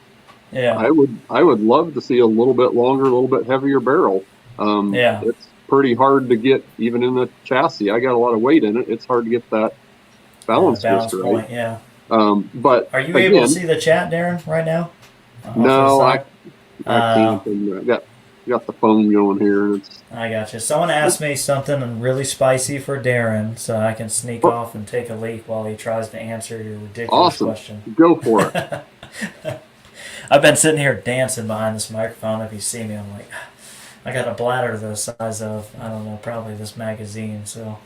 Yeah. I would love to see a little bit longer, a little bit heavier barrel. Yeah. It's pretty hard to get even in the chassis. I got a lot of weight in it. It's hard to get that balance just right. Point. Yeah. But are you able to see the chat, Darren, right now? No, I can't. Got the phone going here. I got you. Someone asked me something really spicy for Darren, so I can sneak off and take a leak while he tries to answer your ridiculous question. Go for it. I've been sitting here dancing behind this microphone. If you see me, I'm like, I got a bladder the size of, I don't know, probably this magazine. So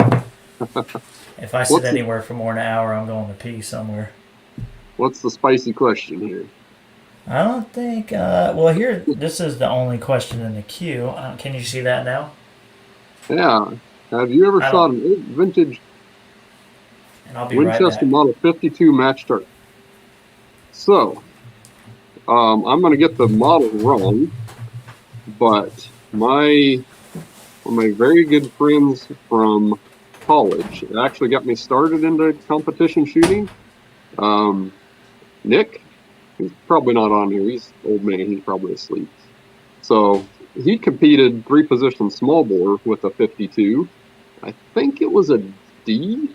if I sit anywhere for more than an hour, I'm going to pee somewhere. What's the spicy question here? I don't think. Well, here, this is the only question in the queue. Can you see that now? Yeah. Have you ever shot an vintage and I'll be Winchester Model 52 match start? So, I'm going to get the model wrong, but one of my very good friends from college, it actually got me started into competition shooting. Nick. He's probably not on here. He's old man. He's probably asleep. So he competed 3-position small bore with a 52. I think it was a D.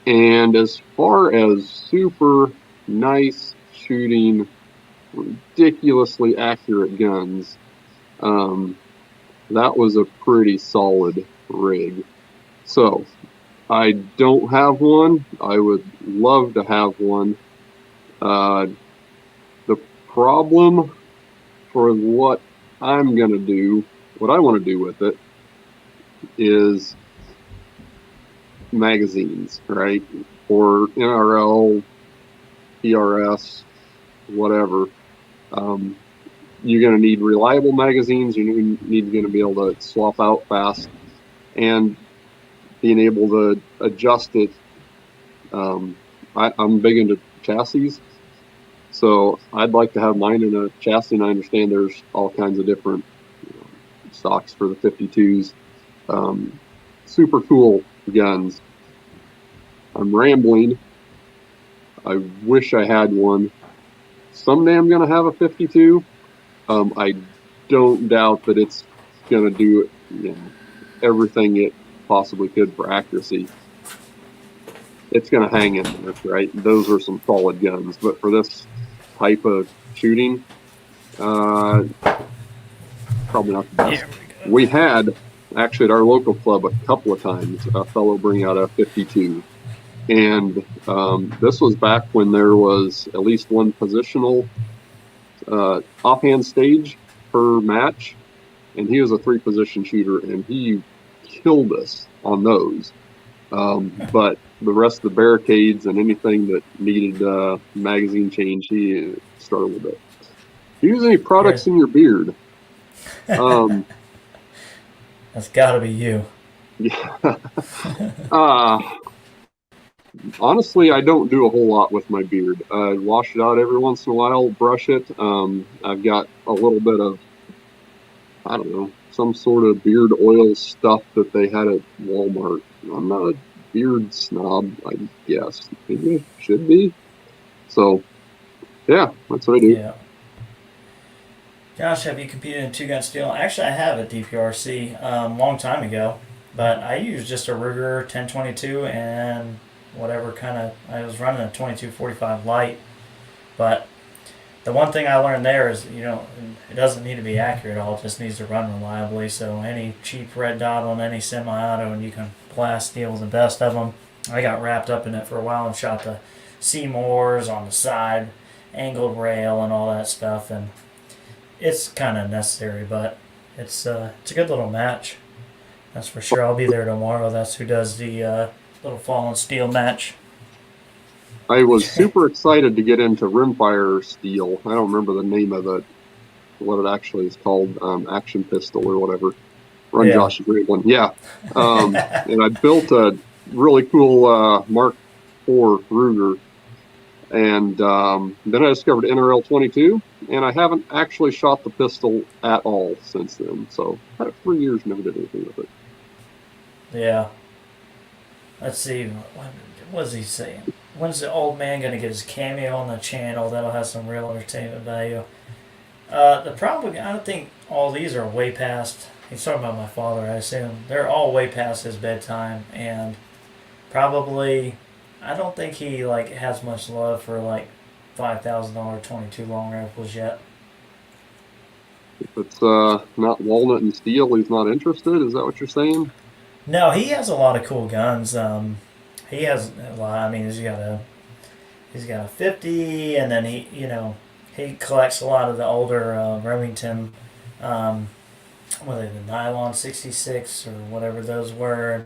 And as far as super nice shooting, ridiculously accurate guns, that was a pretty solid rig. So I don't have one. I would love to have one. The problem for what I'm going to do, what I want to do with it, is magazines, right? For NRL, PRS, whatever. You're going to need reliable magazines. You're going to be able to swap out fast, and being able to adjust it. I'm big into chassis. So I'd like to have mine in a chassis, and I understand there's all kinds of different stocks for the 52s. Super cool guns. I'm rambling. I wish I had one. Someday I'm going to have a 52. I don't doubt that it's going to do everything it possibly could for accuracy. It's going to hang in there, right? Those are some solid guns. But for this type of shooting, probably not the best. We had, actually, at our local club a couple of times, a fellow bring out a 52. And this was back when there was at least one positional offhand stage per match. And he was a 3-position shooter, and he killed us on those. But the rest of the barricades and anything that needed magazine change, he struggled with it. Do you use any products in your beard? That's got to be you. Yeah. Honestly, I don't do a whole lot with my beard. I wash it out every once in a while, brush it. I've got a little bit of, I don't know, some sort of beard oil stuff that they had at Walmart. I'm not a beard snob, I guess. Maybe I should be. So, yeah, that's what I do. Yeah. Josh, have you competed in two-gun steel? Actually, I have at DPRC long time ago, but I used just a Ruger 1022 and whatever kind of I was running a 2245 light. But the one thing I learned there is, it doesn't need to be accurate at all. It just needs to run reliably. So any cheap red dot on any semi-auto, and you can blast steel with the best of them. I got wrapped up in it for a while and shot the Seymours on the side, angled rail, and all that stuff. And it's kind of necessary, but it's a good little match. That's for sure. I'll be there tomorrow. That's who does the little fallen steel match. I was super excited to get into Rimfire steel. I don't remember the name of it, what it actually is called, action pistol or whatever. Run Yeah. Josh, a great one. Yeah. And I built a really cool Mark IV Ruger. And then I discovered NRL 22, and I haven't actually shot the pistol at all since then. So about 3 years never did anything with it. Yeah. Let's see. What was he saying? When's the old man going to get his cameo on the channel? That'll have some real entertainment value. The problem, I don't think all these are way past. He's talking about my father, I assume. They're all way past his bedtime, and probably, I don't think he has much love for $5,000 22 long rifles yet. If it's not walnut and steel, he's not interested. Is that what you're saying? No, he has a lot of cool guns. He has a lot. I mean, he's got a 50, and then he collects a lot of the older Remington, whether the nylon 66 or whatever those were.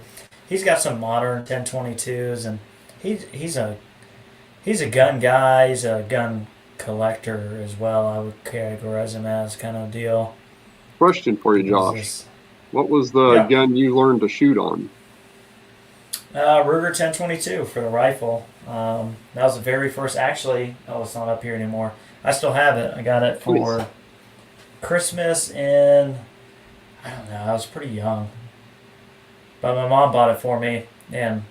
He's got some modern 1022s, and he's a gun guy. He's a gun collector as well. I would categorize him as kind of deal. Question for you, Josh. What was the gun you learned to shoot on? Ruger 1022 for the rifle. That was the very first. Actually, it's not up here anymore. I still have it. I got it for Christmas in, I don't know, I was pretty young. But my mom bought it for me and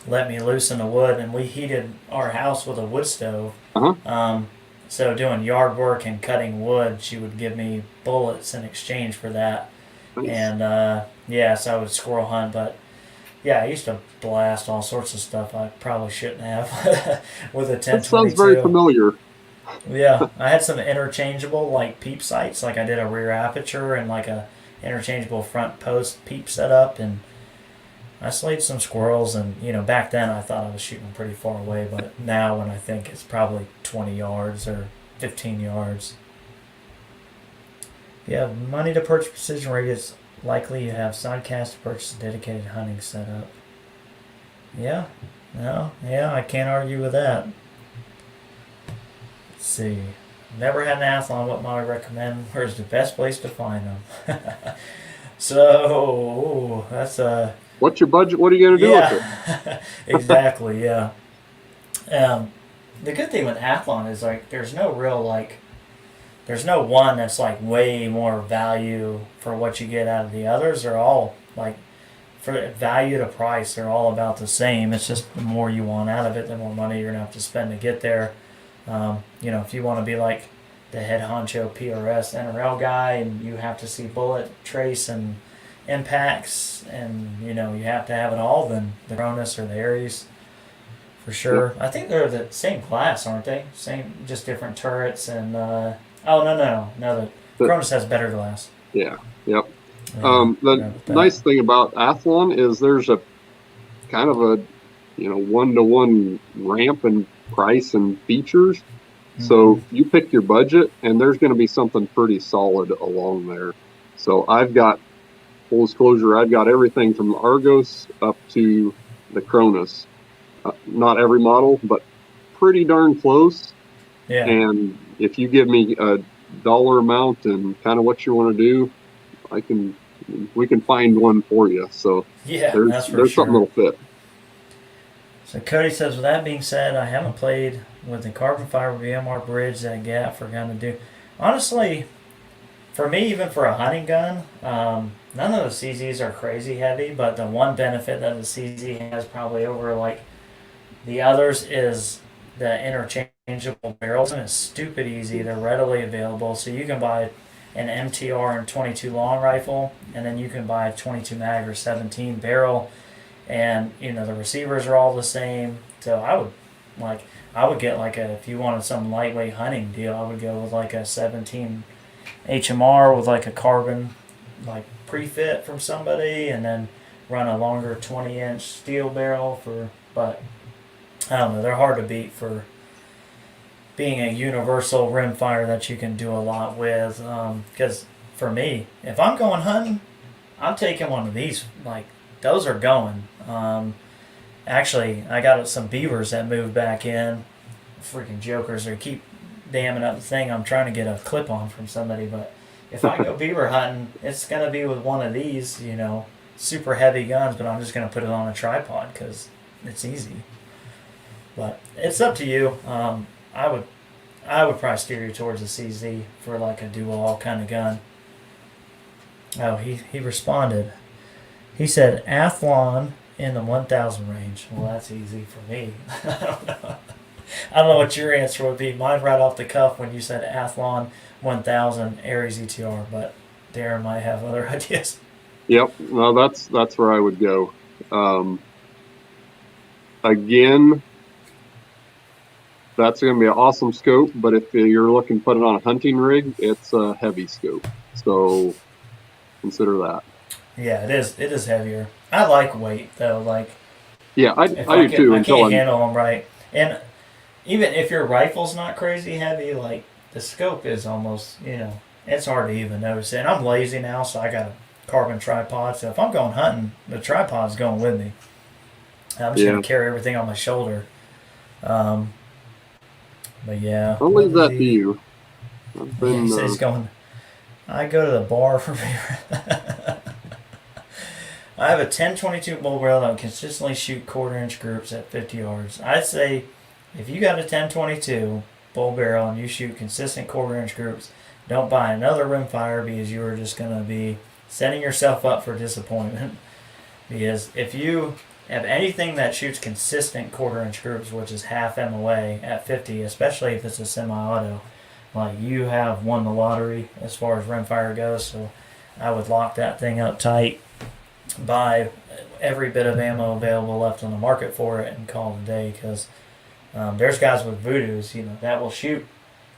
let me loose in the wood, and we heated our house with a wood stove. Uh-huh. So doing yard work and cutting wood, she would give me bullets in exchange for that. Nice. And so I would squirrel hunt, but yeah, I used to blast all sorts of stuff I probably shouldn't have with a 1022. That sounds very familiar. Yeah, I had some interchangeable peep sights. I did a rear aperture and a interchangeable front post peep setup, and I slayed some squirrels. And back then I thought I was shooting pretty far away, but now when I think it's probably 20 yards or 15 yards. If you have money to purchase precision rig, it's likely you have sidecast to purchase a dedicated hunting setup. Yeah, I can't argue with that. Let's see. Never had an Athlon. What model I recommend? Where's the best place to find them? So, that's a... What's your budget? What are you going to do with it? Exactly, yeah. The good thing with Athlon is, there's no real, there's no one that's, way more value for what you get out of the others. They're all, for value to price, they're all about the same. It's just the more you want out of it, the more money you're going to have to spend to get there. If you want to be the head honcho PRS NRL guy, and you have to see bullet trace and impacts, and you have to have it all, then the Cronus or the Ares for sure. Yep. I think they're the same class, aren't they? Same, just different turrets. And no, the Cronus has better glass. Yeah. Yep. The nice thing about Athlon is there's a kind of a 1-to-1 ramp in price and features. Mm-hmm. So you pick your budget, and there's going to be something pretty solid along there. So I've got, full disclosure, I've got everything from the Argos up to the Cronus. Not every model, but pretty darn close. Yeah. And if you give me a dollar amount and kind of what you want to do, we can find one for you. So yeah, there's something that'll fit. So Cody says, with that being said, I haven't played with the carbon fiber VMR bridge that Gap are going to do. Honestly, for me, even for a hunting gun, none of the CZs are crazy heavy, but the one benefit that the CZ has probably over like the others is the interchangeable barrels, and it's stupid easy. They're readily available, so you can buy an MTR and 22 long rifle, and then you can buy a 22 mag or 17 barrel, and the receivers are all the same. So I would get like if you wanted some lightweight hunting deal, I would go with like a 17 HMR with like a carbon like pre-fit from somebody, and then run a longer 20-inch steel barrel but I don't know, they're hard to beat for being a universal rimfire that you can do a lot with. Because for me, if I'm going hunting, I'm taking one of these. Like, those are going. Actually, I got some beavers that moved back in. Freaking jokers. They keep damming up the thing. I'm trying to get a clip on from somebody. But if I go beaver hunting, it's going to be with one of these, super heavy guns. But I'm just going to put it on a tripod because it's easy. But it's up to you. I would probably steer you towards a CZ for like a dual kind of gun. Oh, he responded. He said Athlon in the 1,000 range. Well, that's easy for me. I don't know. I don't know what your answer would be. Mine right off the cuff when you said Athlon 1000 Ares ETR, but Darren might have other ideas. Yep. Well, that's where I would go. Again, that's going to be an awesome scope, but if you're looking to put it on a hunting rig, it's a heavy scope. So consider that. Yeah, it is. It is heavier. I like weight though. Like, yeah, I do too. I can't handle them right. And even if your rifle's not crazy heavy, like the scope is almost, it's hard to even notice. And I'm lazy now, so I got a carbon tripod. So if I'm going hunting, the tripod's going with me. I'm just gonna carry everything on my shoulder. But yeah, I'll leave that to you. He says he's going. I go to the bar for beer. I have a 10-22 bull barrel that can consistently shoot quarter-inch groups at 50 yards. I'd say if you got a 10-22 bull barrel and you shoot consistent quarter-inch groups, don't buy another rimfire because you are just going to be setting yourself up for disappointment. Because if you have anything that shoots consistent quarter-inch groups, which is half MOA at 50, especially if it's a semi-auto, like you have won the lottery as far as rimfire goes. So I would lock that thing up tight, buy every bit of ammo available left on the market for it, and call it a day. Because there's guys with Voodoos, that will shoot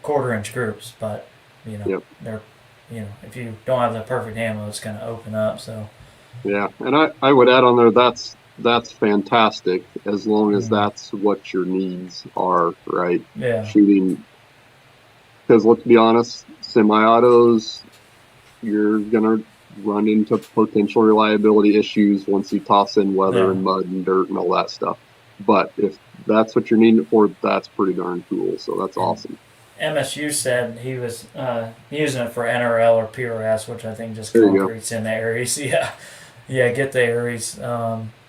quarter-inch groups, but they're, if you don't have the perfect ammo, it's going to open up. So yeah, and I would add on there that's fantastic as long as that's what your needs are, right? Yeah. Shooting, because let's be honest, semi-autos, you're gonna run into potential reliability issues once you toss in weather and mud and dirt and all that stuff. But if that's what you're needing it for, that's pretty darn cool. So that's awesome. MSU said he was using it for NRL or PRS, which I think just concretes in the Ares. Yeah, get the Ares.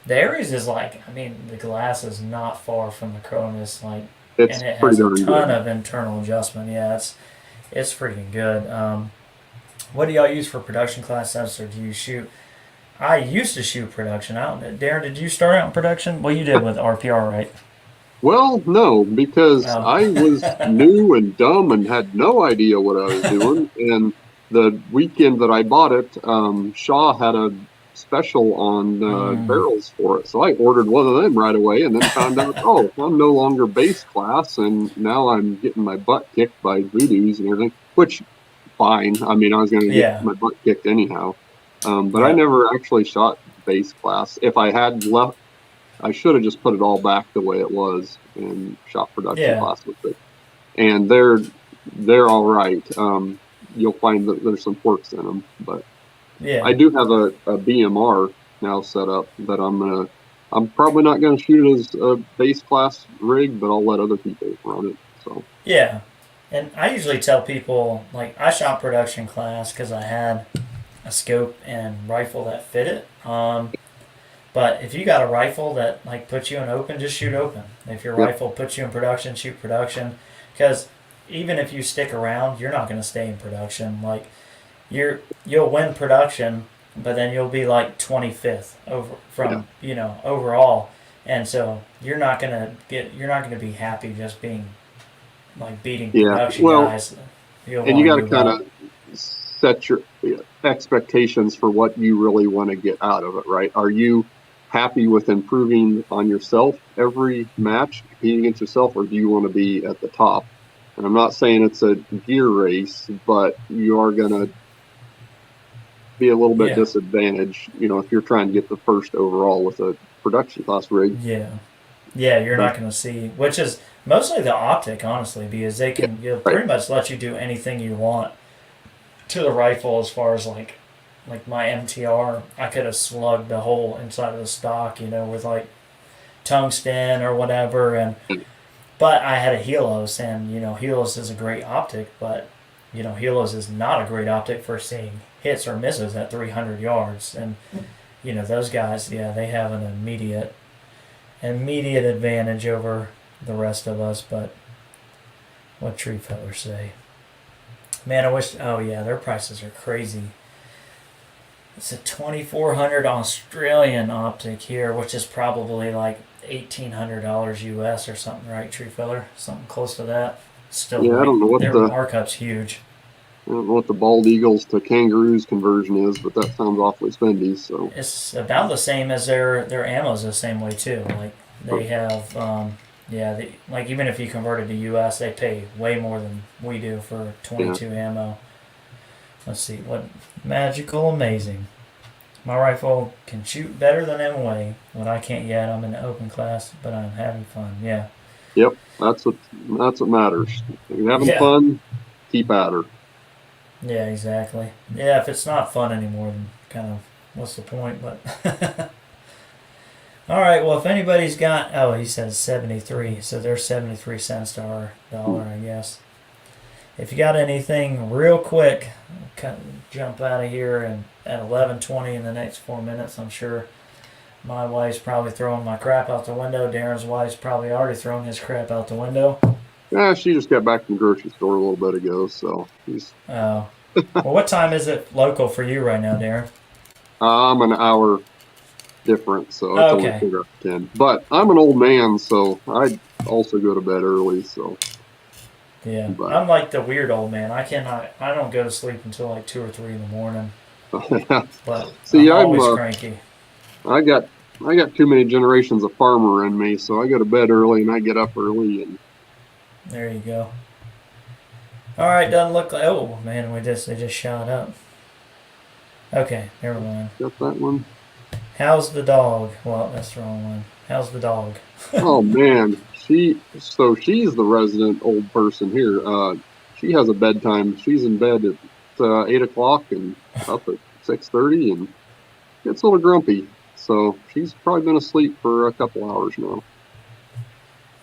The Ares is like, the glass is not far from the Cronus, and it has a ton of internal adjustment. Yeah, it's freaking good. What do y'all use for production class sensor? Do you shoot? I used to shoot production. Darren, did you start out in production? Well, you did with RPR, right? Well, no, because I was new and dumb and had no idea what I was doing. And the weekend that I bought it, Shaw had a special on barrels for it. So I ordered one of them right away and then found out, I'm no longer base class. And now I'm getting my butt kicked by Voodoos and everything, which, fine. I was going to get my butt kicked anyhow. But I never actually shot base class. If I had left, I should have just put it all back the way it was and shot production class with it. And they're all right. You'll find that there's some quirks in them, but I do have a BMR now set up that I'm probably not gonna shoot it as a base class rig, but I'll let other people run it. So yeah, and I usually tell people I shot production class because I had a scope and rifle that fit it. But if you got a rifle that puts you in open, just shoot open. If your rifle puts you in production, shoot production. Because even if you stick around, you're not going to stay in production. you'll win production, but then you'll be like 25th over Yeah. from overall, and so you're not gonna be happy just being like beating Yeah. production Well, guys. You'll and want you to got to move kind up. of set your expectations for what you really want to get out of it, right? Are you happy with improving on yourself every match, competing against yourself, or do you want to be at the top? And I'm not saying it's a gear race, but you are going to be a little bit Yeah, disadvantaged, if you're trying to get the first overall with a production class rig. yeah, yeah. You're But, not gonna see, which is mostly the optic, honestly, because they yeah, can right. pretty much let you do anything you want to the rifle as far as like my MTR, I could have slugged the hole inside of the stock, with like tungsten or whatever, and but I had a Helos, and Helos is a great optic, but Helos is not a great optic for seeing hits or misses at 300 yards, and those guys, yeah, they have an immediate advantage over the rest of us. But what tree fellers say? Man, I wish. Oh yeah, their prices are crazy. It's a 2,400 Australian optic here, which is probably like $1,800 US or something, right? Tree filler, something close to that. Still, Yeah, like their markup's huge. I don't know what the bald eagles to kangaroos conversion is, but that sounds awfully spendy. So, It's about the same as their ammo's the same way too. Like they have, yeah, like even if you convert it to US, they pay way more than we do for yeah, 22 ammo. Let's see what magical amazing. My rifle can shoot better than MOA. What I can't yet, I'm in the open class, but I'm having fun. Yeah. yep, that's what matters. If you're having Yeah. fun, keep at her. Yeah, exactly. Yeah, if it's not fun anymore, then kind of what's the point? But all right. Well, if anybody's got, oh, he says 73, so they're 73 cents to our dollar, I guess. If you got anything real quick, jump out of here and at 11:20 in the next 4 minutes. I'm sure my wife's probably throwing my crap out the window. Darren's wife's probably already thrown his crap out the window. Yeah, she just got back from the grocery store a little bit ago, so she's. Oh. Well, what time is it local for you right now, Darren? I'm an hour different, so it's only Okay. 4 after 10. But I'm an old man, so I also go to bed early. So, Yeah. but I'm like the weird old man. I don't go to sleep until like 2 or 3 in the morning, but see, I'm always cranky. I got too many generations of farmer in me, so I go to bed early and I get up early and. There you go. All right, doesn't look like. Oh man, they just shot up. Okay, never mind. Got that one. How's the dog? Well, that's the wrong one. How's the dog? Oh man, she's the resident old person here. She has a bedtime. She's in bed at 8 o'clock and up at 6:30, and gets a little grumpy. So she's probably been asleep for a couple hours now.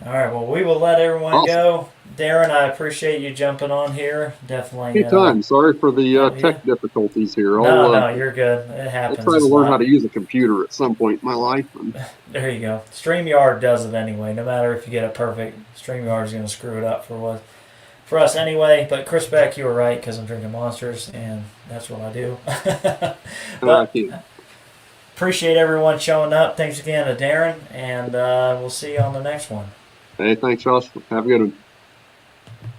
All right, well, we will let everyone Awesome. go. Darren, I appreciate you jumping on here. Definitely. Anytime. Sorry for the Yeah. tech difficulties here. No, you're good. It I'll happens. try to It's learn how not. to use a computer at some point in my life. And There you go. StreamYard does it anyway. No matter if you get it perfect, StreamYard is going to screw it up for us anyway. But Chris Beck, you were right because I'm drinking monsters, and that's what I do. I But can't. appreciate everyone showing up. Thanks again to Darren, and we'll see you on the next one. Hey, thanks, Josh. Have a good one.